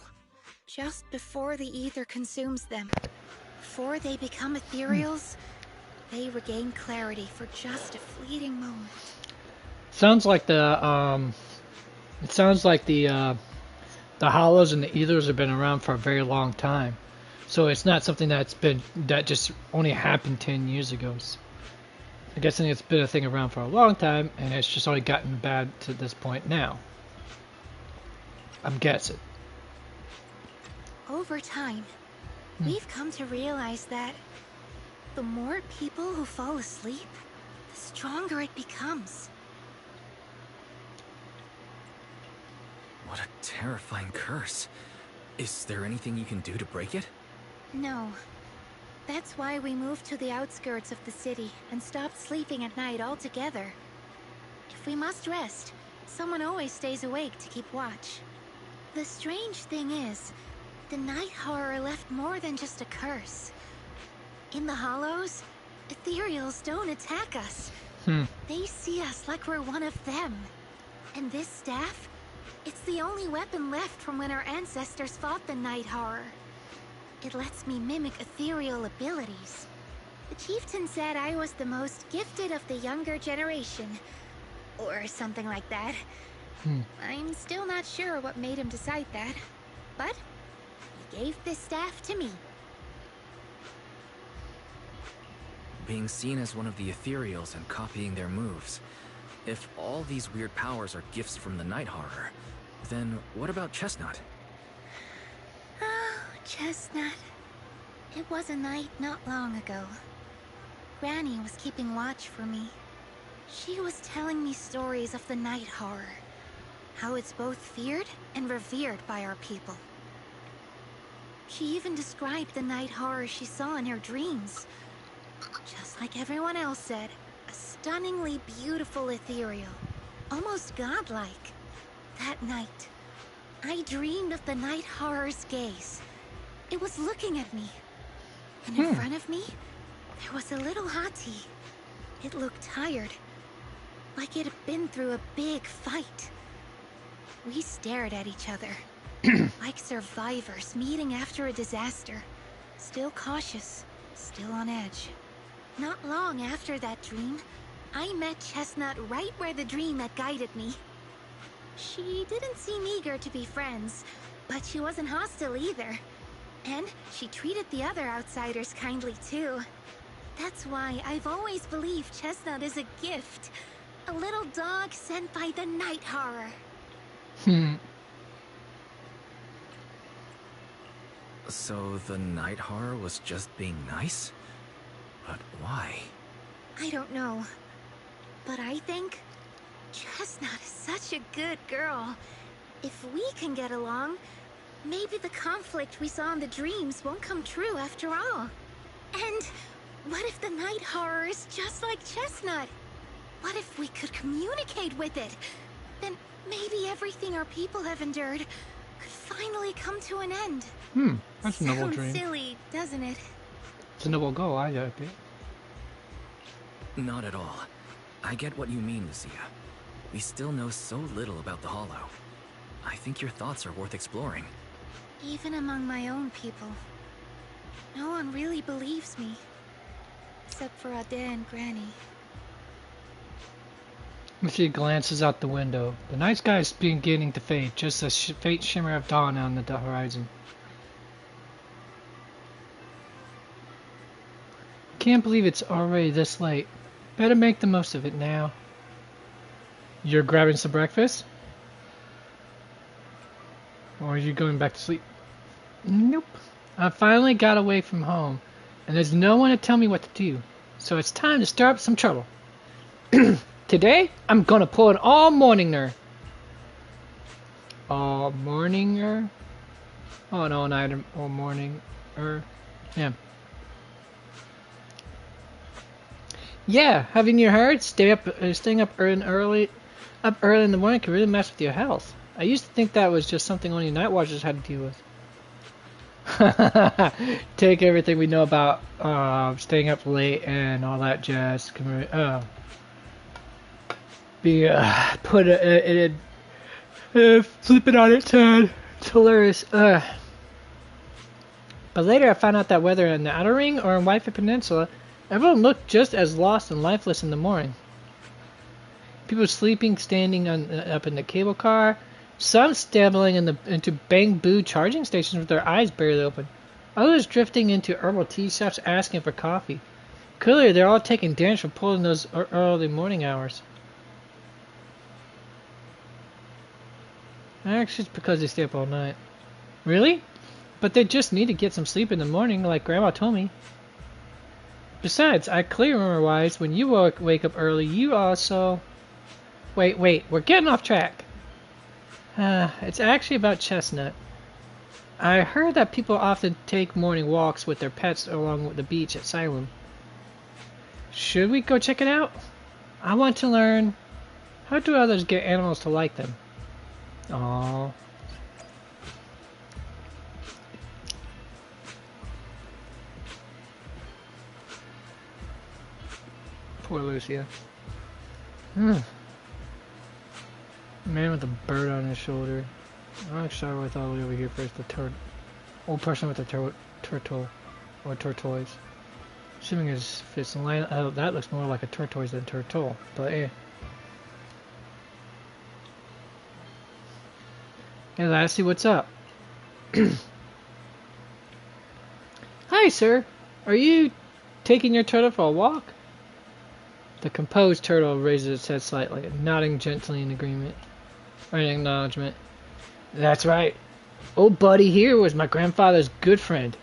Just before the ether consumes them, before they become ethereals, they regain clarity for just a fleeting moment. Sounds like the hollows and the ethers have been around for a very long time. So it's not something that just only happened 10 years ago. I'm guessing it's been a thing around for a long time, and it's just only gotten bad to this point now. I'm guessing. Over time, we've come to realize that the more people who fall asleep, the stronger it becomes. What a terrifying curse. Is there anything you can do to break it? No. That's why we moved to the outskirts of the city and stopped sleeping at night altogether. If we must rest, someone always stays awake to keep watch. The strange thing is, the night horror left more than just a curse. In the hollows, ethereals don't attack us. They see us like we're one of them. And this staff, it's the only weapon left from when our ancestors fought the night horror. It lets me mimic ethereal abilities. The chieftain said I was the most gifted of the younger generation. Or something like that. I'm still not sure what made him decide that. But he gave this staff to me. Being seen as one of the ethereals and copying their moves. If all these weird powers are gifts from the night horror, then what about Chestnut? Oh, Chestnut. It was a night not long ago. Granny was keeping watch for me. She was telling me stories of the night horror. How it's both feared and revered by our people. She even described the night horror she saw in her dreams. Just like everyone else said, a stunningly beautiful ethereal. Almost godlike. That night, I dreamed of the night horror's gaze. It was looking at me. And in front of me, there was a little hottie. It looked tired. Like it had been through a big fight. We stared at each other. Like survivors meeting after a disaster. Still cautious, still on edge. Not long after that dream, I met Chestnut right where the dream had guided me. She didn't seem eager to be friends, but she wasn't hostile either. And she treated the other outsiders kindly too. That's why I've always believed Chestnut is a gift. A little dog sent by the night horror. So the night horror was just being nice? But why? I don't know. But I think Chestnut is such a good girl. If we can get along, maybe the conflict we saw in the dreams won't come true after all. And what if the night horror is just like Chestnut? What if we could communicate with it? Then maybe everything our people have endured could finally come to an end. That's a noble Sounds dream. silly, doesn't it? It's a noble goal, I hope it. Not at all. I get what you mean, Lucia. We still know so little about the Hollow. I think your thoughts are worth exploring. Even among my own people, no one really believes me. Except for Ade and Granny. Lucia glances out the window. The night sky is beginning to fade, just a faint shimmer of dawn on the horizon. Can't believe it's already this late. Better make the most of it now. You're grabbing some breakfast? Or are you going back to sleep? Nope. I finally got away from home, and there's no one to tell me what to do. So it's time to stir up some trouble. Today, I'm gonna pull an all-morninger. All-morninger? Oh, no, an item. All-morninger. Yeah. Yeah, having your heard, staying up early in the morning can really mess with your health. I used to think that was just something only night watchers had to deal with. Take everything we know about staying up late and all that jazz. Flip it on its head. It's hilarious. But later I found out that whether in the Outer Ring or in White Peninsula, everyone looked just as lost and lifeless in the morning. People sleeping, standing up in the cable car. Some stumbling into bamboo charging stations with their eyes barely open. Others drifting into herbal tea shops asking for coffee. Clearly, they're all taking damage from pulling those early morning hours. Actually, it's because they stay up all night. Really? But they just need to get some sleep in the morning, like Grandma told me. Besides, I clearly remember, Wise, when you wake up early, you also... Wait, we're getting off track. It's actually about Chestnut. I heard that people often take morning walks with their pets along the beach at Salem. Should we go check it out? I want to learn, how do others get animals to like them? Aww. Poor Lucia. Man with a bird on his shoulder. I'll start with all the way over here first. The old person with the turtle or tortoise. Assuming it's fits in line. Oh, that looks more like a tortoise than turtle. But yeah. Hey, lassie, what's up? Hi, sir. Are you taking your turtle for a walk? The composed turtle raises its head slightly, nodding gently in agreement, or in acknowledgement. That's right. Old Buddy here was my grandfather's good friend.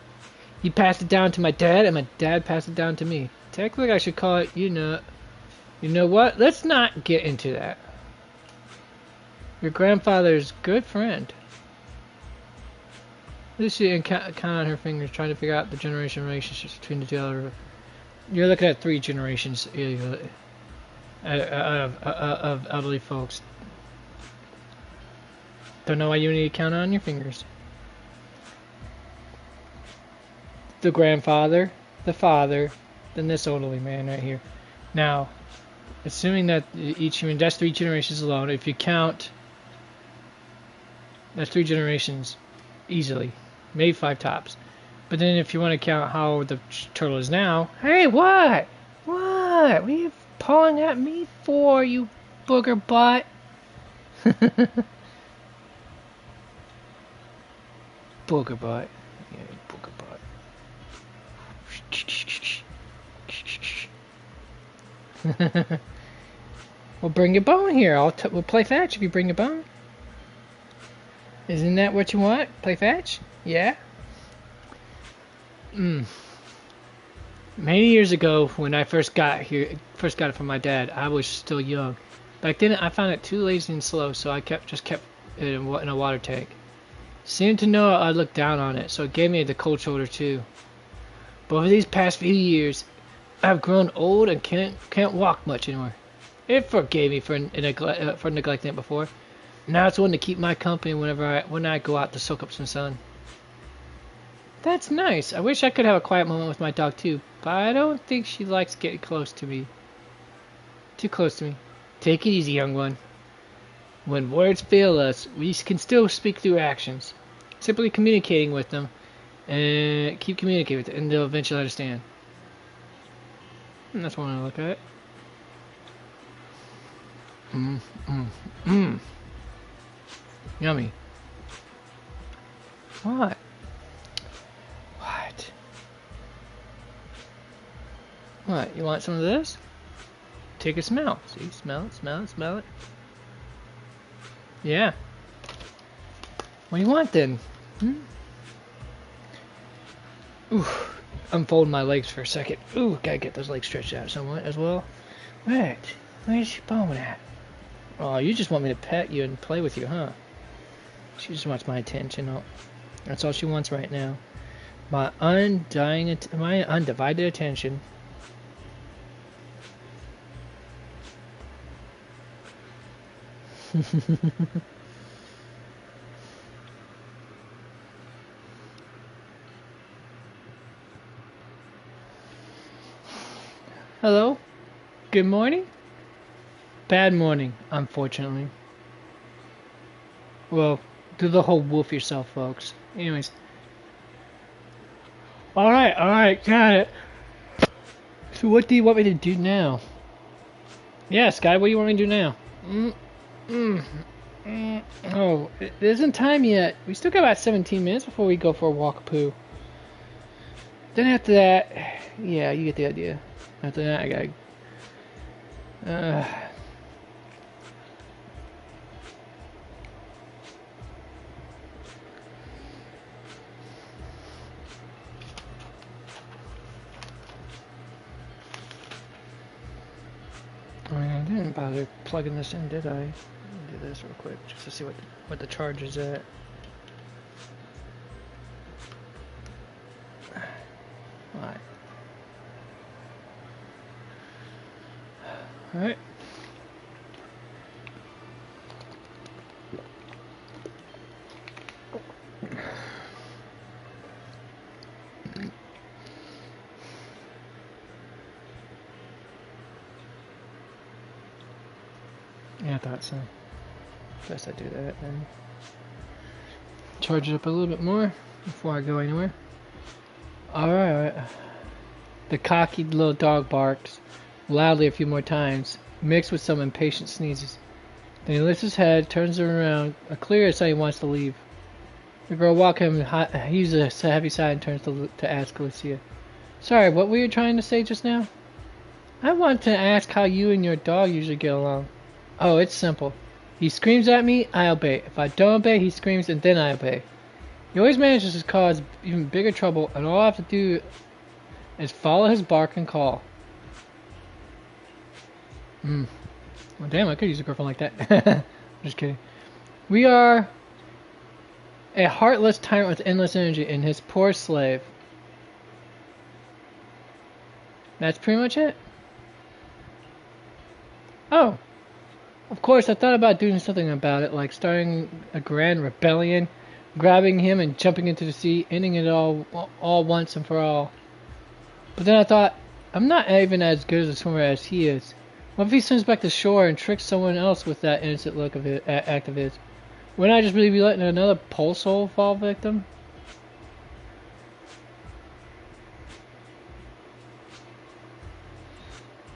He passed it down to my dad, and my dad passed it down to me. Technically, I should call it, you know what? Let's not get into that. Your grandfather's good friend. Lucia count on her fingers, trying to figure out the generation relationships between the two other. You're looking at 3 generations of elderly folks. Don't know why you need to count on your fingers. The grandfather, the father, then this elderly man right here. Now, assuming that that's 3 generations alone. If you count, that's 3 generations easily, maybe 5 tops. But then if you want to count how the turtle is now, hey, what? What are you pawing at me for, you booger butt? Booger butt. Yeah, booger butt. Well, bring your bone here. We'll play fetch if you bring your bone. Isn't that what you want? Play fetch? Yeah? Many years ago, when I first got it from my dad, I was still young. Back then, I found it too lazy and slow, so I just kept it in a water tank. Seemed to know I looked down on it, so it gave me the cold shoulder too. But over these past few years, I've grown old and can't walk much anymore. It forgave me for neglecting it before. Now it's one to keep my company when I go out to soak up some sun. That's nice. I wish I could have a quiet moment with my dog too, but I don't think she likes getting close to me. Too close to me. Take it easy, young one. When words fail us, we can still speak through actions. Simply communicating with them, and keep communicating with them, and they'll eventually understand. And that's one I look at. Yummy. What? What? You want some of this? Take a smell. See? Smell it. Yeah. What do you want then? Ooh. Unfold my legs for a second. Ooh, gotta get those legs stretched out somewhat as well. Wait. Where's your bone at? Oh, you just want me to pet you and play with you, huh? She just wants my attention. Oh, that's all she wants right now. My undivided attention. Hello? Good morning? Bad morning, unfortunately. Well, do the whole wolf yourself, folks. Anyways. Alright, got it. So what do you want me to do now? Yeah, Sky, what do you want me to do now? Oh, it isn't time yet. We still got about 17 minutes before we go for a walk-poo. Then after that, yeah, you get the idea. After that, I gotta... didn't bother plugging this in, did I? Let me do this real quick just to see what the charge is at. Alright. Alright. Yeah, I thought so. Best I do that and charge it up a little bit more before I go anywhere. Alright. The cocky little dog barks loudly a few more times, mixed with some impatient sneezes. Then he lifts his head, turns it around, a clear sign he wants to leave. The girl walks him, heaves a heavy sigh and turns to ask Lucia. Sorry, what were you trying to say just now? I want to ask how you and your dog usually get along. Oh, it's simple. He screams at me, I obey. If I don't obey, he screams and then I obey. He always manages to cause even bigger trouble, and all I have to do is follow his bark and call. Well, damn, I could use a girlfriend like that. I'm just kidding. We are a heartless tyrant with endless energy, and his poor slave. That's pretty much it? Oh. Of course, I thought about doing something about it, like starting a grand rebellion, grabbing him and jumping into the sea, ending it all once and for all. But then I thought, I'm not even as good a swimmer as he is. What if he swims back to shore and tricks someone else with that innocent look of his, act of his? Wouldn't I just really be letting another pole soul fall victim?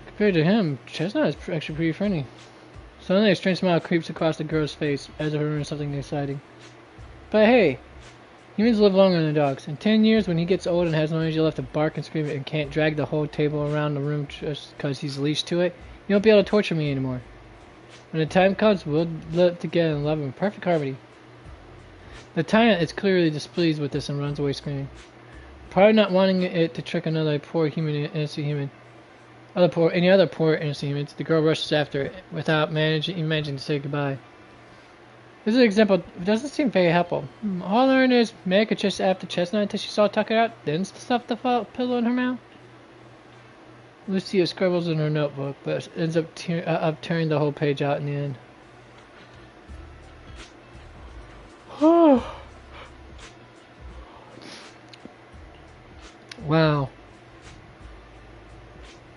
Compared to him, Chestnut is actually pretty friendly. Suddenly a strange smile creeps across the girl's face, as if it were something exciting. But hey, humans live longer than dogs. In 10 years, when he gets old and has no energy left to bark and scream and can't drag the whole table around the room just because he's leashed to it, he won't be able to torture me anymore. When the time comes, we'll live together and love in perfect harmony. The tyrant is clearly displeased with this and runs away screaming. Probably not wanting it to trick another poor innocent human. Any other poor innocent humans, the girl rushes after it without managing to say goodbye. This is an example. It doesn't seem very helpful. All I learned is Meg could chase after Chestnut until she saw Tucker out, then stuff the pillow in her mouth. Lucia scribbles in her notebook, but ends up tearing the whole page out in the end. Wow.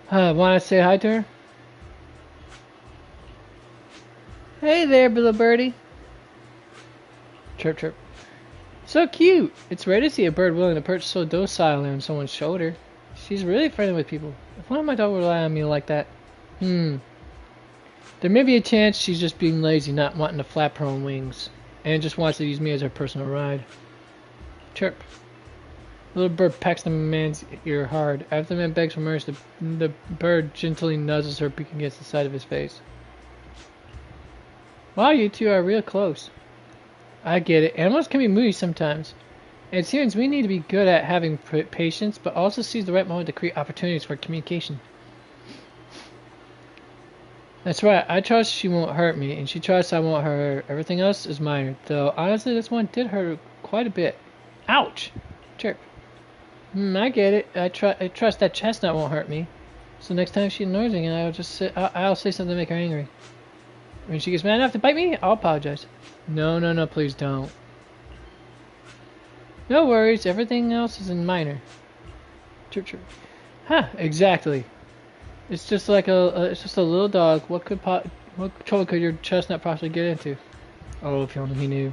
Want to say hi to her? Hey there, little birdie. Chirp, chirp. So cute. It's rare to see a bird willing to perch so docilely on someone's shoulder. She's really friendly with people. If one of my dogs would rely on me like that. There may be a chance she's just being lazy, not wanting to flap her own wings. And just wants to use me as her personal ride. Chirp. The little bird pecks the man's ear hard. After the man begs for mercy, the bird gently nudges her beak against the side of his face. Wow, you two are real close. I get it. Animals can be moody sometimes. And it seems we need to be good at having patience, but also seize the right moment to create opportunities for communication. That's right. I trust she won't hurt me, and she trusts I won't hurt her. Everything else is minor. Though, honestly, this one did hurt her quite a bit. Ouch! Chirp. I get it. I trust that Chestnut won't hurt me. So next time she annoys me, I'll say something to make her angry. When she gets mad enough to bite me, I'll apologize. No, please don't. No worries. Everything else is in minor. Chirp, chirp. Exactly. It's just like it's just a little dog. What trouble could your Chestnut possibly get into? Oh, if only he knew.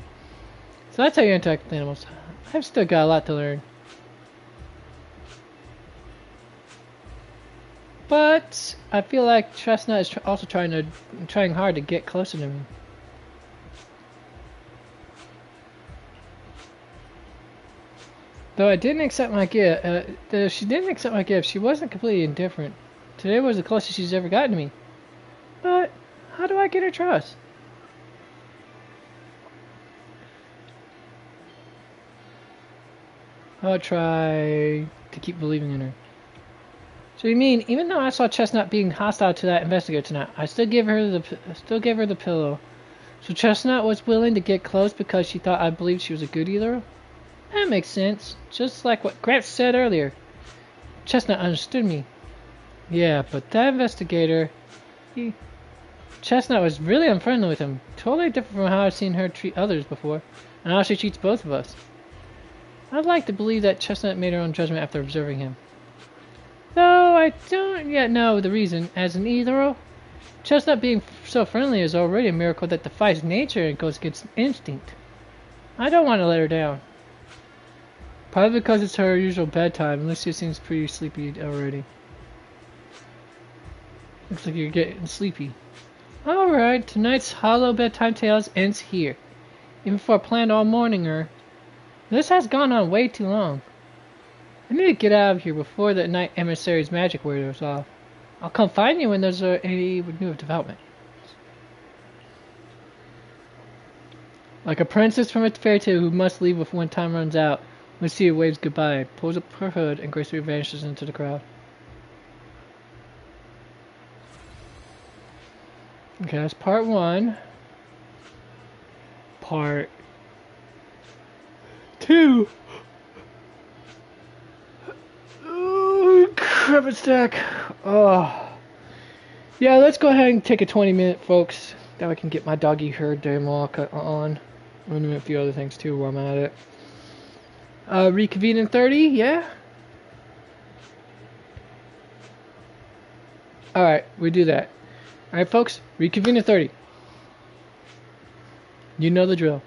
So that's how you interact with animals. I've still got a lot to learn. But I feel like Chestnut is also trying hard to get closer to me. Though I didn't accept my gift, though she didn't accept my gift, she wasn't completely indifferent. Today was the closest she's ever gotten to me. But how do I get her trust? I'll try to keep believing in her. So you mean, even though I saw Chestnut being hostile to that investigator tonight, I still gave her the pillow. So Chestnut was willing to get close because she thought I believed she was a good either? That makes sense. Just like what Gramps said earlier. Chestnut understood me. Yeah, but that investigator... Chestnut was really unfriendly with him. Totally different from how I've seen her treat others before. And how she treats both of us. I'd like to believe that Chestnut made her own judgment after observing him. Though I don't yet know the reason. As an either, Chestnut being so friendly is already a miracle that defies nature and goes against instinct. I don't want to let her down. Probably because it's her usual bedtime. Lucia seems pretty sleepy already. Looks like you're getting sleepy. Alright, tonight's Hollow Bedtime Tales ends here. Even for a planned all morninger. This has gone on way too long. I need to get out of here before the Night Emissary's magic wears off. I'll come find you when there's any new development. Like a princess from a fairy tale who must leave when time runs out, Lucia waves goodbye, pulls up her hood, and gracefully vanishes into the crowd. Okay, that's part 1. Part 2. Oh, crap a stack. Oh. Yeah, let's go ahead and take a 20-minute, folks. That I can get my doggy herd demo on. I'm gonna do a few other things too while I'm at it. Reconvene in 30, yeah? Alright, we do that. Alright, folks, reconvene in 30. You know the drill.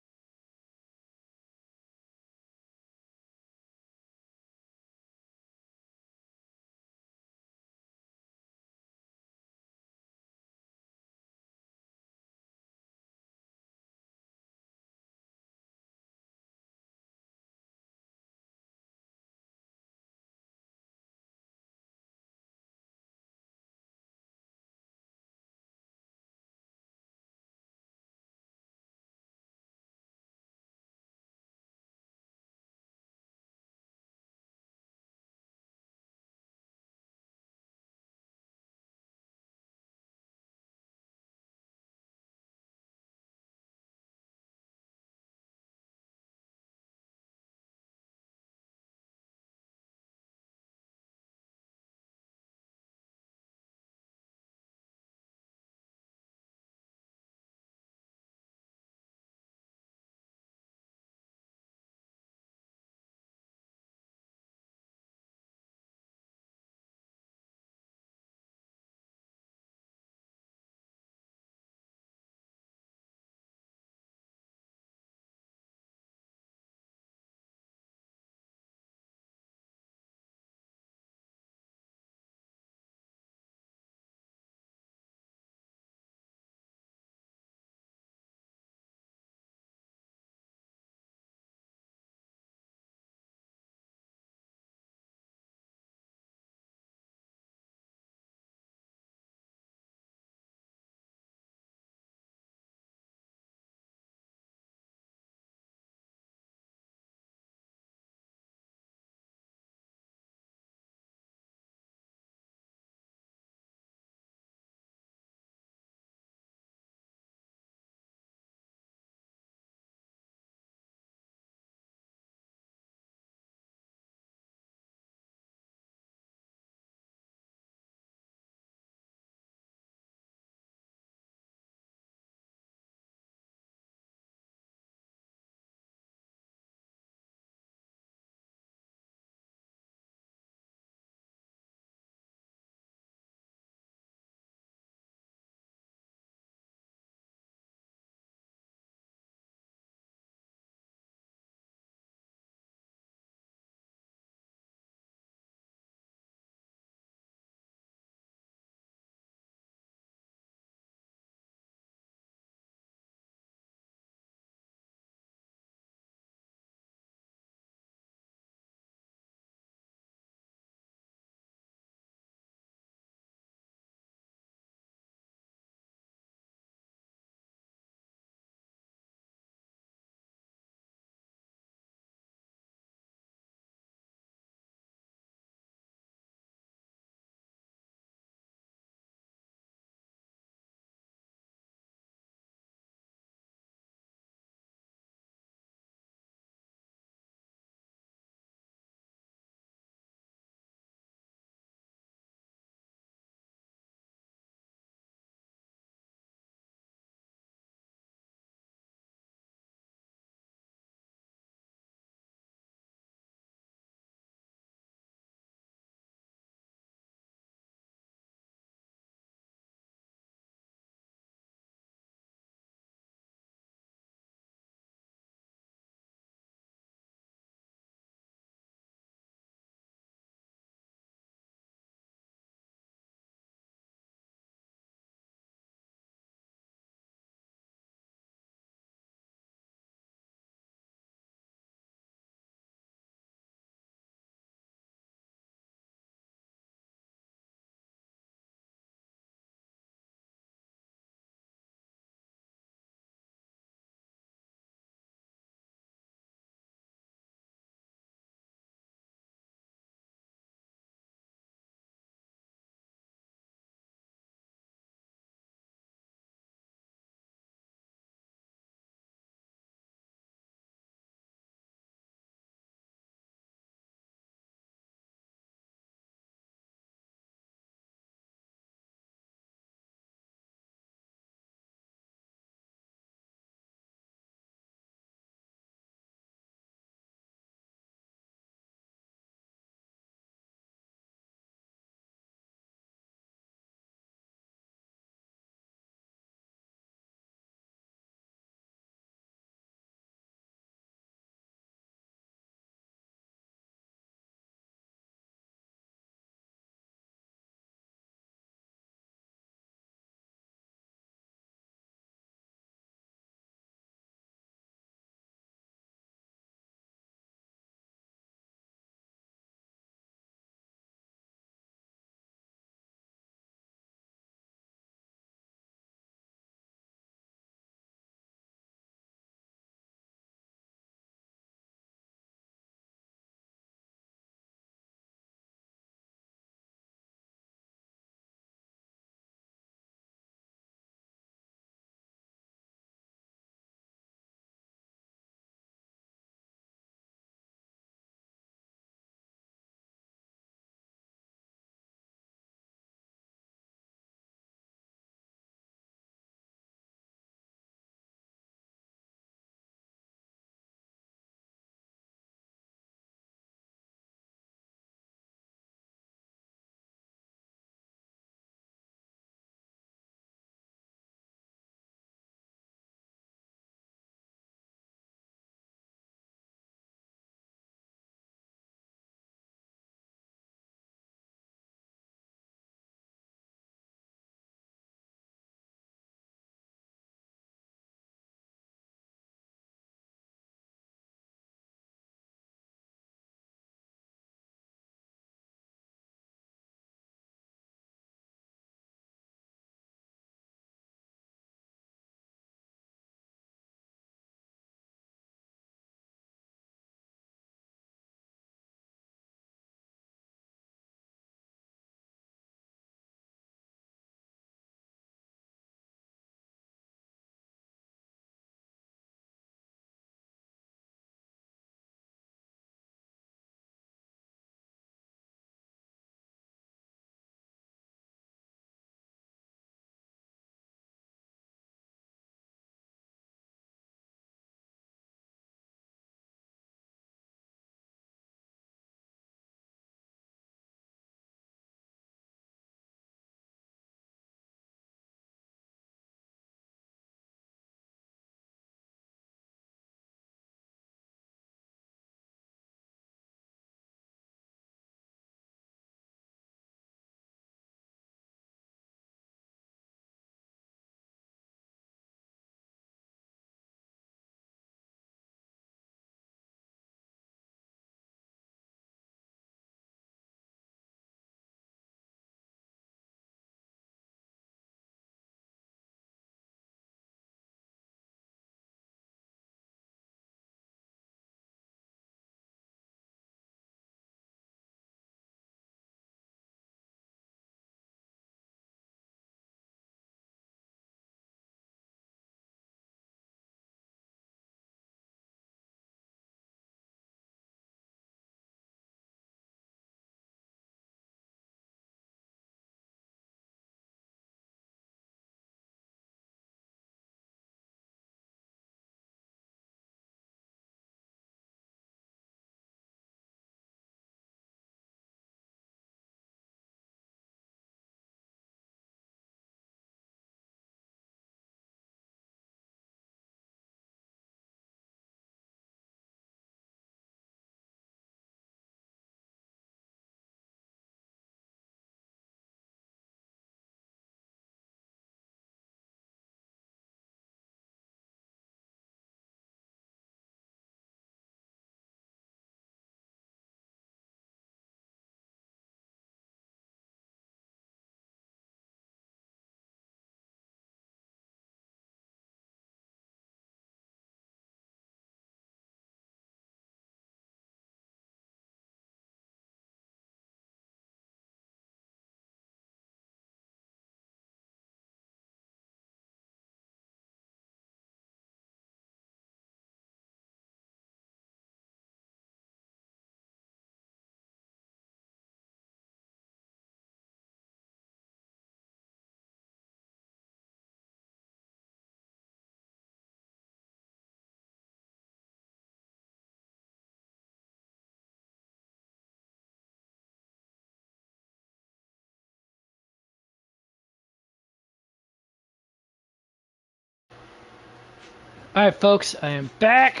Alright, folks, I am back.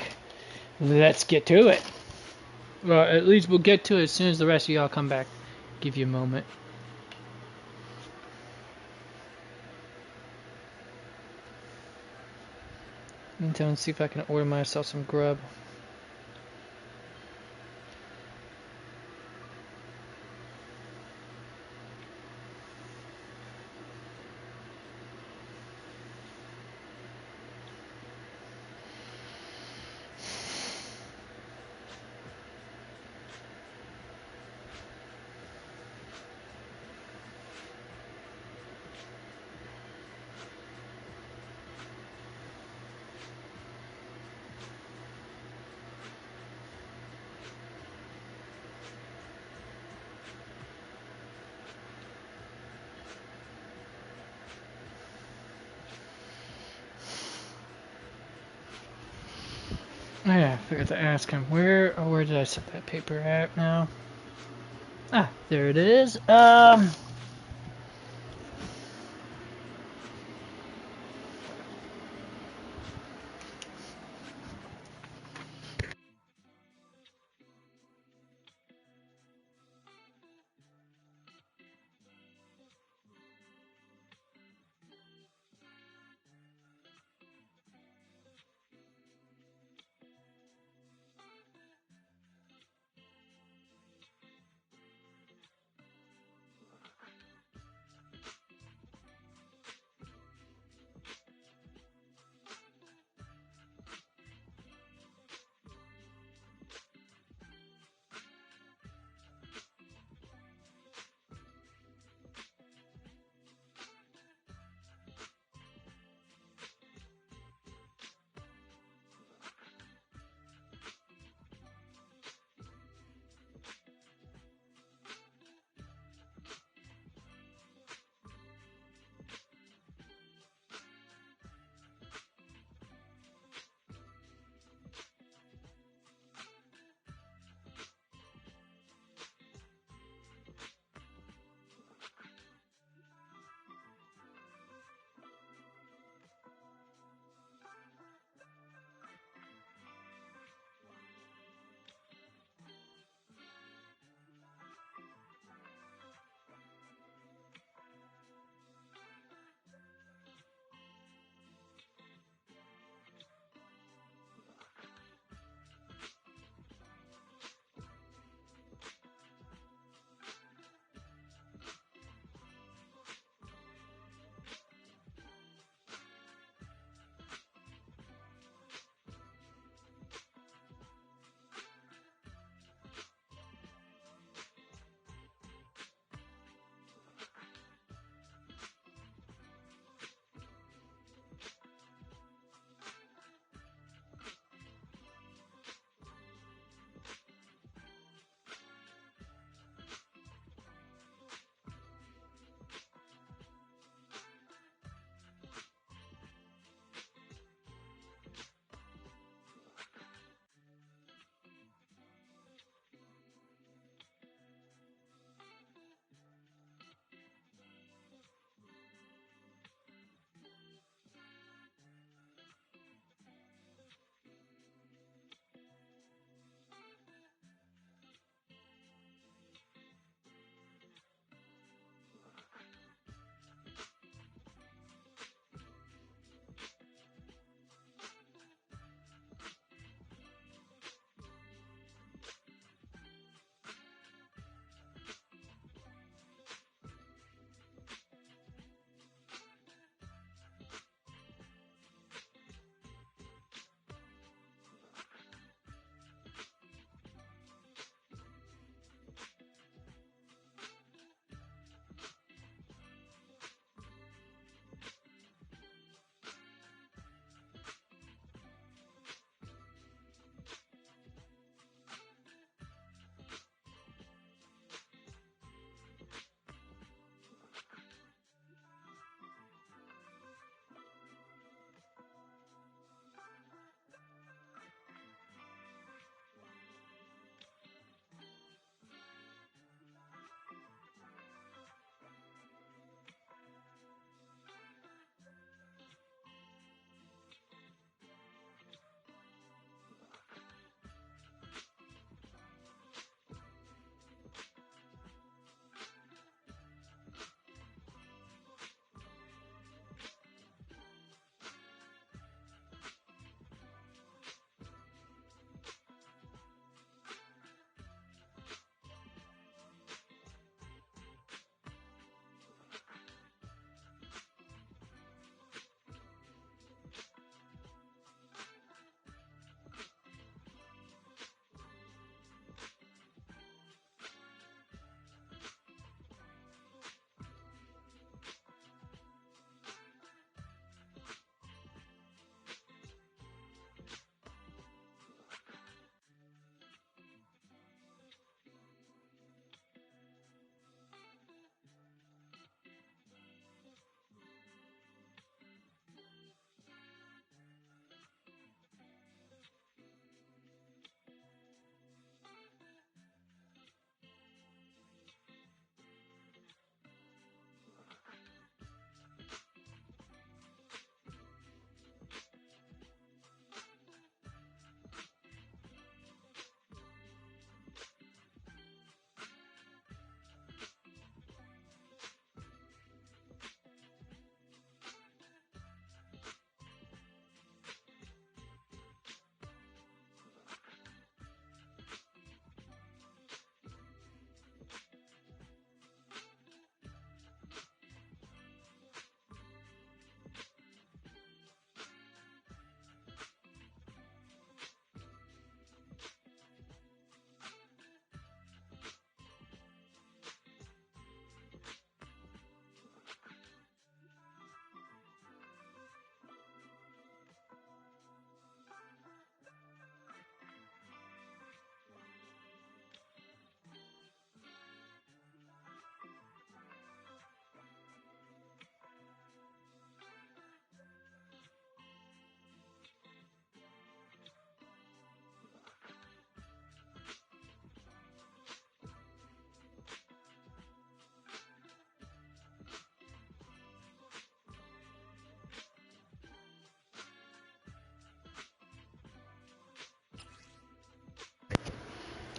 Let's get to it. Well, at least we'll get to it as soon as the rest of y'all come back. Give you a moment. Until see if I can order myself some grub. Oh yeah, I forgot to ask him where did I set that paper at now? Ah, there it is.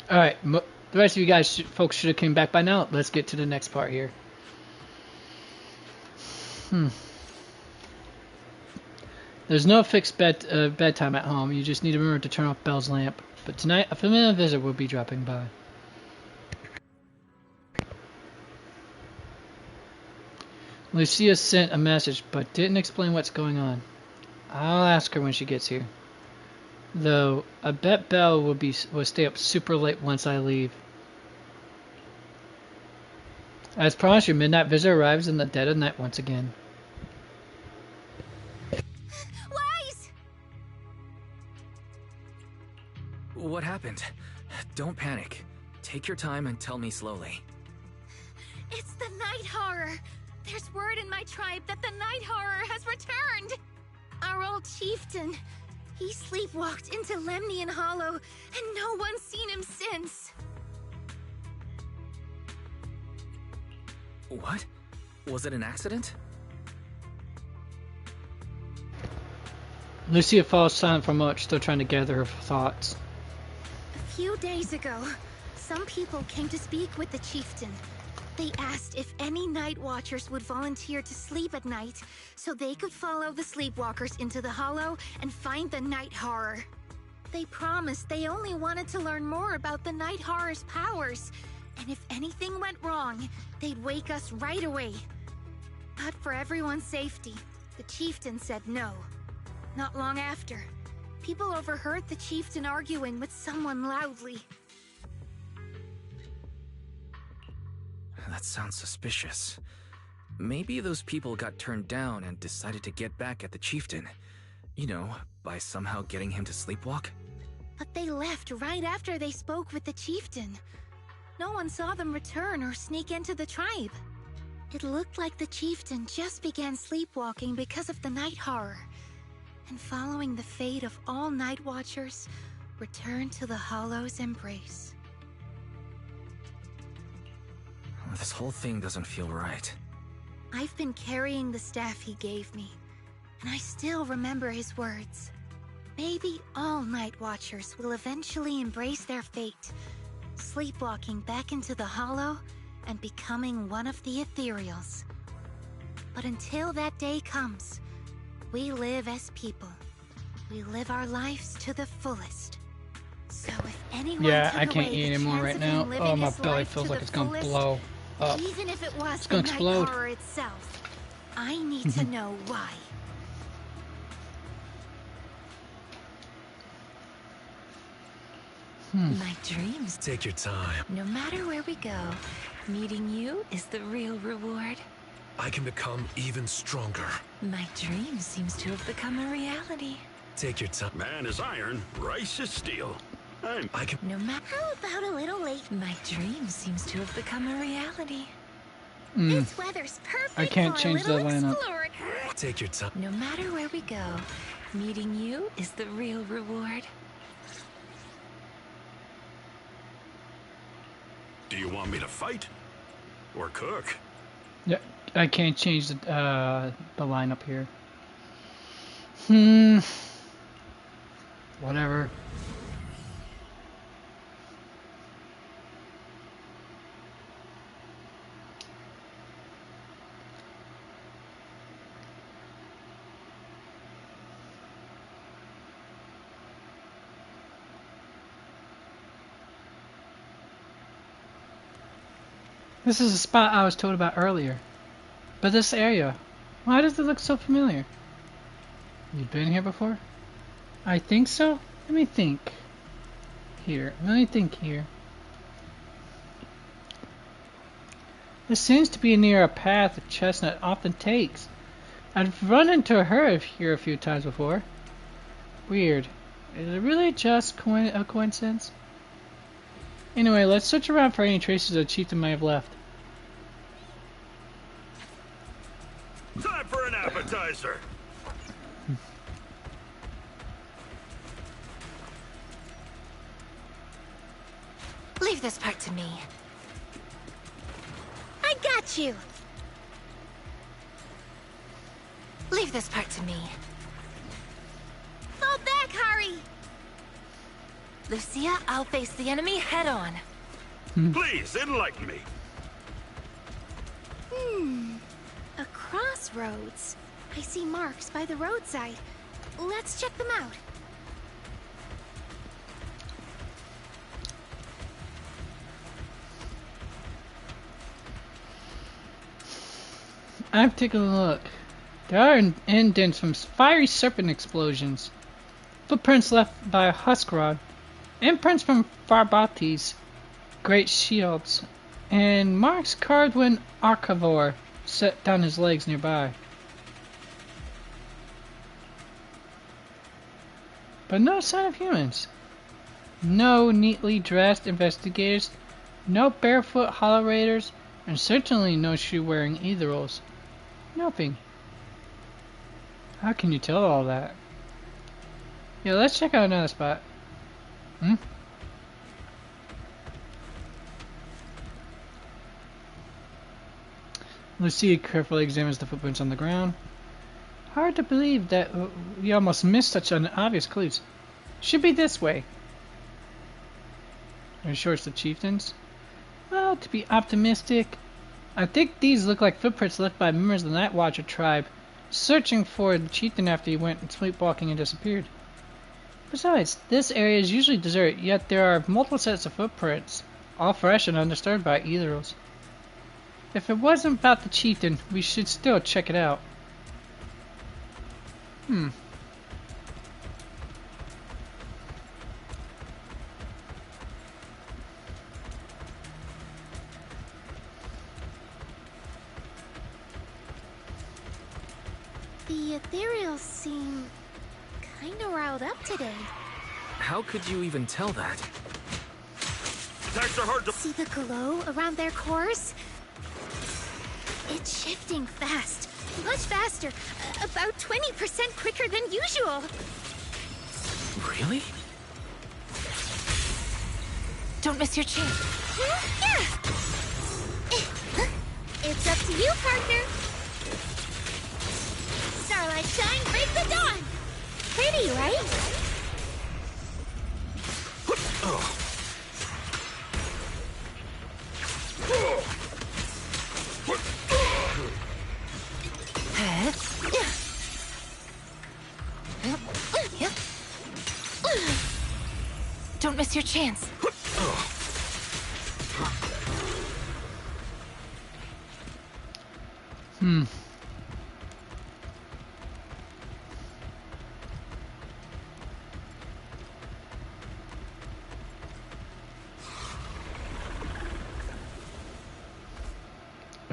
All right, the rest of you guys, folks, should have came back by now. Let's get to the next part here. There's no fixed bedtime at home. You just need to remember to turn off Belle's lamp. But tonight, a familiar visitor will be dropping by. Lucia sent a message, but didn't explain what's going on. I'll ask her when she gets here. Though, I bet Belle will stay up super late once I leave. As promised, your midnight visitor arrives in the dead of night once again. Wise! What happened? Don't panic. Take your time and tell me slowly. It's the Night Horror. There's word in my tribe that the Night Horror has returned. Our old chieftain. He sleepwalked into Lemnian Hollow, and no one's seen him since. What? Was it an accident? Lucia falls silent for a moment, still trying to gather her thoughts. A few days ago, some people came to speak with the chieftain. They asked if any night watchers would volunteer to sleep at night so they could follow the sleepwalkers into the hollow and find the Night Horror. They promised they only wanted to learn more about the Night Horror's powers, and if anything went wrong, they'd wake us right away. But for everyone's safety, the chieftain said no. Not long after, people overheard the chieftain arguing with someone loudly. That sounds suspicious. Maybe those people got turned down and decided to get back at the chieftain. You know, by somehow getting him to sleepwalk? But they left right after they spoke with the chieftain. No one saw them return or sneak into the tribe. It looked like the chieftain just began sleepwalking because of the Night Horror. And following the fate of all night watchers, returned to the Hollow's embrace. This whole thing doesn't feel right. I've been carrying the staff he gave me, and I still remember his words. Maybe all night watchers will eventually embrace their fate, sleepwalking back into the Hollow and becoming one of the ethereals. But until that day comes, we live as people. We live our lives to the fullest. So if anyone took I can't away eat the anymore chance right of him now. living Oh, my his belly life feels to like the it's gonna fullest, blow up. even if it was It's the gonna Night explode. Horror itself, I need to know why. My dreams. Take your time. No matter where we go, meeting you is the real reward. I can become even stronger. My dream seems to have become a reality. Take your time. Man is iron, rice is steel. I can. No matter. How about a little late? My dream seems to have become a reality. This weather's perfect I can't for change a little the lineup. exploring. Take your time. No matter where we go, meeting you is the real reward. Do you want me to fight? Or cook? Yeah, I can't change the lineup here. Whatever. This is a spot I was told about earlier. But this area, why does it look so familiar? You been here before? I think so. Let me think. Here. This seems to be near a path that Chestnut often takes. I've run into her here a few times before. Weird. Is it really just a coincidence? Anyway, let's search around for any traces the chieftain may have left. Time for an appetizer. Leave this part to me. I got you! Leave this part to me. Fall back, Hari! Lucia, I'll face the enemy head on. Please, enlighten me. A crossroads. I see marks by the roadside. Let's check them out. I've taken a look. There are indents from fiery serpent explosions, footprints left by a Huskarod, imprints from Farbati's great shields, and marks carved when Archivore set down his legs nearby. But no sign of humans. No neatly dressed investigators, no barefoot hollow raiders, and certainly no shoe-wearing ethereals. Nothing. How can you tell all that? Yeah, let's check out another spot. Lucia carefully examines the footprints on the ground. Hard to believe that we almost missed such an obvious clues. Should be this way. Are you sure it's the chieftains? Well, to be optimistic, I think these look like footprints left by members of the Night Watcher tribe, searching for the chieftain after he went sleepwalking and disappeared. Besides, this area is usually deserted, yet there are multiple sets of footprints, all fresh and undisturbed by ethereals. If it wasn't about the chieftain, we should still check it out. The ethereals seem kinda riled up today. How could you even tell that? Attacks are hard to... See the glow around their cores? It's shifting fast. Much faster. About 20% quicker than usual. Really? Don't miss your chance. Yeah! It's up to you, partner. Starlight shine, break the dawn! Pretty, right? Don't miss your chance.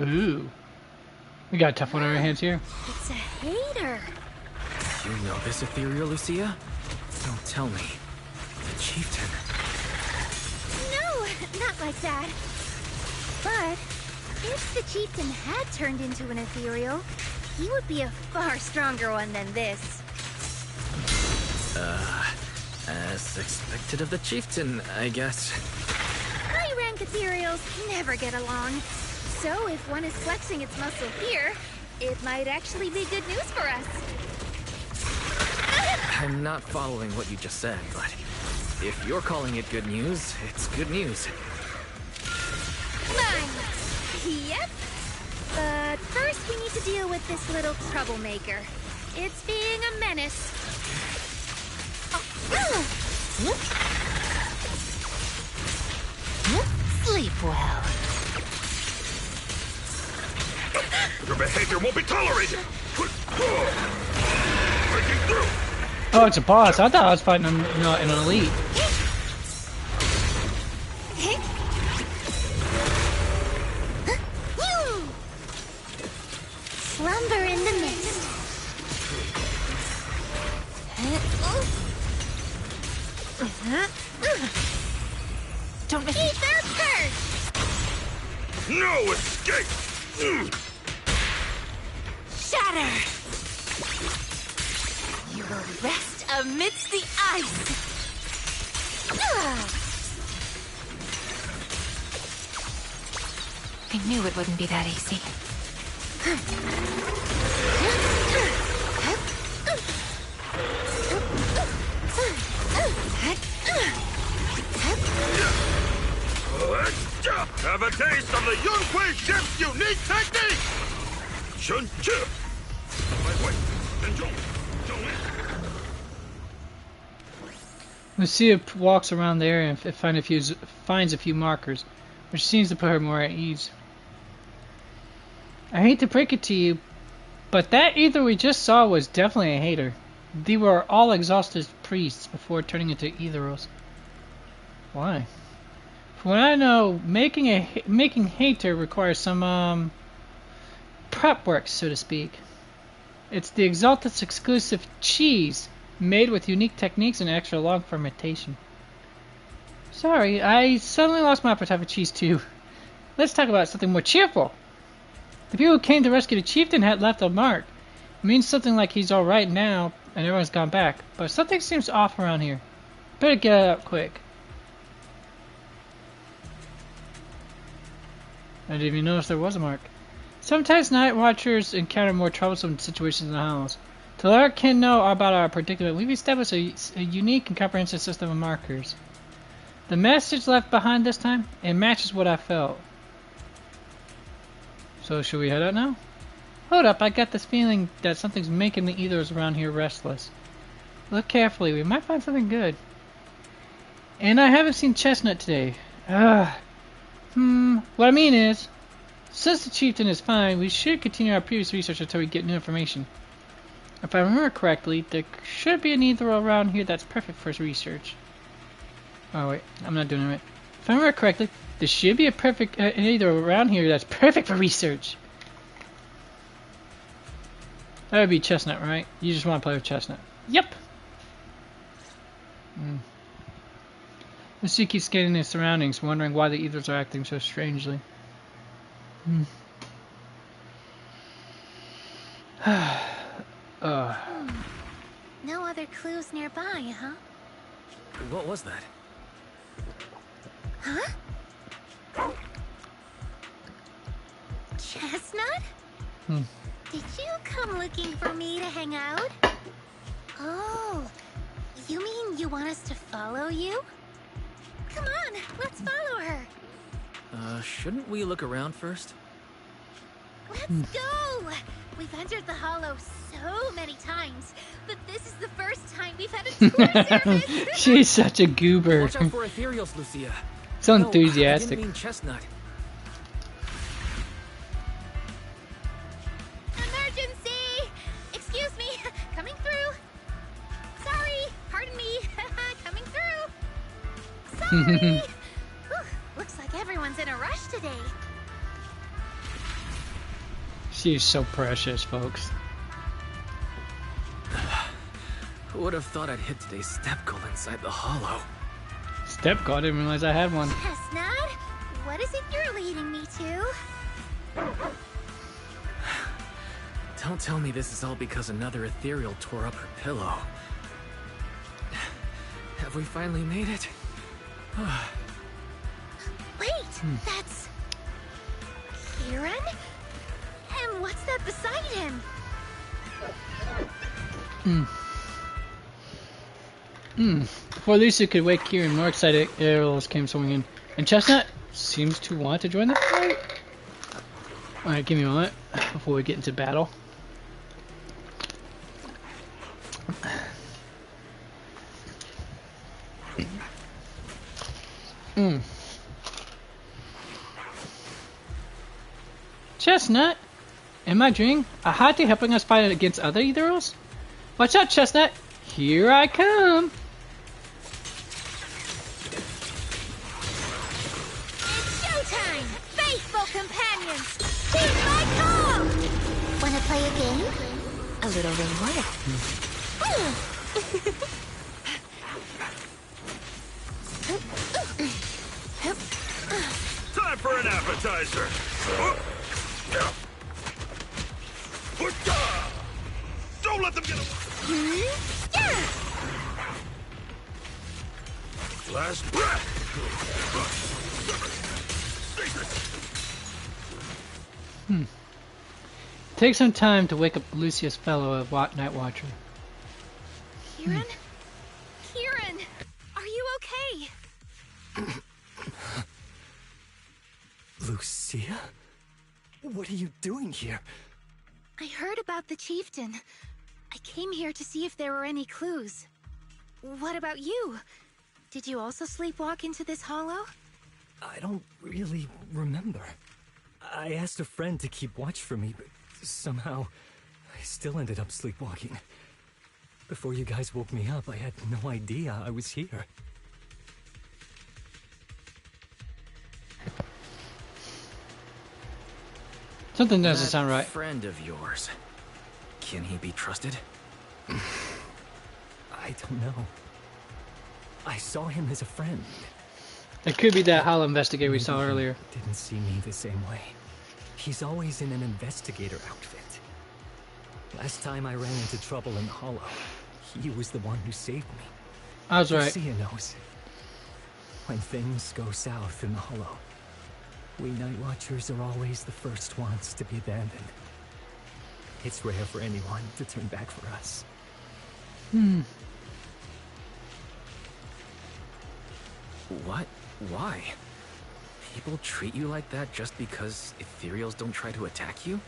Ooh. We got a tough one on our hands here. It's a hater. You know this ethereal, Lucia? Don't tell me. The chieftain. No, not like that. But if the chieftain had turned into an ethereal, he would be a far stronger one than this. As expected of the chieftain, I guess. High-rank ethereals never get along. So if one is flexing its muscle here, it might actually be good news for us. I'm not following what you just said, but if you're calling it good news, it's good news. Fine. Yep. But first we need to deal with this little troublemaker. It's being a menace. Sleep well. Your behavior won't be tolerated! Breaking through! Oh, it's a boss. I thought I was fighting an elite. Slumber in the mist. Don't miss Eat their purge! No escape! Shatter! You will rest amidst the ice! I knew it wouldn't be that easy. Have a taste of the Yunhui ship's unique technique! Shun Chip! Lucia walks around the area and finds a few markers, which seems to put her more at ease. I hate to break it to you, but that ether we just saw was definitely a hater. They were all exhausted priests before turning into ethereals. Why? From what I know, making hater requires some prep work, so to speak. It's the Exalted's exclusive cheese, made with unique techniques and extra long fermentation. Sorry, I suddenly lost my appetite for cheese too. Let's talk about something more cheerful. The people who came to rescue the chieftain had left a mark. It means something like he's alright now and everyone's gone back, but something seems off around here. Better get it out quick. I didn't even notice there was a mark. Sometimes night watchers encounter more troublesome situations in the Hollows. To let our kin know about our predicament, we've established a unique and comprehensive system of markers. The message left behind this time, it matches what I felt. So should we head out now? Hold up, I got this feeling that something's making the ethers around here restless. Look carefully, we might find something good. And I haven't seen Chestnut today. What I mean is, since the chieftain is fine, we should continue our previous research until we get new information. If I remember correctly, there should be an ether around here that's perfect for research. Oh wait, I'm not doing it right. If I remember correctly, there should be an ether around here that's perfect for research. That would be Chestnut, right? You just want to play with Chestnut. Yep! Lucia keeps scanning his surroundings, wondering why the ethers are acting so strangely. No other clues nearby, huh? What was that? Huh? Chestnut? Did you come looking for me to hang out? Oh, you mean you want us to follow you? Come on, let's follow her. Shouldn't we look around first? Let's go! We've entered the Hollow so many times, but this is the first time we've had a tour service. She's such a goober. Watch out for ethereals, Lucia. So enthusiastic. I didn't mean Chestnut. Emergency! Excuse me, coming through. Sorry, pardon me, coming through. Sorry. Whew, looks like everyone's in a rush today. She's so precious, folks. Who would have thought I'd hit today's step goal inside the Hollow? Step goal? I didn't realize I had one. Chestnut, what is it you're leading me to? Don't tell me this is all because another ethereal tore up her pillow. Have we finally made it? Wait, that's... Kieran? And what's that beside him? Before Lucia could wake Kieran, more excited arrows came swinging in. And Chestnut seems to want to join the fight. Alright, give me a moment before we get into battle. Chestnut? In my dream, a Hati helping us fight against other ethereals? Watch out, Chestnut! Here I come! It's showtime! Faithful companions! Here's my call! Wanna play a game? A little reward. Time for an appetizer! Don't let them get away! Last breath! Take some time to wake up Lucia's fellow night watcher. Kieran? Kieran! Are you okay? Lucia? What are you doing here? I heard about the chieftain. I came here to see if there were any clues. What about you? Did you also sleepwalk into this hollow? I don't really remember. I asked a friend to keep watch for me, but somehow I still ended up sleepwalking. Before you guys woke me up, I had no idea I was here. Something doesn't sound right. Friend of yours. Can he be trusted? I don't know. I saw him as a friend. It could be that hollow investigator we saw Maybe he earlier. didn't see me the same way. He's always in an investigator outfit. Last time I ran into trouble in the hollow, he was the one who saved me. I was right. Lucia knows. When things go south in the hollow, we Night Watchers are always the first ones to be abandoned. It's rare for anyone to turn back for us. What? Why? People treat you like that just because ethereals don't try to attack you?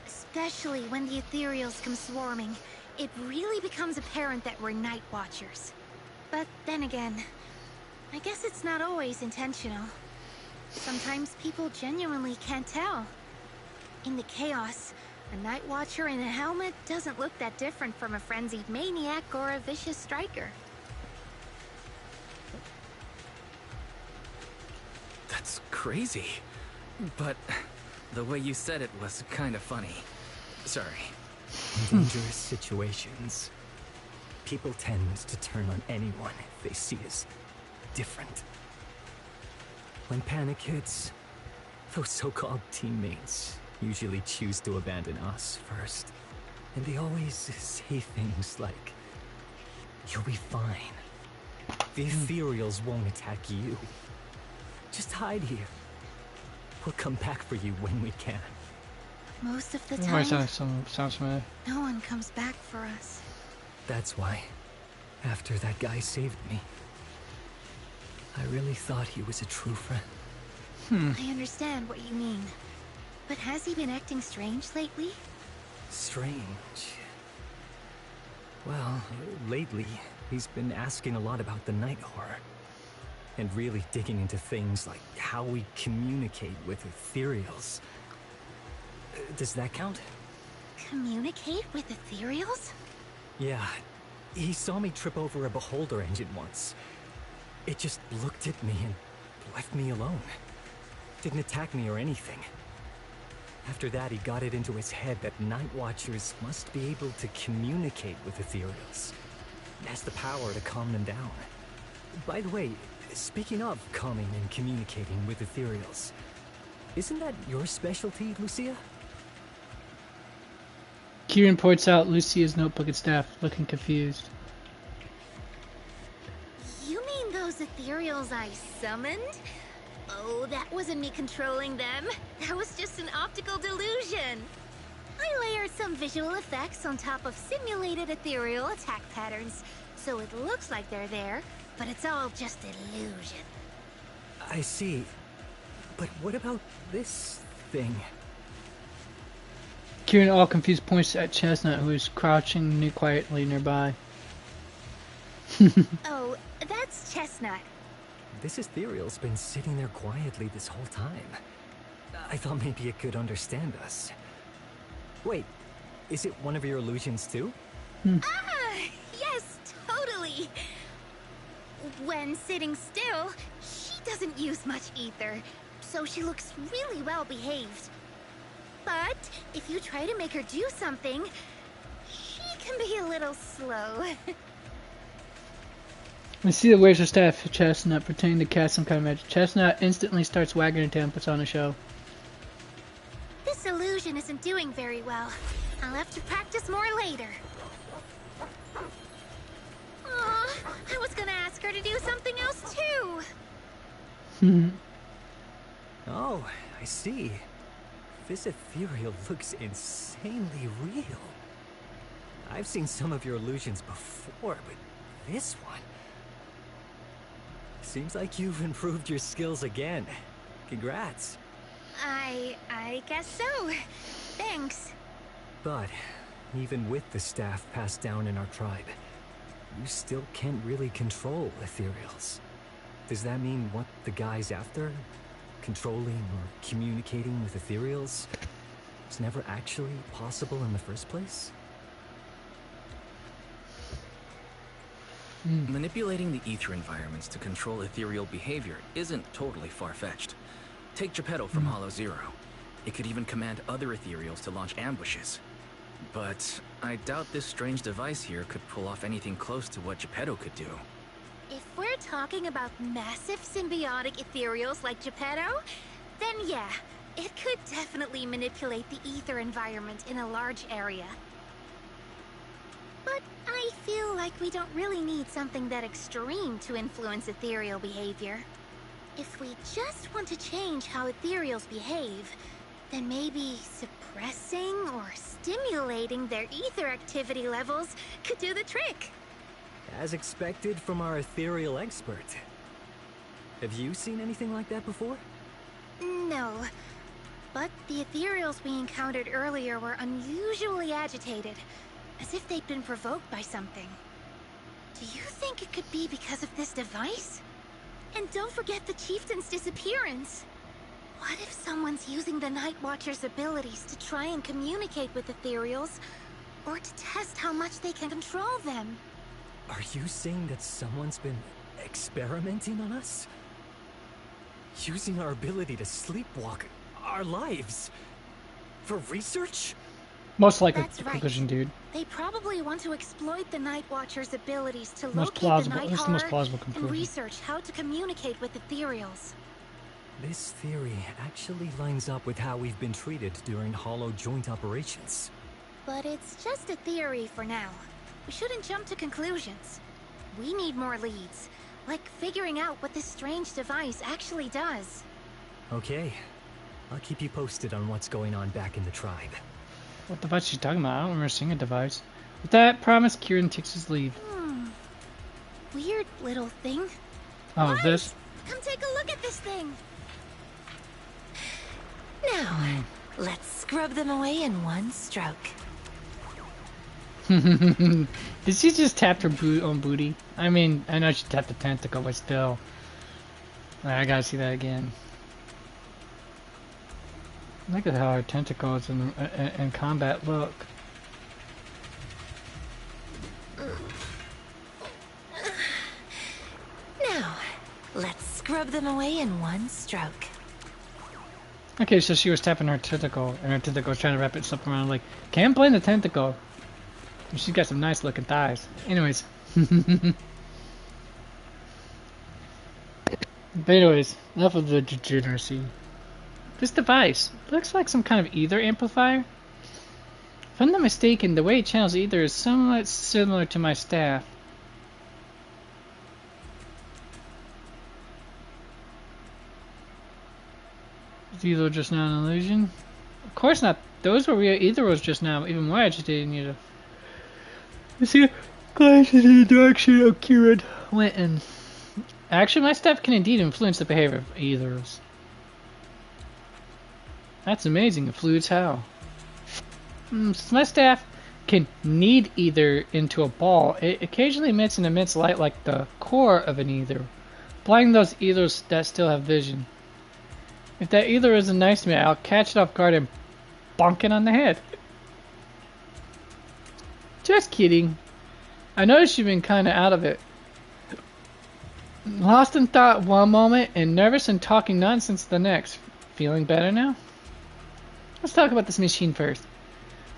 Especially when the ethereals come swarming. It really becomes apparent that we're Night Watchers. But then again, I guess it's not always intentional. Sometimes people genuinely can't tell. In the chaos, a Night Watcher in a helmet doesn't look that different from a frenzied maniac or a vicious striker. That's crazy. But the way you said it was kind of funny. Sorry. In dangerous situations, people tend to turn on anyone they see as different. When panic hits, those so-called teammates usually choose to abandon us first. And they always say things like, "You'll be fine. The ethereals won't attack you. Just hide here. We'll come back for you when we can." Most of the Might time, sounds familiar. no one comes back for us. That's why, after that guy saved me, I really thought he was a true friend. I understand what you mean. But has he been acting strange lately? Strange. Well, lately, he's been asking a lot about the night horror. And really digging into things like how we communicate with ethereals. Does that count? Communicate with ethereals? Yeah. He saw me trip over a beholder engine once. It just looked at me and left me alone. Didn't attack me or anything. After that, he got it into his head that Night Watchers must be able to communicate with ethereals. It has the power to calm them down. By the way, speaking of calming and communicating with ethereals, isn't that your specialty, Lucia? Kieran points out Lucia's notebook and staff, looking confused. You mean those ethereals I summoned? Oh, that wasn't me controlling them. That was just an optical delusion. I layered some visual effects on top of simulated ethereal attack patterns, so it looks like they're there, but it's all just illusion. I see. But what about this thing? Kieran, all confused, points at Chestnut, who is crouching quietly nearby. Oh, that's Chestnut. This ethereal's been sitting there quietly this whole time. I thought maybe it could understand us. Wait, is it one of your illusions too? Ah, yes, totally. When sitting still, she doesn't use much ether, so she looks really well behaved. But if you try to make her do something, she can be a little slow. We see the waves of staff of Chestnut pretending to cast some kind of magic. Chestnut instantly starts wagging her tail and puts on a show. This illusion isn't doing very well. I'll have to practice more later. Aw, I was gonna ask her to do something else too. Oh, I see. This ethereal looks insanely real. I've seen some of your illusions before, but this one... Seems like you've improved your skills again. Congrats. I guess so. Thanks. But even with the staff passed down in our tribe, you still can't really control ethereals. Does that mean what the guy's after? Controlling or communicating with ethereals was never actually possible in the first place? Manipulating the ether environments to control ethereal behavior isn't totally far-fetched. Take Geppetto from Hollow Zero. It could even command other ethereals to launch ambushes. But I doubt this strange device here could pull off anything close to what Geppetto could do. If we're talking about massive symbiotic ethereals like Geppetto, then yeah, it could definitely manipulate the ether environment in a large area. But I feel like we don't really need something that extreme to influence ethereal behavior. If we just want to change how ethereals behave, then maybe suppressing or stimulating their ether activity levels could do the trick. As expected from our ethereal expert. Have you seen anything like that before? No. But the ethereals we encountered earlier were unusually agitated, as if they'd been provoked by something. Do you think it could be because of this device? And don't forget the chieftain's disappearance. What if someone's using the Night Watcher's abilities to try and communicate with ethereals, or to test how much they can control them? Are you saying that someone's been experimenting on us? Using our ability to sleepwalk our lives? For research? Most likely That's conclusion, right. dude. They probably want to exploit the Night Watcher's abilities to Most locate plausible. the Night That's the most Horror plausible and conclusion. research how to communicate with ethereals. This theory actually lines up with how we've been treated during Hollow joint operations. But it's just a theory for now. We shouldn't jump to conclusions. We need more leads, like figuring out what this strange device actually does. Okay. I'll keep you posted on what's going on back in the tribe. What device is she talking about? I don't remember seeing a device. With that promise, Kieran takes his leave. Weird little thing. Oh, Guys, this? come take a look at this thing. Now, let's scrub them away in one stroke. Did she just tap her own booty? I mean, I know she tapped the tentacle, but still. I gotta see that again. Look at how her tentacles in combat look. Now, let's scrub them away in one stroke. Okay, so she was tapping her tentacle, and her tentacle was trying to wrap itself around. Like, can't blame the tentacle. She's got some nice looking thighs. Anyways. But anyways, enough of the degeneracy. This device looks like some kind of ether amplifier. If I'm not mistaken, the way it channels ether is somewhat similar to my staff. Is ether just not an illusion? Of course not. Those were real ethereals just now, even more agitated than ether. You see, glances in the direction of Kieran went in. Actually, my staff can indeed influence the behavior of ethereals. That's amazing. It fluids how? Since my staff can knead ether into a ball, it occasionally emits an immense light like the core of an ether, blinding those ethers that still have vision. If that ether isn't nice to me, I'll catch it off guard and bonk it on the head. Just kidding. I noticed you've been kinda out of it. Lost in thought one moment and nervous and talking nonsense the next. Feeling better now? Let's talk about this machine first.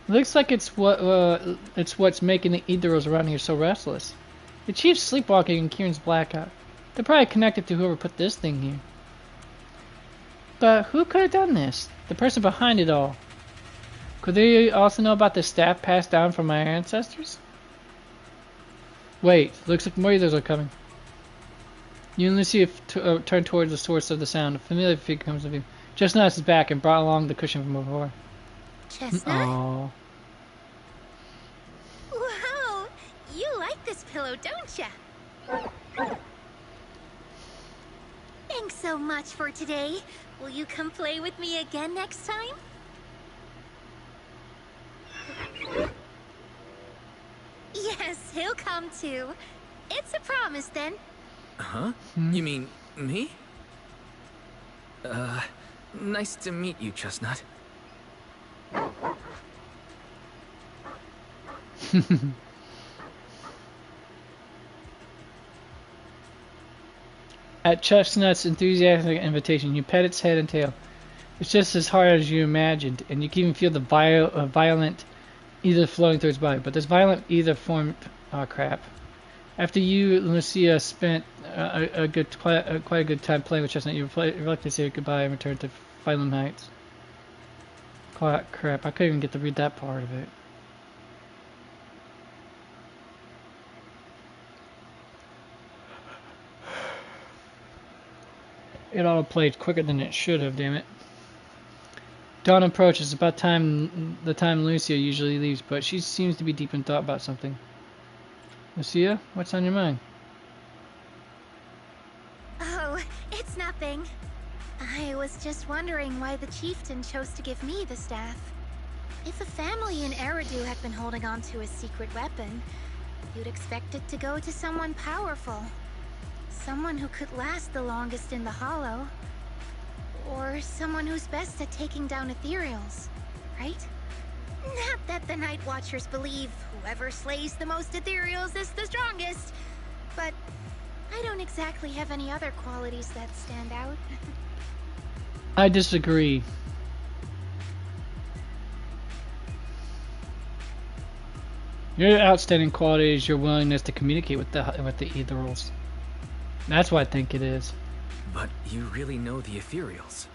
Looks like it's what's making the ethereals around here so restless. The chief's sleepwalking and Kieran's blackout. They're probably connected to whoever put this thing here. But who could have done this? The person behind it all. Could they also know about the staff passed down from my ancestors? Wait, looks like more ethereals are coming. You and Lucia turn towards the source of the sound. A familiar figure comes with you. Chestnut is back and brought along the cushion from before. Chestnut? Aww. Wow, you like this pillow, don't ya? so much for today. Will you come play with me again next time? Yes, he'll come too. It's a promise then. Huh? You mean me? Nice to meet you, Chestnut. At Chestnut's enthusiastic invitation, you pet its head and tail. It's just as hard as you imagined, and you can even feel the violent ether flowing through its body. But this violent ether formed... Oh, crap. After you and Lucia spent quite a good time playing with Chestnut, you reluctantly say goodbye and return to Phylum Heights. Crap, I couldn't even get to read that part of it. It auto-played quicker than it should have, damn it. Dawn approaches. It's about the time Lucia usually leaves, but she seems to be deep in thought about something. Lucia, what's on your mind? Oh, it's nothing. I was just wondering why the chieftain chose to give me the staff. If a family in Eridu had been holding on to a secret weapon, you'd expect it to go to someone powerful. Someone who could last the longest in the Hollow. Or someone who's best at taking down ethereals, right? Not that the Night Watchers believe whoever slays the most ethereals is the strongest, but I don't exactly have any other qualities that stand out. I disagree. Your outstanding quality is your willingness to communicate with the ethereals. That's what I think it is. But you really know the ethereals.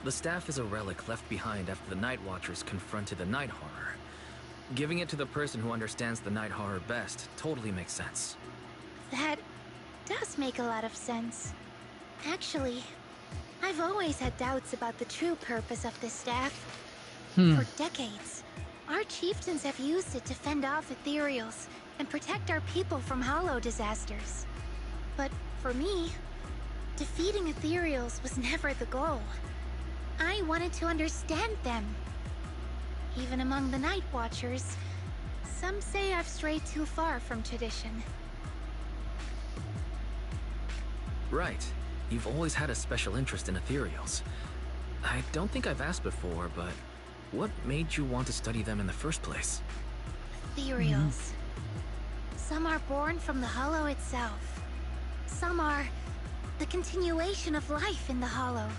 The staff is a relic left behind after the Night Watchers confronted the Night Horror. Giving it to the person who understands the Night Horror best totally makes sense. That does make a lot of sense. Actually, I've always had doubts about the true purpose of this staff. For decades, our chieftains have used it to fend off ethereals and protect our people from hollow disasters. But for me, defeating ethereals was never the goal. I wanted to understand them. Even among the Night Watchers, some say I've strayed too far from tradition. Right. You've always had a special interest in ethereals. I don't think I've asked before, but what made you want to study them in the first place? Ethereals. Some are born from the Hollow itself. Some are the continuation of life in the Hollow.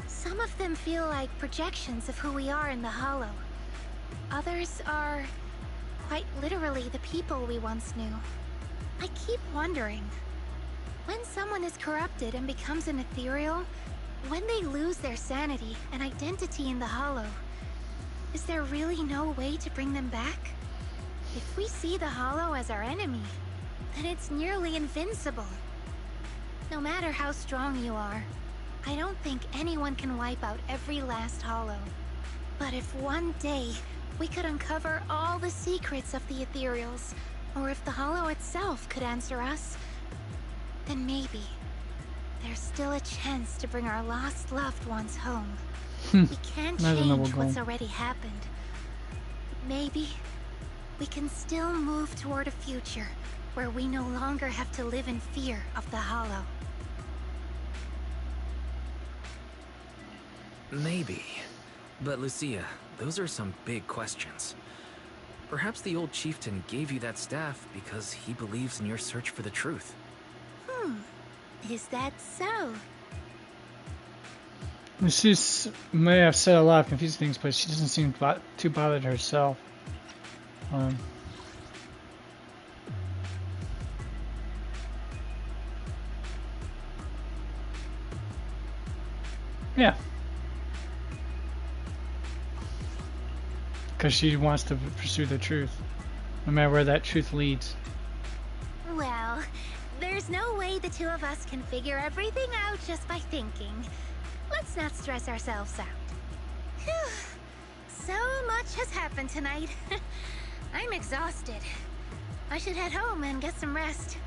Some of them feel like projections of who we are in the Hollow. Others are quite literally the people we once knew. I keep wondering, when someone is corrupted and becomes an ethereal, when they lose their sanity and identity in the Hollow, is there really no way to bring them back? If we see the Hollow as our enemy, then it's nearly invincible. No matter how strong you are, I don't think anyone can wipe out every last Hollow. But if one day we could uncover all the secrets of the ethereals, or if the Hollow itself could answer us, then maybe there's still a chance to bring our lost loved ones home. We can't change what's already happened. Maybe we can still move toward a future where we no longer have to live in fear of the Hollow. Maybe. But Lucia, those are some big questions. Perhaps the old chieftain gave you that staff because he believes in your search for the truth. Is that so? Lucia may have said a lot of confusing things, but she doesn't seem too bothered herself. Yeah. Because she wants to pursue the truth, no matter where that truth leads. Well, there's no way the two of us can figure everything out just by thinking. Let's not stress ourselves out. Phew. So much has happened tonight. I'm exhausted. I should head home and get some rest.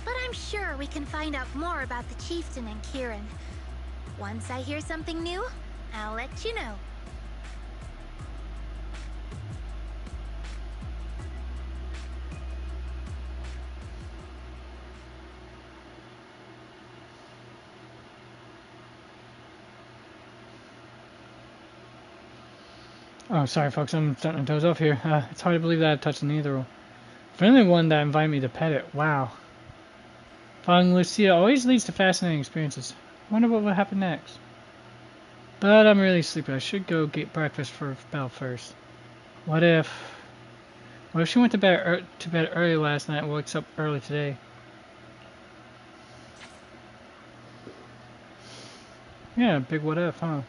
But I'm sure we can find out more about the chieftain and Kieran. Once I hear something new, I'll let you know. Oh, sorry, folks. I'm starting to doze off here. It's hard to believe that I touched the Neither. Finally, one that invited me to pet it. Wow. Following Lucia always leads to fascinating experiences. I wonder what will happen next. But I'm really sleepy. I should go get breakfast for Belle first. What if she went to bed early last night and wakes up early today? Yeah, big what if, huh?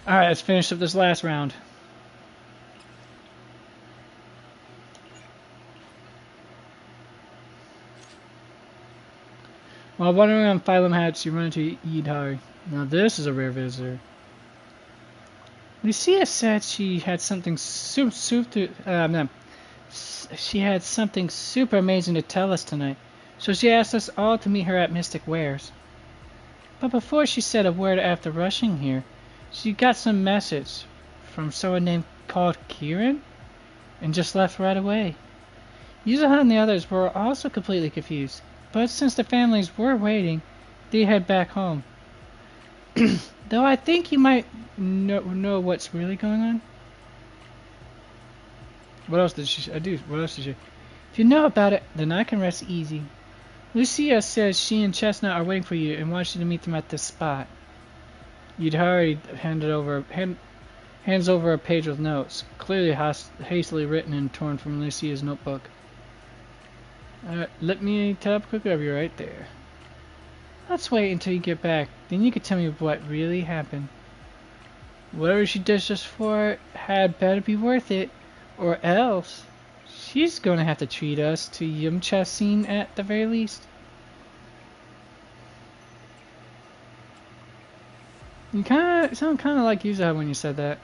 Alright, let's finish up this last round. While wandering around Phylum Hatch, you run into Yidhari. Now this is a rare visitor. Lucia said she had something super amazing to tell us tonight, so she asked us all to meet her at Mystic Wares. But before she said a word after rushing here, she got some message from someone called Kieran, and just left right away. Yuzuha and the others were also completely confused, but since the families were waiting, they head back home. Though I think you might know what's really going on. What else did she do? What else did she? If you know about it, then I can rest easy. Lucia says she and Chestnut are waiting for you and wants you to meet them at this spot. Yidhari hands over a page with notes, clearly hastily written and torn from Lucia's notebook. Let me tap quickly over you right there. Let's wait until you get back, then you can tell me what really happened. Whatever she does just for it had better be worth it, or else she's gonna have to treat us to Yum Cha scene at the very least. You sound kinda like Yuzuha when you said that.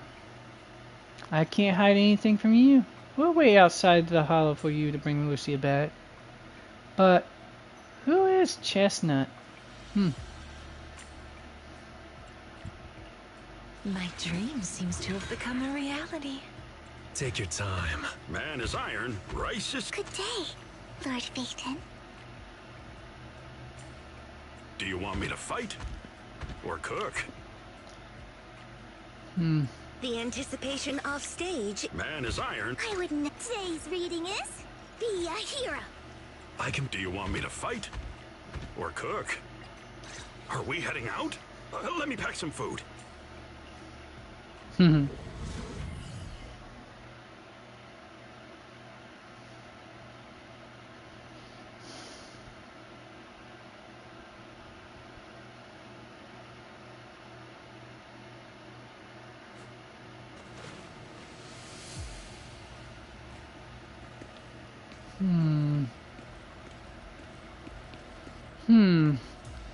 I can't hide anything from you. We'll wait outside the hollow for you to bring Lucia back. But who is Chestnut? My dream seems to have become a reality. Take your time. Man is iron, rice is... Good day, Lord Phaeton. Do you want me to fight? Or cook? The anticipation off stage. Man is iron. I wouldn't say his reading is. Be a hero. Do you want me to fight? Or cook? Are we heading out? Let me pack some food.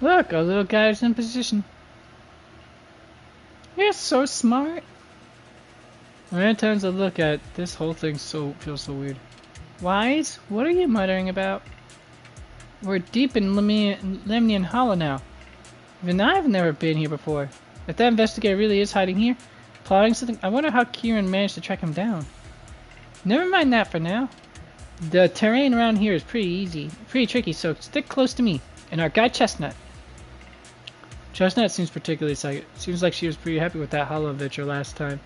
Look, our little guy's in position. You're so smart. Many times I look at this whole thing feels so weird. Wise? What are you muttering about? We're deep in Lemnian Hollow now. Even I've never been here before. If that investigator really is hiding here, plotting something, I wonder how Kieran managed to track him down. Never mind that for now. The terrain around here is pretty tricky, so stick close to me and our guy Chestnut. Chestnut seems particularly excited. Seems like she was pretty happy with that hollow adventure last time.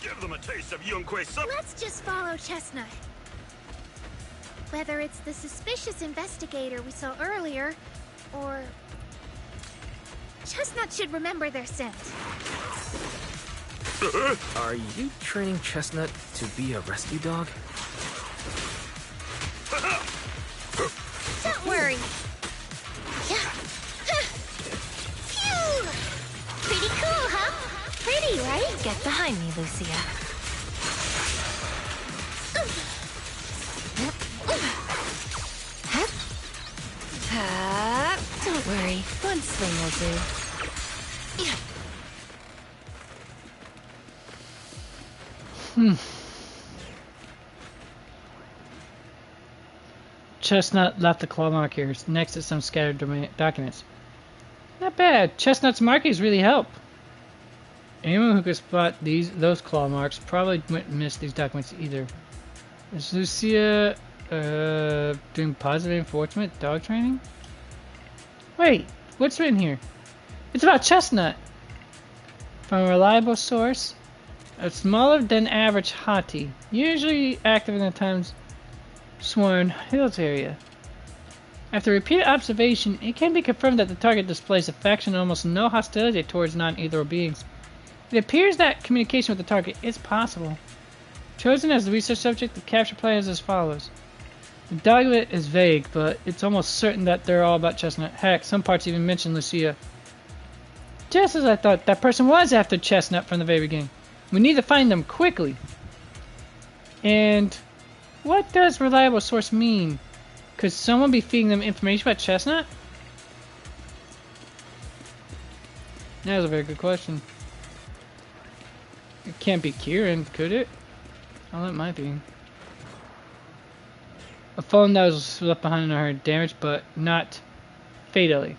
Give them a taste of Yunque soup. Let's just follow Chestnut. Whether it's the suspicious investigator we saw earlier, or... Chestnut should remember their scent. Are you training Chestnut to be a rescue dog? Don't worry. Pretty cool, huh? Pretty, right? Get behind me, Lucia. Don't worry, one swing will do. Chestnut left the claw markers next to some scattered documents. Not bad. Chestnut's markings really help. Anyone who could spot those claw marks probably wouldn't miss these documents either. Is Lucia doing positive reinforcement dog training? Wait, what's written here? It's about Chestnut. From a reliable source, a smaller than average hottie, usually active in the times sworn hills area. After repeated observation, it can be confirmed that the target displays affection and almost no hostility towards non-ethereal beings. It appears that communication with the target is possible. Chosen as the research subject, the capture plan is as follows. The document is vague, but it's almost certain that they're all about Chestnut. Heck, some parts even mention Lucia. Just as I thought, that person was after Chestnut from the very beginning. We need to find them quickly. And what does reliable source mean? Could someone be feeding them information about Chestnut? That was a very good question. It can't be Kieran, could it? Oh, it might be. A phone that was left behind in her damage, but not fatally.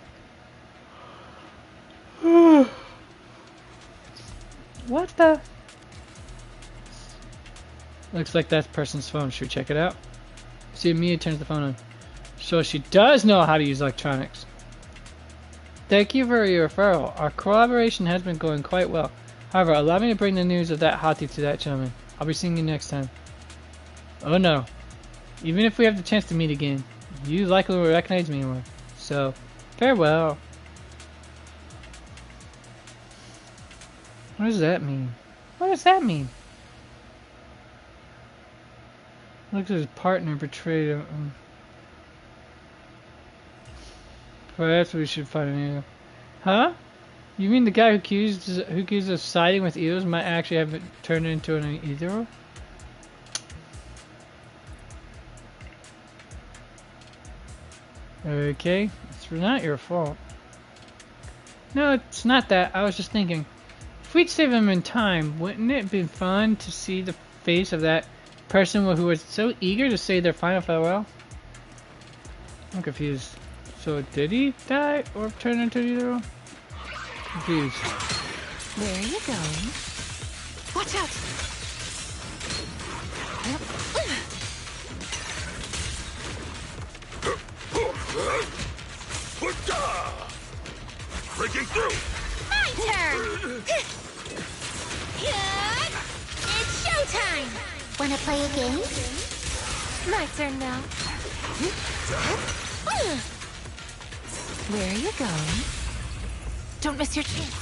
What the? Looks like that person's phone. Should we check it out? See, Mia turns the phone on. So she does know how to use electronics. Thank you for your referral. Our collaboration has been going quite well. However, allow me to bring the news of that hottie to that gentleman. I'll be seeing you next time. Oh no. Even if we have the chance to meet again, you likely will recognize me anymore. So, farewell. What does that mean? What does that mean? Looks like his partner betrayed him. Perhaps we should find an eagle. Huh? You mean the guy who accused of siding with eagles might actually have it turned into an eagle? Okay, it's not your fault. No, it's not that. I was just thinking, if we'd save him in time, wouldn't it have been fun to see the face of that person who was so eager to say their final farewell? I'm confused. So did he die or turn into either? Confused. Where are you going? Watch out! Breaking through! My turn! It's showtime! Wanna play a game? My turn now. Where are you going? Don't miss your chance.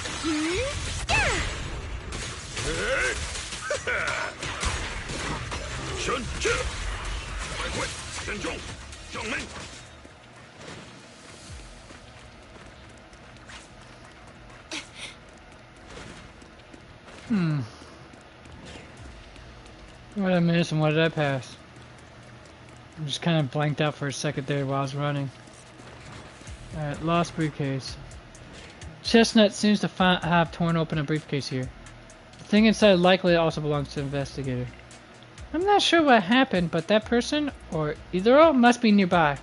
What did I miss and what did I pass? I just kind of blanked out for a second there while I was running. Alright, lost briefcase. Chestnut seems to have torn open a briefcase here. The thing inside likely also belongs to the investigator. I'm not sure what happened, but that person, or either of, must be nearby.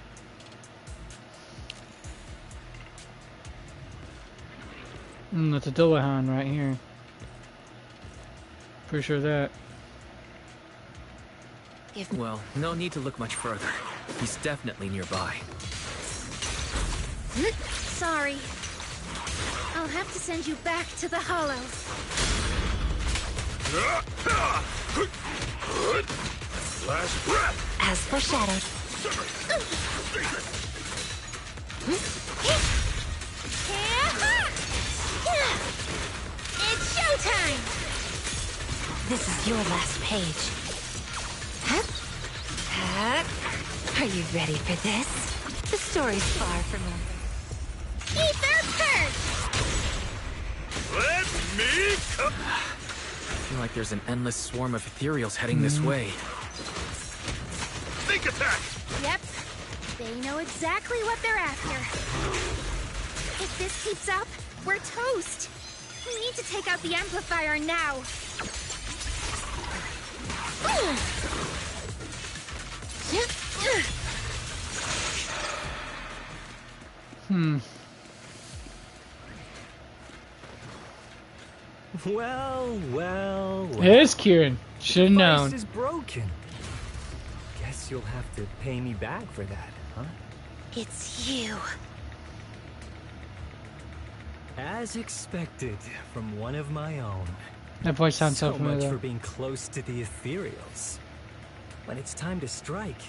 That's a Dullahan right here. Pretty sure of that. Well, no need to look much further. He's definitely nearby. Sorry. I'll have to send you back to the Hollow. Last breath! As foreshadowed. It's showtime! This is your last page. Are you ready for this? The story's far from over. Ether Purge! Let me come! I feel like there's an endless swarm of ethereals heading this way. Sneak attack! Yep. They know exactly what they're after. If this keeps up, we're toast. We need to take out the amplifier now. Well. Here's Kieran. Should have The known. device is broken. Guess you'll have to pay me back for that, huh? It's you. As expected from one of my own. That voice sounds so much familiar. for being close to the ethereals. When it's time to strike,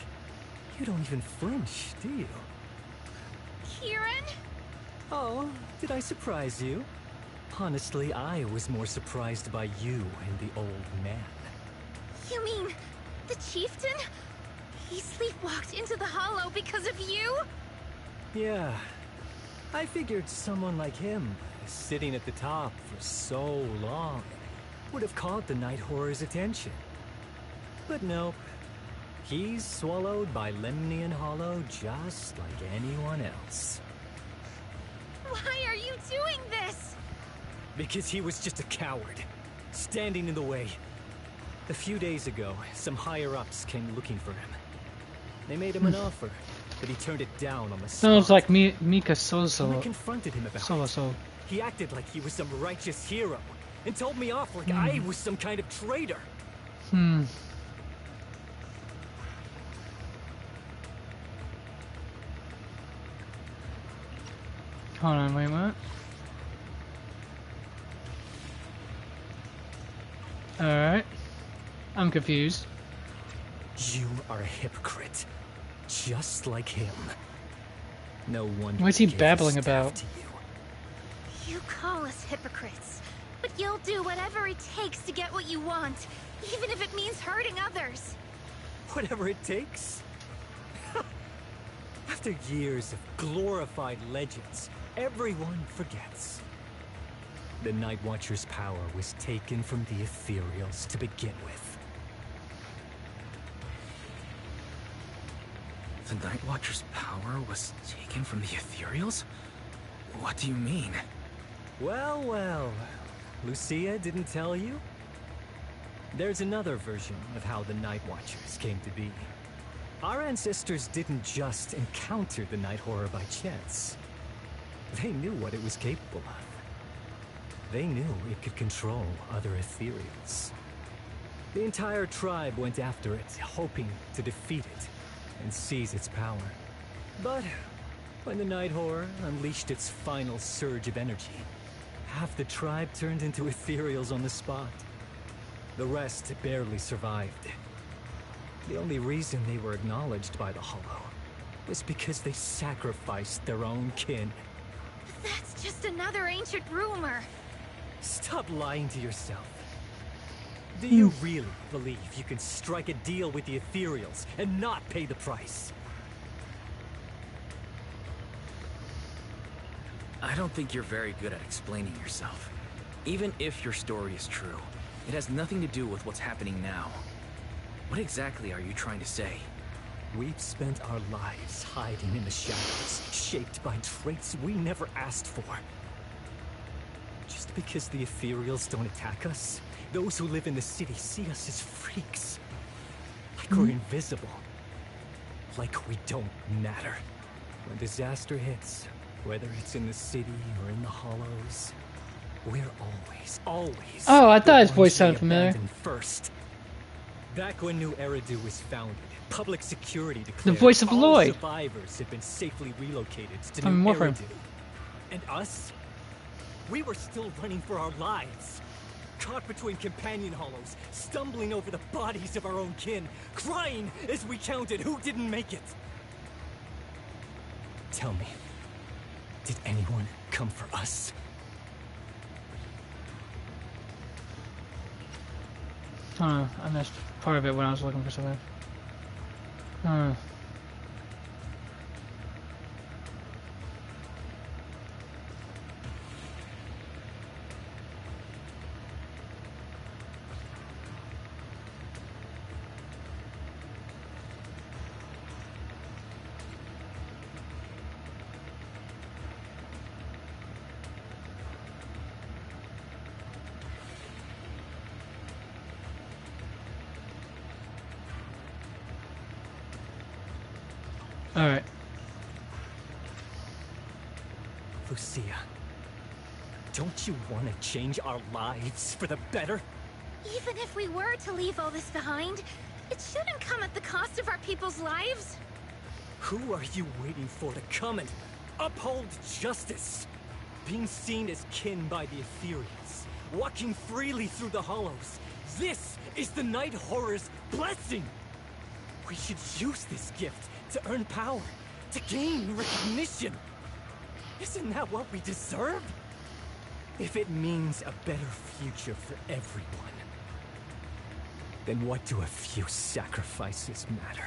you don't even flinch, do you? Kieran? Oh, did I surprise you? Honestly, I was more surprised by you and the old man. You mean the chieftain? He sleepwalked into the hollow because of you? Yeah. I figured someone like him, sitting at the top for so long, would have caught the Night Horror's attention. But nope. He's swallowed by Lemnian Hollow just like anyone else. Why are you doing this? Because he was just a coward, standing in the way. A few days ago, some higher-ups came looking for him. They made him an offer, but he turned it down on the spot. Sounds like Mika When Soso. I confronted him about Soso. it, he acted like he was some righteous hero, and told me off like I was some kind of traitor. Hold on, wait a minute. Alright. I'm confused. You are a hypocrite, just like him. No wonder. What's he gave his babbling staff about? to you. You call us hypocrites, but you'll do whatever it takes to get what you want, even if it means hurting others. Whatever it takes. After years of glorified legends, everyone forgets. The Night Watcher's power was taken from the ethereals to begin with. The Night Watcher's power was taken from the ethereals? What do you mean? Well. Lucia didn't tell you? There's another version of how the Night Watchers came to be. Our ancestors didn't just encounter the Night Horror by chance. They knew what it was capable of. They knew it could control other ethereals. The entire tribe went after it, hoping to defeat it and seize its power. But when the Night Horror unleashed its final surge of energy, half the tribe turned into ethereals on the spot. The rest barely survived. The only reason they were acknowledged by the Hollow was because they sacrificed their own kin. That's just another ancient rumor. Stop lying to yourself. Do you really believe you can strike a deal with the ethereals and not pay the price? I don't think you're very good at explaining yourself. Even if your story is true, it has nothing to do with what's happening now. What exactly are you trying to say? We've spent our lives hiding in the shadows, shaped by traits we never asked for. Just because the ethereals don't attack us, those who live in the city see us as freaks. Like we're invisible. Like we don't matter. When disaster hits, whether it's in the city or in the hollows, we're always Oh, I the thought his ones voice sounded they familiar. abandon first. Back when New Eridu was founded, public security The declared voice of all Lloyd. survivors had been safely relocated to I'm New Warframe. Eridu. And us? We were still running for our lives. Caught between companion hollows, stumbling over the bodies of our own kin, crying as we counted who didn't make it. Tell me, did anyone come for us? I missed part of it when I was looking for something. Alright. Lucia, don't you want to change our lives for the better? Even if we were to leave all this behind, it shouldn't come at the cost of our people's lives. Who are you waiting for to come and uphold justice? Being seen as kin by the Ethereals, walking freely through the hollows. This is the Night Horror's blessing! We should use this gift to earn power, to gain recognition. Isn't that what we deserve? If it means a better future for everyone, then what do a few sacrifices matter?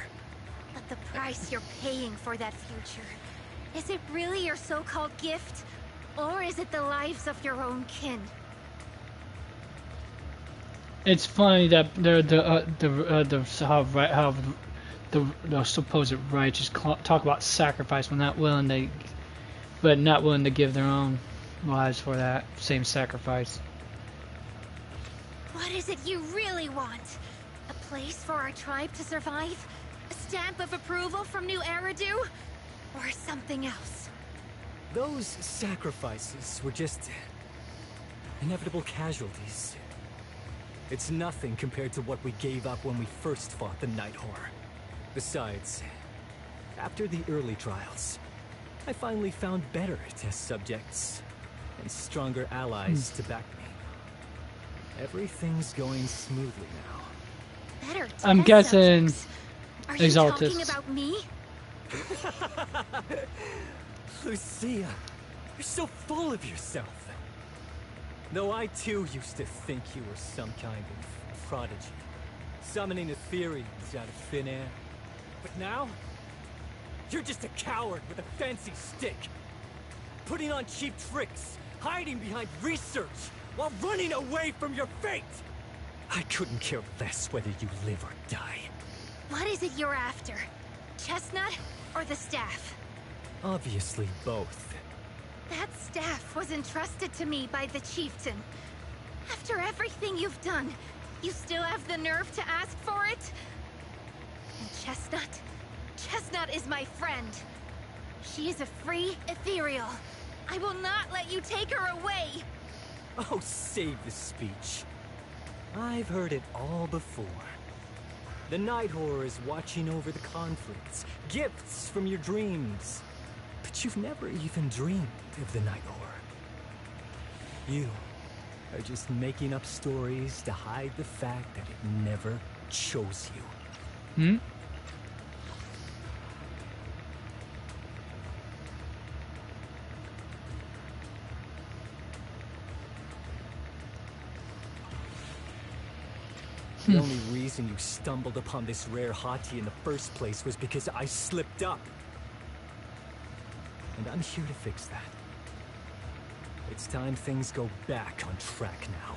But the price you're paying for that future, is it really your so-called gift? Or is it the lives of your own kin? It's funny that how the supposed righteous talk about sacrifice when not willing to give their own lives for that same sacrifice. What is it you really want? A place for our tribe to survive? A stamp of approval from New Eridu? Or something else? Those sacrifices were just inevitable casualties. It's nothing compared to what we gave up when we first fought the Night Horror. Besides, after the early trials, I finally found better test subjects and stronger allies to back me. Everything's going smoothly now. Better I'm guessing Are you Exaltus. talking about me? Lucia, you're so full of yourself. Though I too used to think you were some kind of prodigy, summoning Ethereals out of thin air. But now, you're just a coward with a fancy stick, putting on cheap tricks, hiding behind research, while running away from your fate! I couldn't care less whether you live or die. What is it you're after? Chestnut or the staff? Obviously both. That staff was entrusted to me by the chieftain. After everything you've done, you still have the nerve to ask for it? And Chestnut? Chestnut is my friend. She is a free ethereal. I will not let you take her away! Oh, save the speech. I've heard it all before. The Night Horror is watching over the conflicts, gifts from your dreams. But you've never even dreamed of the Night Horror. You are just making up stories to hide the fact that it never chose you. The only reason you stumbled upon this rare hottie in the first place was because I slipped up. And I'm here to fix that. It's time things go back on track now.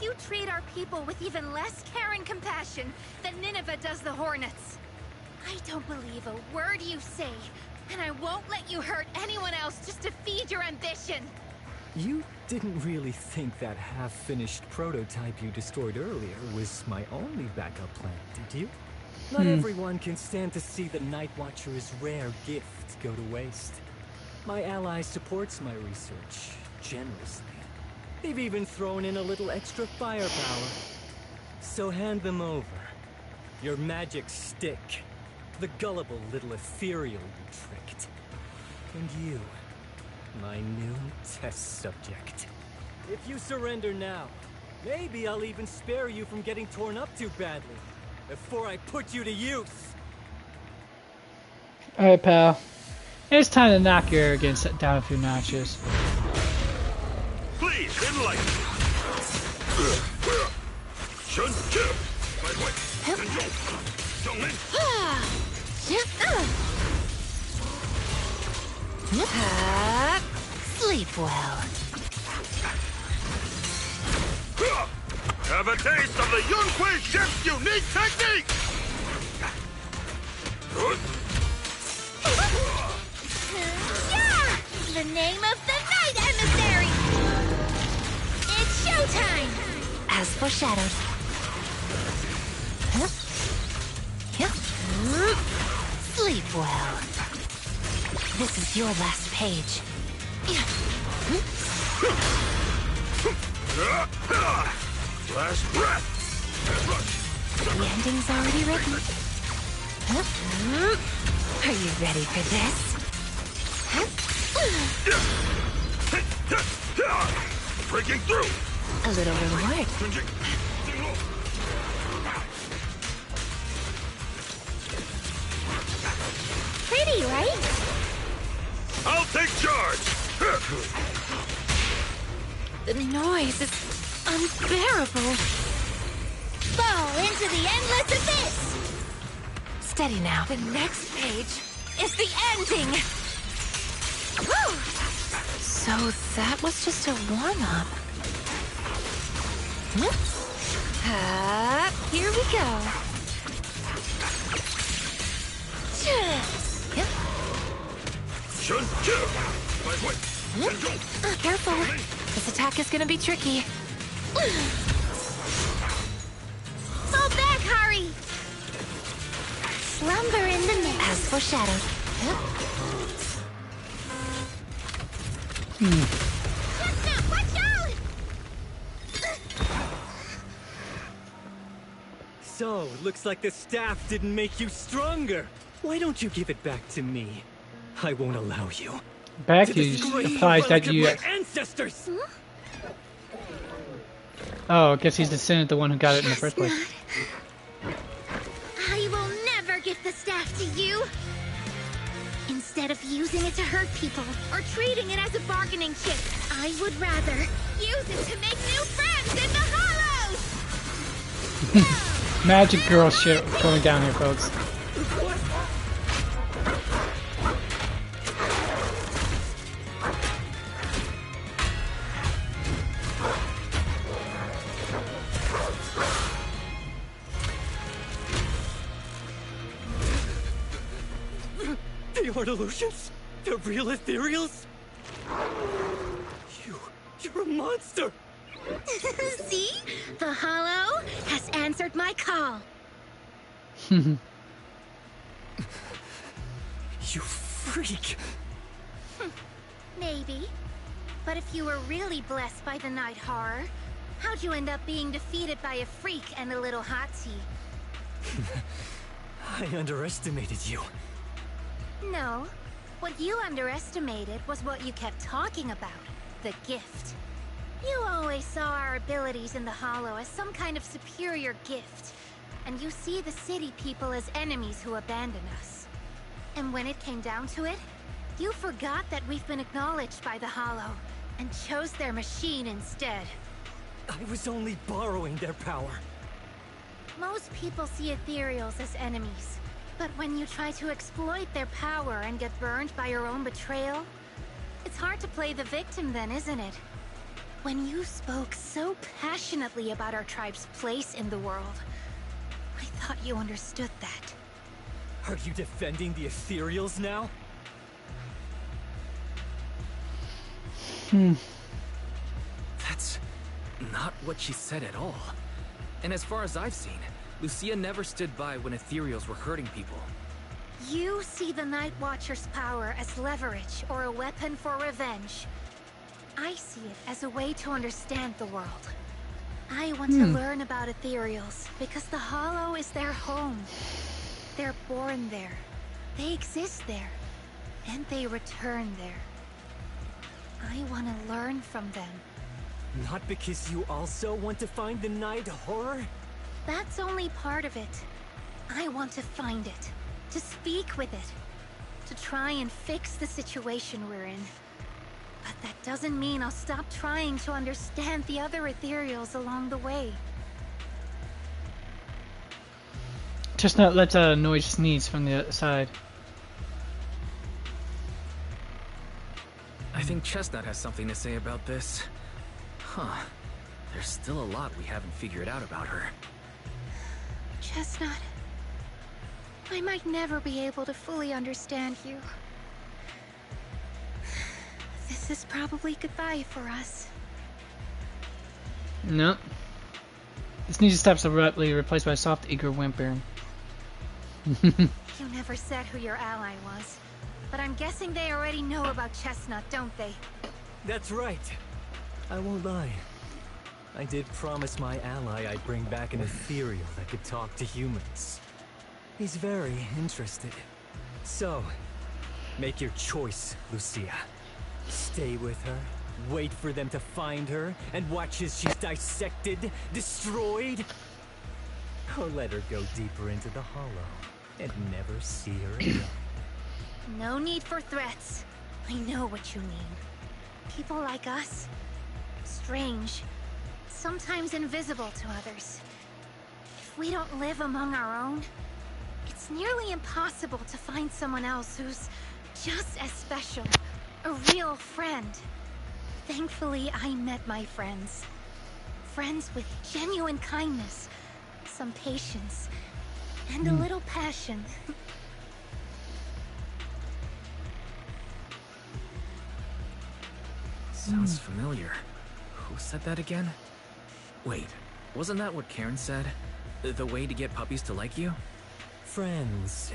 You treat our people with even less care and compassion than Nineveh does the Hornets. I don't believe a word you say, and I won't let you hurt anyone else just to feed your ambition. You didn't really think that half-finished prototype you destroyed earlier was my only backup plan, did you? Not everyone can stand to see the Night Watcher's rare gift go to waste. My ally supports my research generously. They've even thrown in a little extra firepower. So hand them over. Your magic stick. The gullible little ethereal you tricked. And you, my new test subject. If you surrender now, maybe I'll even spare you from getting torn up too badly before I put you to use. Alright, pal. It's time to knock your arrogance down a few notches. Please, enlighten me. Sleep well. Have a taste of the Yunhui Chef's unique technique! Yeah! The name of the Night Emissary! It's showtime! As foreshadowed. Huh? Yep. Sleep well. This is your last page. Last breath. The ending's already written. Are you ready for this? Breaking through. A little reward. Pretty, right? I'll take charge. The noise is unbearable. Fall into the endless abyss! Steady now. The next page is the ending. Woo! So that was just a warm-up. Here we go. Careful. This attack is gonna be tricky. Fall back, Hari! Slumber in the mist. As foreshadowed. Chestnut, watch out! So, looks like the staff didn't make you stronger. Why don't you give it back to me? I won't allow you. Back to you implies that you... ancestors! Oh, I guess he's descended the one who got it in the first place. I will never give the staff to you! Instead of using it to hurt people, or treating it as a bargaining chip, I would rather use it to make new friends in the hollows! Magic girl shit going down here, folks. They are illusions? They're real ethereals? You're a monster! See? The hollow has answered my call. You freak! Maybe. But if you were really blessed by the night horror, how'd you end up being defeated by a freak and a little hot tea? I underestimated you. No. What you underestimated was what you kept talking about. The gift. You always saw our abilities in the Hollow as some kind of superior gift. And you see the city people as enemies who abandon us. And when it came down to it, you forgot that we've been acknowledged by the Hollow, and chose their machine instead. I was only borrowing their power. Most people see ethereals as enemies. But when you try to exploit their power and get burned by your own betrayal, it's hard to play the victim then, isn't it? When you spoke so passionately about our tribe's place in the world, I thought you understood that. Are you defending the ethereals now? That's not what she said at all. And as far as I've seen, Lucia never stood by when ethereals were hurting people. You see the Night Watcher's power as leverage or a weapon for revenge. I see it as a way to understand the world. I want to learn about ethereals because the Hollow is their home. They're born there. They exist there. And they return there. I want to learn from them. Not because you also want to find the night horror? That's only part of it. I want to find it. To speak with it. To try and fix the situation we're in. But that doesn't mean I'll stop trying to understand the other ethereals along the way. Chestnut lets out a noise sneeze from the side. I think Chestnut has something to say about this. Huh. There's still a lot we haven't figured out about her. Chestnut, I might never be able to fully understand you. This is probably goodbye for us. Nope. The sneeze stops abruptly, replaced by a soft, eager whimpering. You never said who your ally was. But I'm guessing they already know about Chestnut, don't they? That's right. I won't lie. I did promise my ally I'd bring back an ethereal that could talk to humans. He's very interested. So, make your choice, Lucia. Stay with her, wait for them to find her, and watch as she's dissected, destroyed? Or let her go deeper into the Hollow and never see her again. No need for threats. I know what you mean. People like us, strange, sometimes invisible to others. If we don't live among our own, it's nearly impossible to find someone else who's just as special, a real friend. Thankfully, I met my friends. Friends with genuine kindness, some patience, and a little passion. Sounds familiar. Who said that again? Wait, wasn't that what Karen said? The way to get puppies to like you? Friends.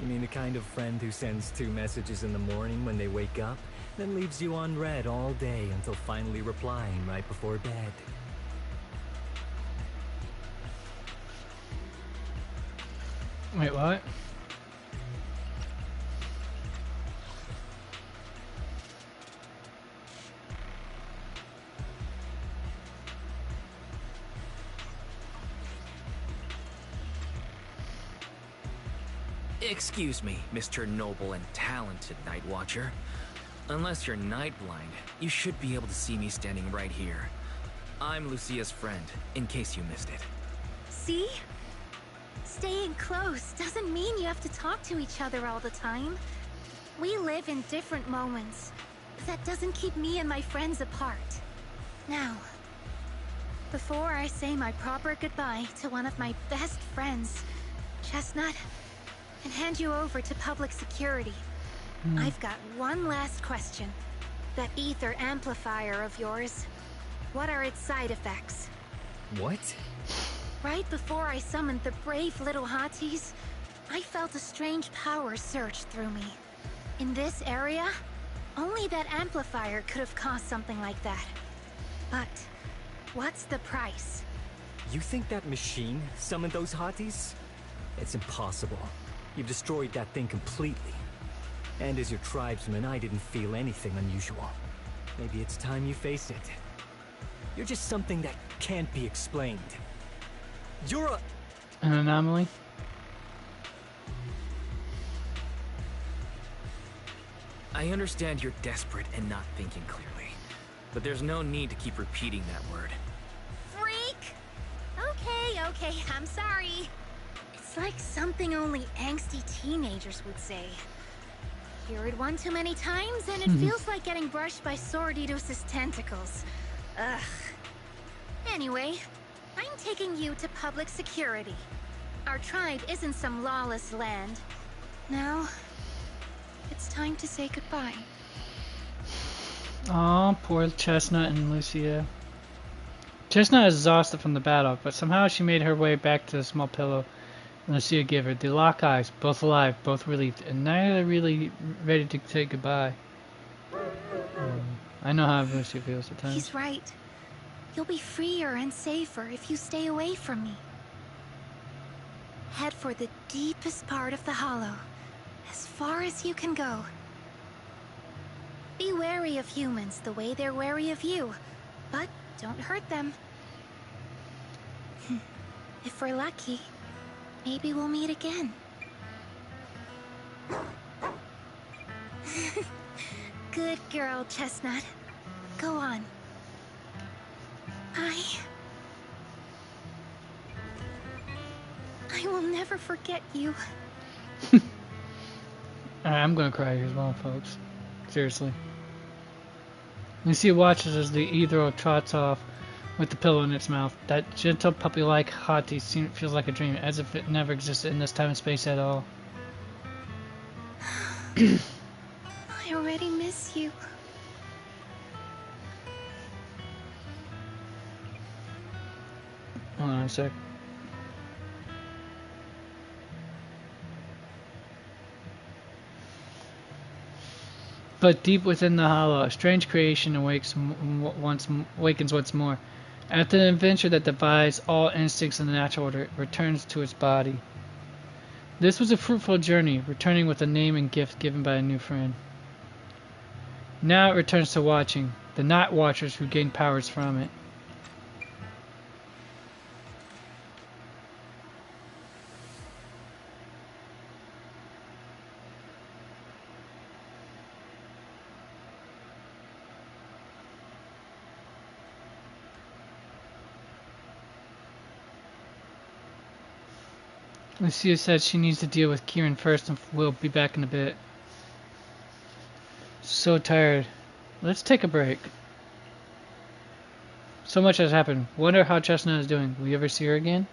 You mean the kind of friend who sends 2 messages in the morning when they wake up, then leaves you unread all day until finally replying right before bed? Wait, what? Excuse me, Mr. Noble and Talented Night Watcher. Unless you're night blind, you should be able to see me standing right here. I'm Lucia's friend, in case you missed it. See? Staying close doesn't mean you have to talk to each other all the time. We live in different moments, but that doesn't keep me and my friends apart. Now, before I say my proper goodbye to one of my best friends, Chestnut, and hand you over to public security, I've got one last question. That ether amplifier of yours, what are its side effects? What? Right before I summoned the brave little hotties, I felt a strange power surge through me. In this area, only that amplifier could have caused something like that. But what's the price? You think that machine summoned those hotties? It's impossible. You've destroyed that thing completely. And as your tribesman, I didn't feel anything unusual. Maybe it's time you face it. You're just something that can't be explained. You're an anomaly? I understand you're desperate and not thinking clearly, but there's no need to keep repeating that word. Freak! Okay, I'm sorry. It's like something only angsty teenagers would say. Hear it one too many times, and it feels like getting brushed by Swordidus' tentacles. Ugh. Anyway, I'm taking you to public security. Our tribe isn't some lawless land. Now, it's time to say goodbye. Aw, poor Chestnut and Lucia. Chestnut is exhausted from the battle, but somehow she made her way back to the small pillow Lucia gave her. They lock eyes, both alive, both relieved, and neither really ready to say goodbye. I know how Lucia feels at times. He's right. You'll be freer and safer if you stay away from me. Head for the deepest part of the Hollow, as far as you can go. Be wary of humans the way they're wary of you, but don't hurt them. If we're lucky, maybe we'll meet again. Good girl, Chestnut. Go on. I will never forget you. Alright, I'm gonna cry here as well, folks. Seriously. Lucia watches as the Ethereal trots off with the pillow in its mouth. That gentle puppy-like hottie feels like a dream, as if it never existed in this time and space at all. I already miss you. Hold on a sec. But deep within the hollow, a strange creation awakens once more. After an adventure that defies all instincts in the natural order, it returns to its body. This was a fruitful journey, returning with a name and gift given by a new friend. Now it returns to watching, the Night Watchers who gain powers from it. Lucia said she needs to deal with Kieran first and we'll be back in a bit. So tired. Let's take a break. So much has happened. Wonder how Chestnut is doing. Will you ever see her again?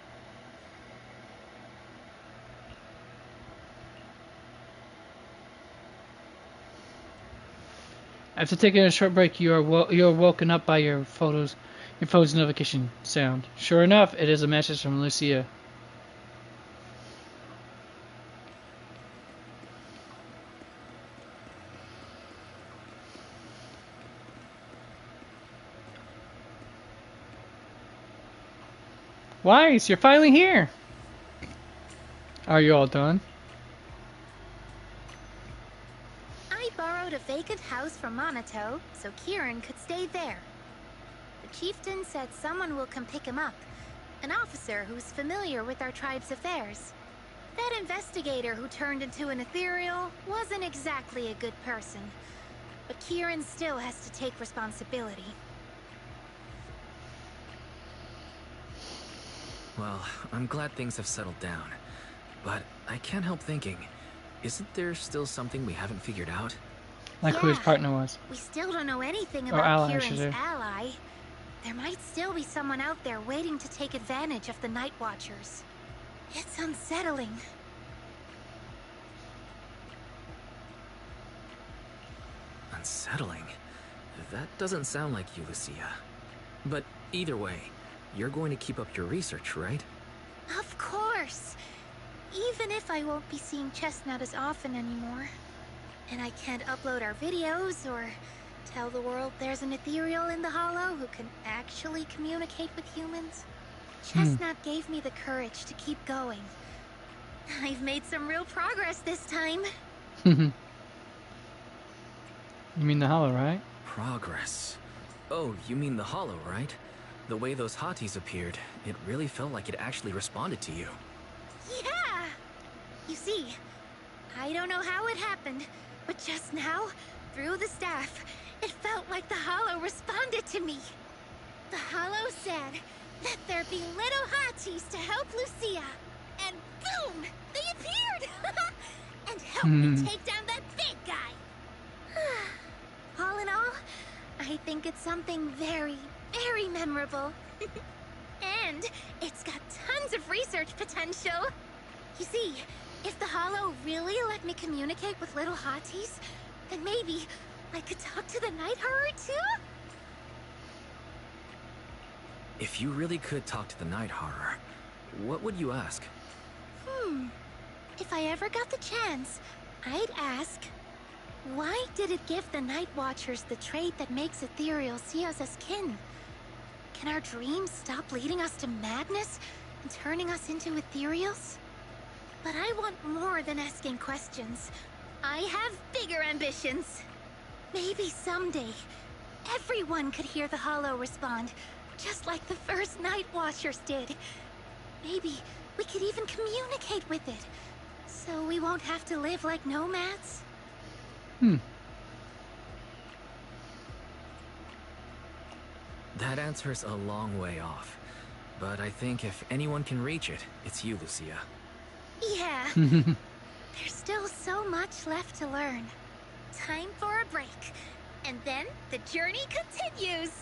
After taking a short break, you are woken up by your phone's notification sound. Sure enough, it is a message from Lucia. Weiss, you're finally here! Are you all done? I borrowed a vacant house from Monato, so Kieran could stay there. The chieftain said someone will come pick him up, an officer who's familiar with our tribe's affairs. That investigator who turned into an ethereal wasn't exactly a good person, but Kieran still has to take responsibility. Well, I'm glad things have settled down. But I can't help thinking, isn't there still something we haven't figured out? Like who his partner was. We still don't know anything Or about ally, Kieran's ally. There might still be someone out there waiting to take advantage of the Night Watchers. It's unsettling. Unsettling? That doesn't sound like you, Lucia. But either way, you're going to keep up your research, right? Of course! Even if I won't be seeing Chestnut as often anymore. And I can't upload our videos or tell the world there's an ethereal in the hollow who can actually communicate with humans. Chestnut gave me the courage to keep going. I've made some real progress this time. You mean the hollow, right? Progress. Oh, you mean the hollow, right? The way those hotties appeared, it really felt like it actually responded to you. Yeah! You see, I don't know how it happened, but just now, through the staff, it felt like the hollow responded to me. The hollow said, "Let there be little hotties to help Lucia." And boom! They appeared! And helped me take down that big guy! All in all, I think it's something very, very memorable. And it's got tons of research potential. You see, if the hollow really let me communicate with little hotties, then maybe I could talk to the night horror too? If you really could talk to the night horror, what would you ask? If I ever got the chance, I'd ask, why did it give the Night Watchers the trait that makes ethereals see us as kin? Can our dreams stop leading us to madness and turning us into ethereals? But I want more than asking questions. I have bigger ambitions. Maybe someday, everyone could hear the hollow respond, just like the first Night Watchers did. Maybe we could even communicate with it, so we won't have to live like nomads. That answer's a long way off. But I think if anyone can reach it, it's you, Lucia. Yeah. There's still so much left to learn. Time for a break. And then the journey continues.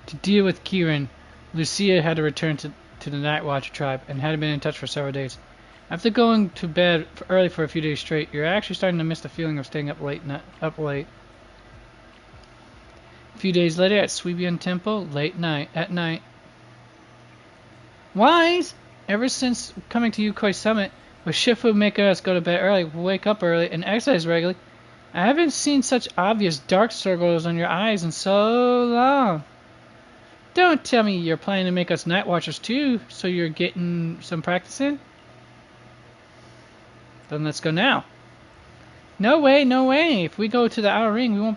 To deal with Kieran, Lucia had to return to the Night Watcher tribe and hadn't been in touch for several days. After going to bed early for a few days straight, you're actually starting to miss the feeling of staying up late. A few days later at Sweebian Temple, at night. Wise! Ever since coming to Yukoi Summit, With shift would make us go to bed early, wake up early, and exercise regularly. I haven't seen such obvious dark circles on your eyes in so long. Don't tell me you're planning to make us night watchers too, so you're getting some practice in? Then let's go now. No way, no way. If we go to the outer ring,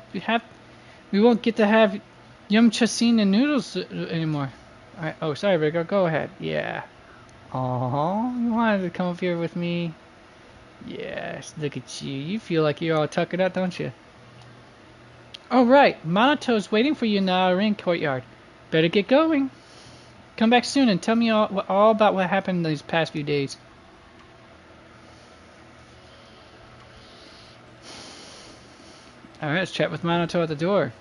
we won't get to have yum chasine and noodles anymore. Alright, oh, sorry, Rico. Go ahead. Yeah. Aww, you wanted to come up here with me? Yes, look at you. You feel like you're all tuckered out, don't you? Alright, Monato's waiting for you in the outer ring courtyard. Better get going. Come back soon and tell me all about what happened these past few days. Alright, let's chat with Monato at the door.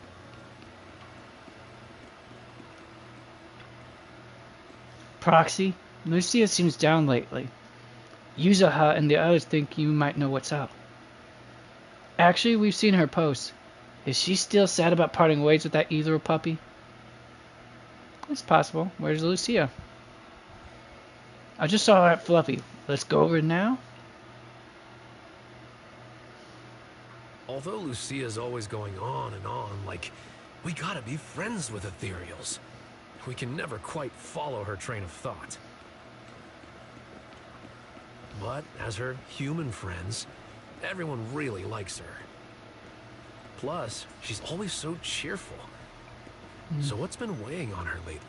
Proxy, Lucia seems down lately. Yuzaha and the others think you might know what's up. Actually, we've seen her post. Is she still sad about parting ways with that evil puppy? It's possible. Where's Lucia? I just saw her at Fluffy. Let's go over it now. Although Lucia's always going on and on, like, we gotta be friends with ethereals. We can never quite follow her train of thought. But as her human friends, everyone really likes her. Plus, she's always so cheerful. So what's been weighing on her lately?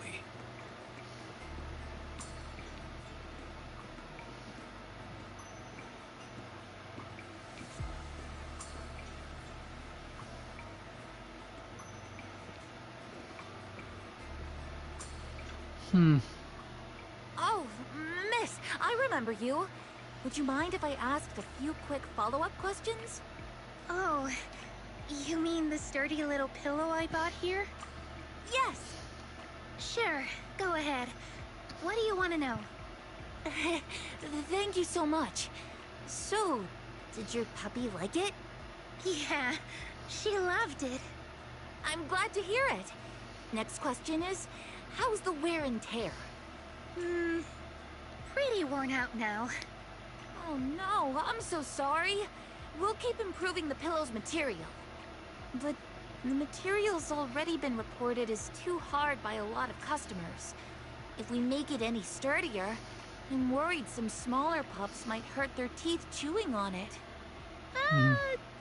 Oh, miss, I remember you. Would you mind if I asked a few quick follow-up questions? Oh, you mean the sturdy little pillow I bought here? Yes. Sure, go ahead. What do you want to know? Thank you so much. So, did your puppy like it? Yeah, she loved it. I'm glad to hear it. Next question is, how's the wear and tear? Pretty worn out now. Oh no, I'm so sorry. We'll keep improving the pillow's material. But the material's already been reported as too hard by a lot of customers. If we make it any sturdier, I'm worried some smaller pups might hurt their teeth chewing on it.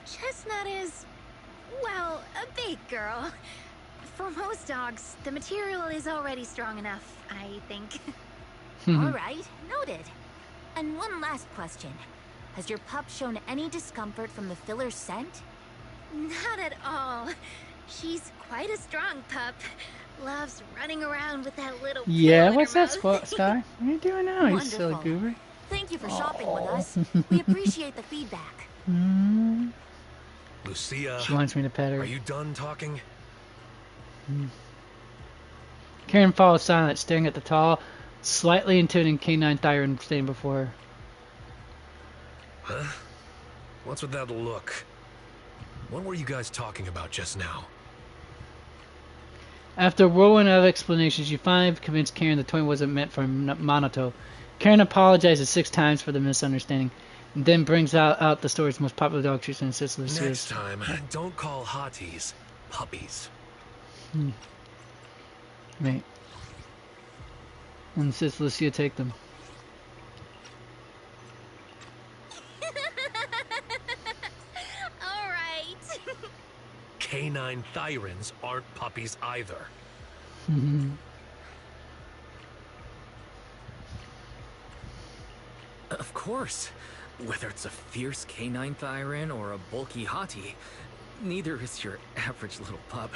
Chestnut is, well, a big girl. For most dogs, the material is already strong enough, I think. Alright, noted. And one last question. Has your pup shown any discomfort from the filler scent? Not at all. She's quite a strong pup. Loves running around with that little Yeah, what's that, Sky? What are you doing now, you silly Wonderful. goober? Thank you for shopping with us. We appreciate the feedback. Lucia, She wants me to pet her. are you done talking? Karen follows silent, staring at the tall, slightly intimidating canine Thyron standing before her. Huh? What's with that look? What were you guys talking about just now? After a whirlwind of explanations, you finally convinced Karen the toy wasn't meant for Monato. Karen apologizes 6 times for the misunderstanding, and then brings out the story's most popular dog treats and insists Lucia's. Next time, don't call hotties puppies. Right. And insists Lucia take them. Alright. Canine Thyrans aren't puppies either. Of course. Whether it's a fierce canine Thyran or a bulky hottie, neither is your average little pup.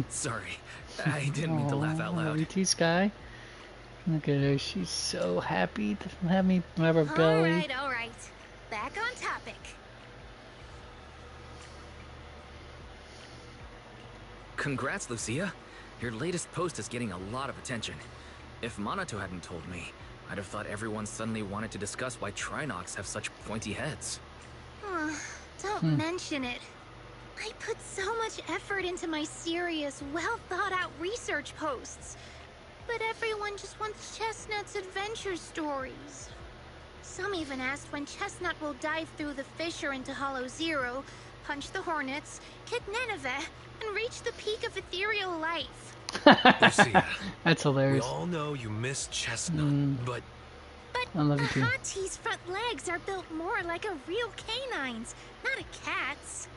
Sorry, I didn't mean to laugh out loud. You too, Sky. Look at her. She's so happy to have me rub her belly. Alright. Back on topic. Congrats, Lucia. Your latest post is getting a lot of attention. If Monato hadn't told me, I'd have thought everyone suddenly wanted to discuss why Trinocs have such pointy heads. Don't mention it. I put so much effort into my serious, well-thought-out research posts. But everyone just wants Chestnut's adventure stories. Some even asked when Chestnut will dive through the fissure into Hollow Zero, punch the Hornets, kick Nineveh, and reach the peak of ethereal life. Lucia, That's we hilarious. all know you miss Chestnut, but I love The you too. Hati's front legs are built more like a real canine's, not a cat's.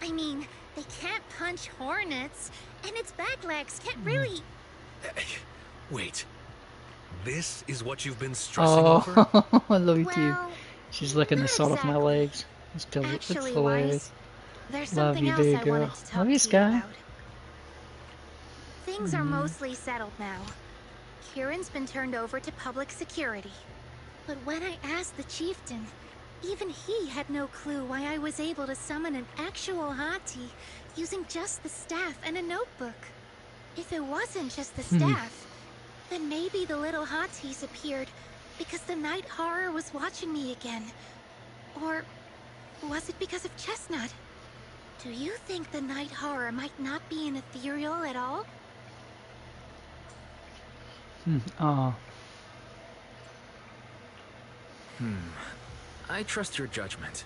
I mean, they can't punch hornets, and its back legs can't really... wait. This is what you've been stressing Oh, over? I love you too. Well, She's licking the not salt off my exactly. legs. It's Actually, hilarious. Wise, there's Love something you, else big I girl. wanted to talk Love to you, Sky. about. Things are mostly settled now. Kieran's been turned over to public security. But when I asked the chieftain, even he had no clue why I was able to summon an actual Hati using just the staff and a notebook. If it wasn't just the staff, then maybe the little Hatis appeared because the night horror was watching me again. Or was it because of Chestnut? Do you think the night horror might not be an ethereal at all? Oh. I trust your judgment.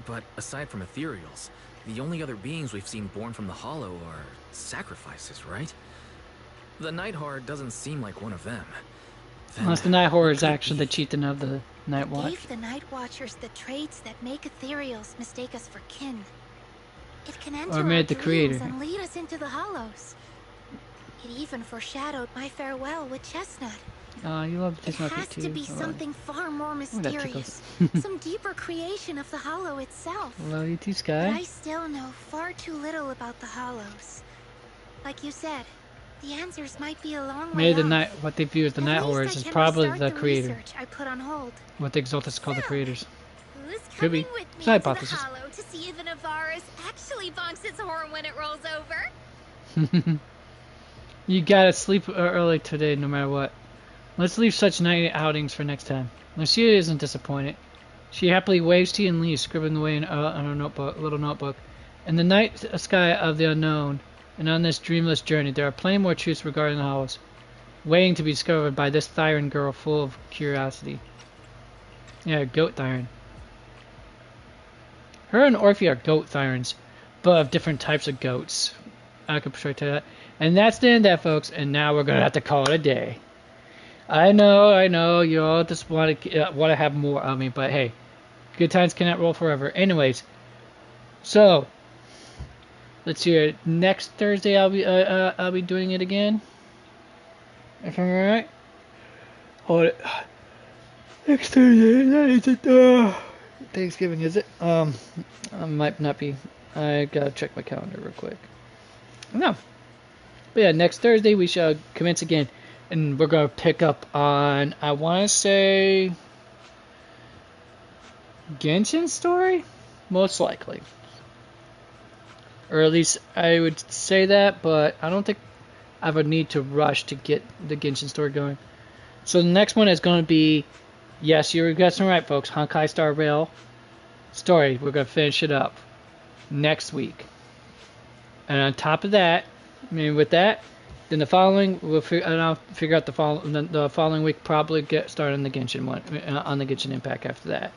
But aside from ethereals, the only other beings we've seen born from the Hollow are sacrifices, right? The Night Horror doesn't seem like one of them. Unless the Night Horror is actually the chieftain of the Night Watch. Gave the Night Watchers the traits that make ethereals mistake us for kin. It can enter Or made our the dreams creator. and lead us into the Hollows. It even foreshadowed my farewell with Chestnut. Oh, you love It this has too. to be I love something far more that mysterious. tickles. Some deeper creation of the Hollow itself. it. Love you too, But Sky. I still know far too little about the Hollows. Like you said, the answers might be a long way Maybe the off. night, what they view as the At Night least Horrors I is can probably restart the creator. research I put on hold. What the Exaltus call the creators. Who's Could be. coming with me It's a into the hypothesis. Hollow to see if an Avaris actually bonks its horn when it rolls over? You gotta sleep early today, no matter what. Let's leave such night outings for next time. Lucia isn't disappointed. She happily waves to you and leaves, scribbling away on her notebook, little notebook. In the night sky of the unknown, and on this dreamless journey, there are plenty more truths regarding the Hollows, waiting to be discovered by this Thyran girl full of curiosity. Yeah, goat Thyran. Her and Orphe are goat Thyrans, but of different types of goats. I could tell you that. And that's the end of that, folks. And now we're gonna have to call it a day. I know, you all just want to have more of me, but hey, good times cannot roll forever. Anyways, so let's hear it. Next Thursday, I'll be doing it again. If I'm right. Hold it. Next Thursday, that is it. Thanksgiving, is it? I might not be. I gotta check my calendar real quick. No. But yeah, next Thursday we shall commence again. And we're going to pick up on, I want to say, Genshin's story? Most likely. Or at least I would say that, but I don't think I have a need to rush to get the Genshin story going. So the next one is going to be, yes, you're guessing right, folks, Honkai Star Rail story. We're going to finish it up next week. And on top of that, with that, then the following, I'll figure out the following week, probably get started on the Genshin one, on the Genshin Impact after that.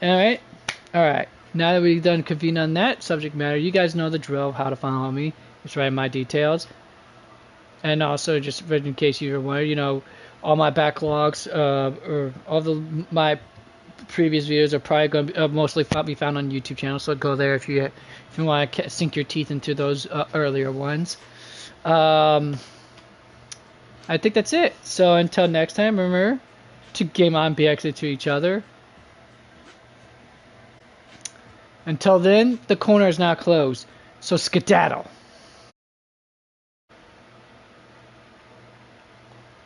Alright. Now that we've done convene on that subject matter, you guys know the drill of how to follow me. Just write my details. And also, just in case you were wondering, all my backlogs, or all my previous videos are probably going to mostly be found on YouTube channel, so go there if you want to sink your teeth into those earlier ones. I think that's it. So until next time, remember to game on, be excellent to each other. Until then, the corner is now closed, so skedaddle.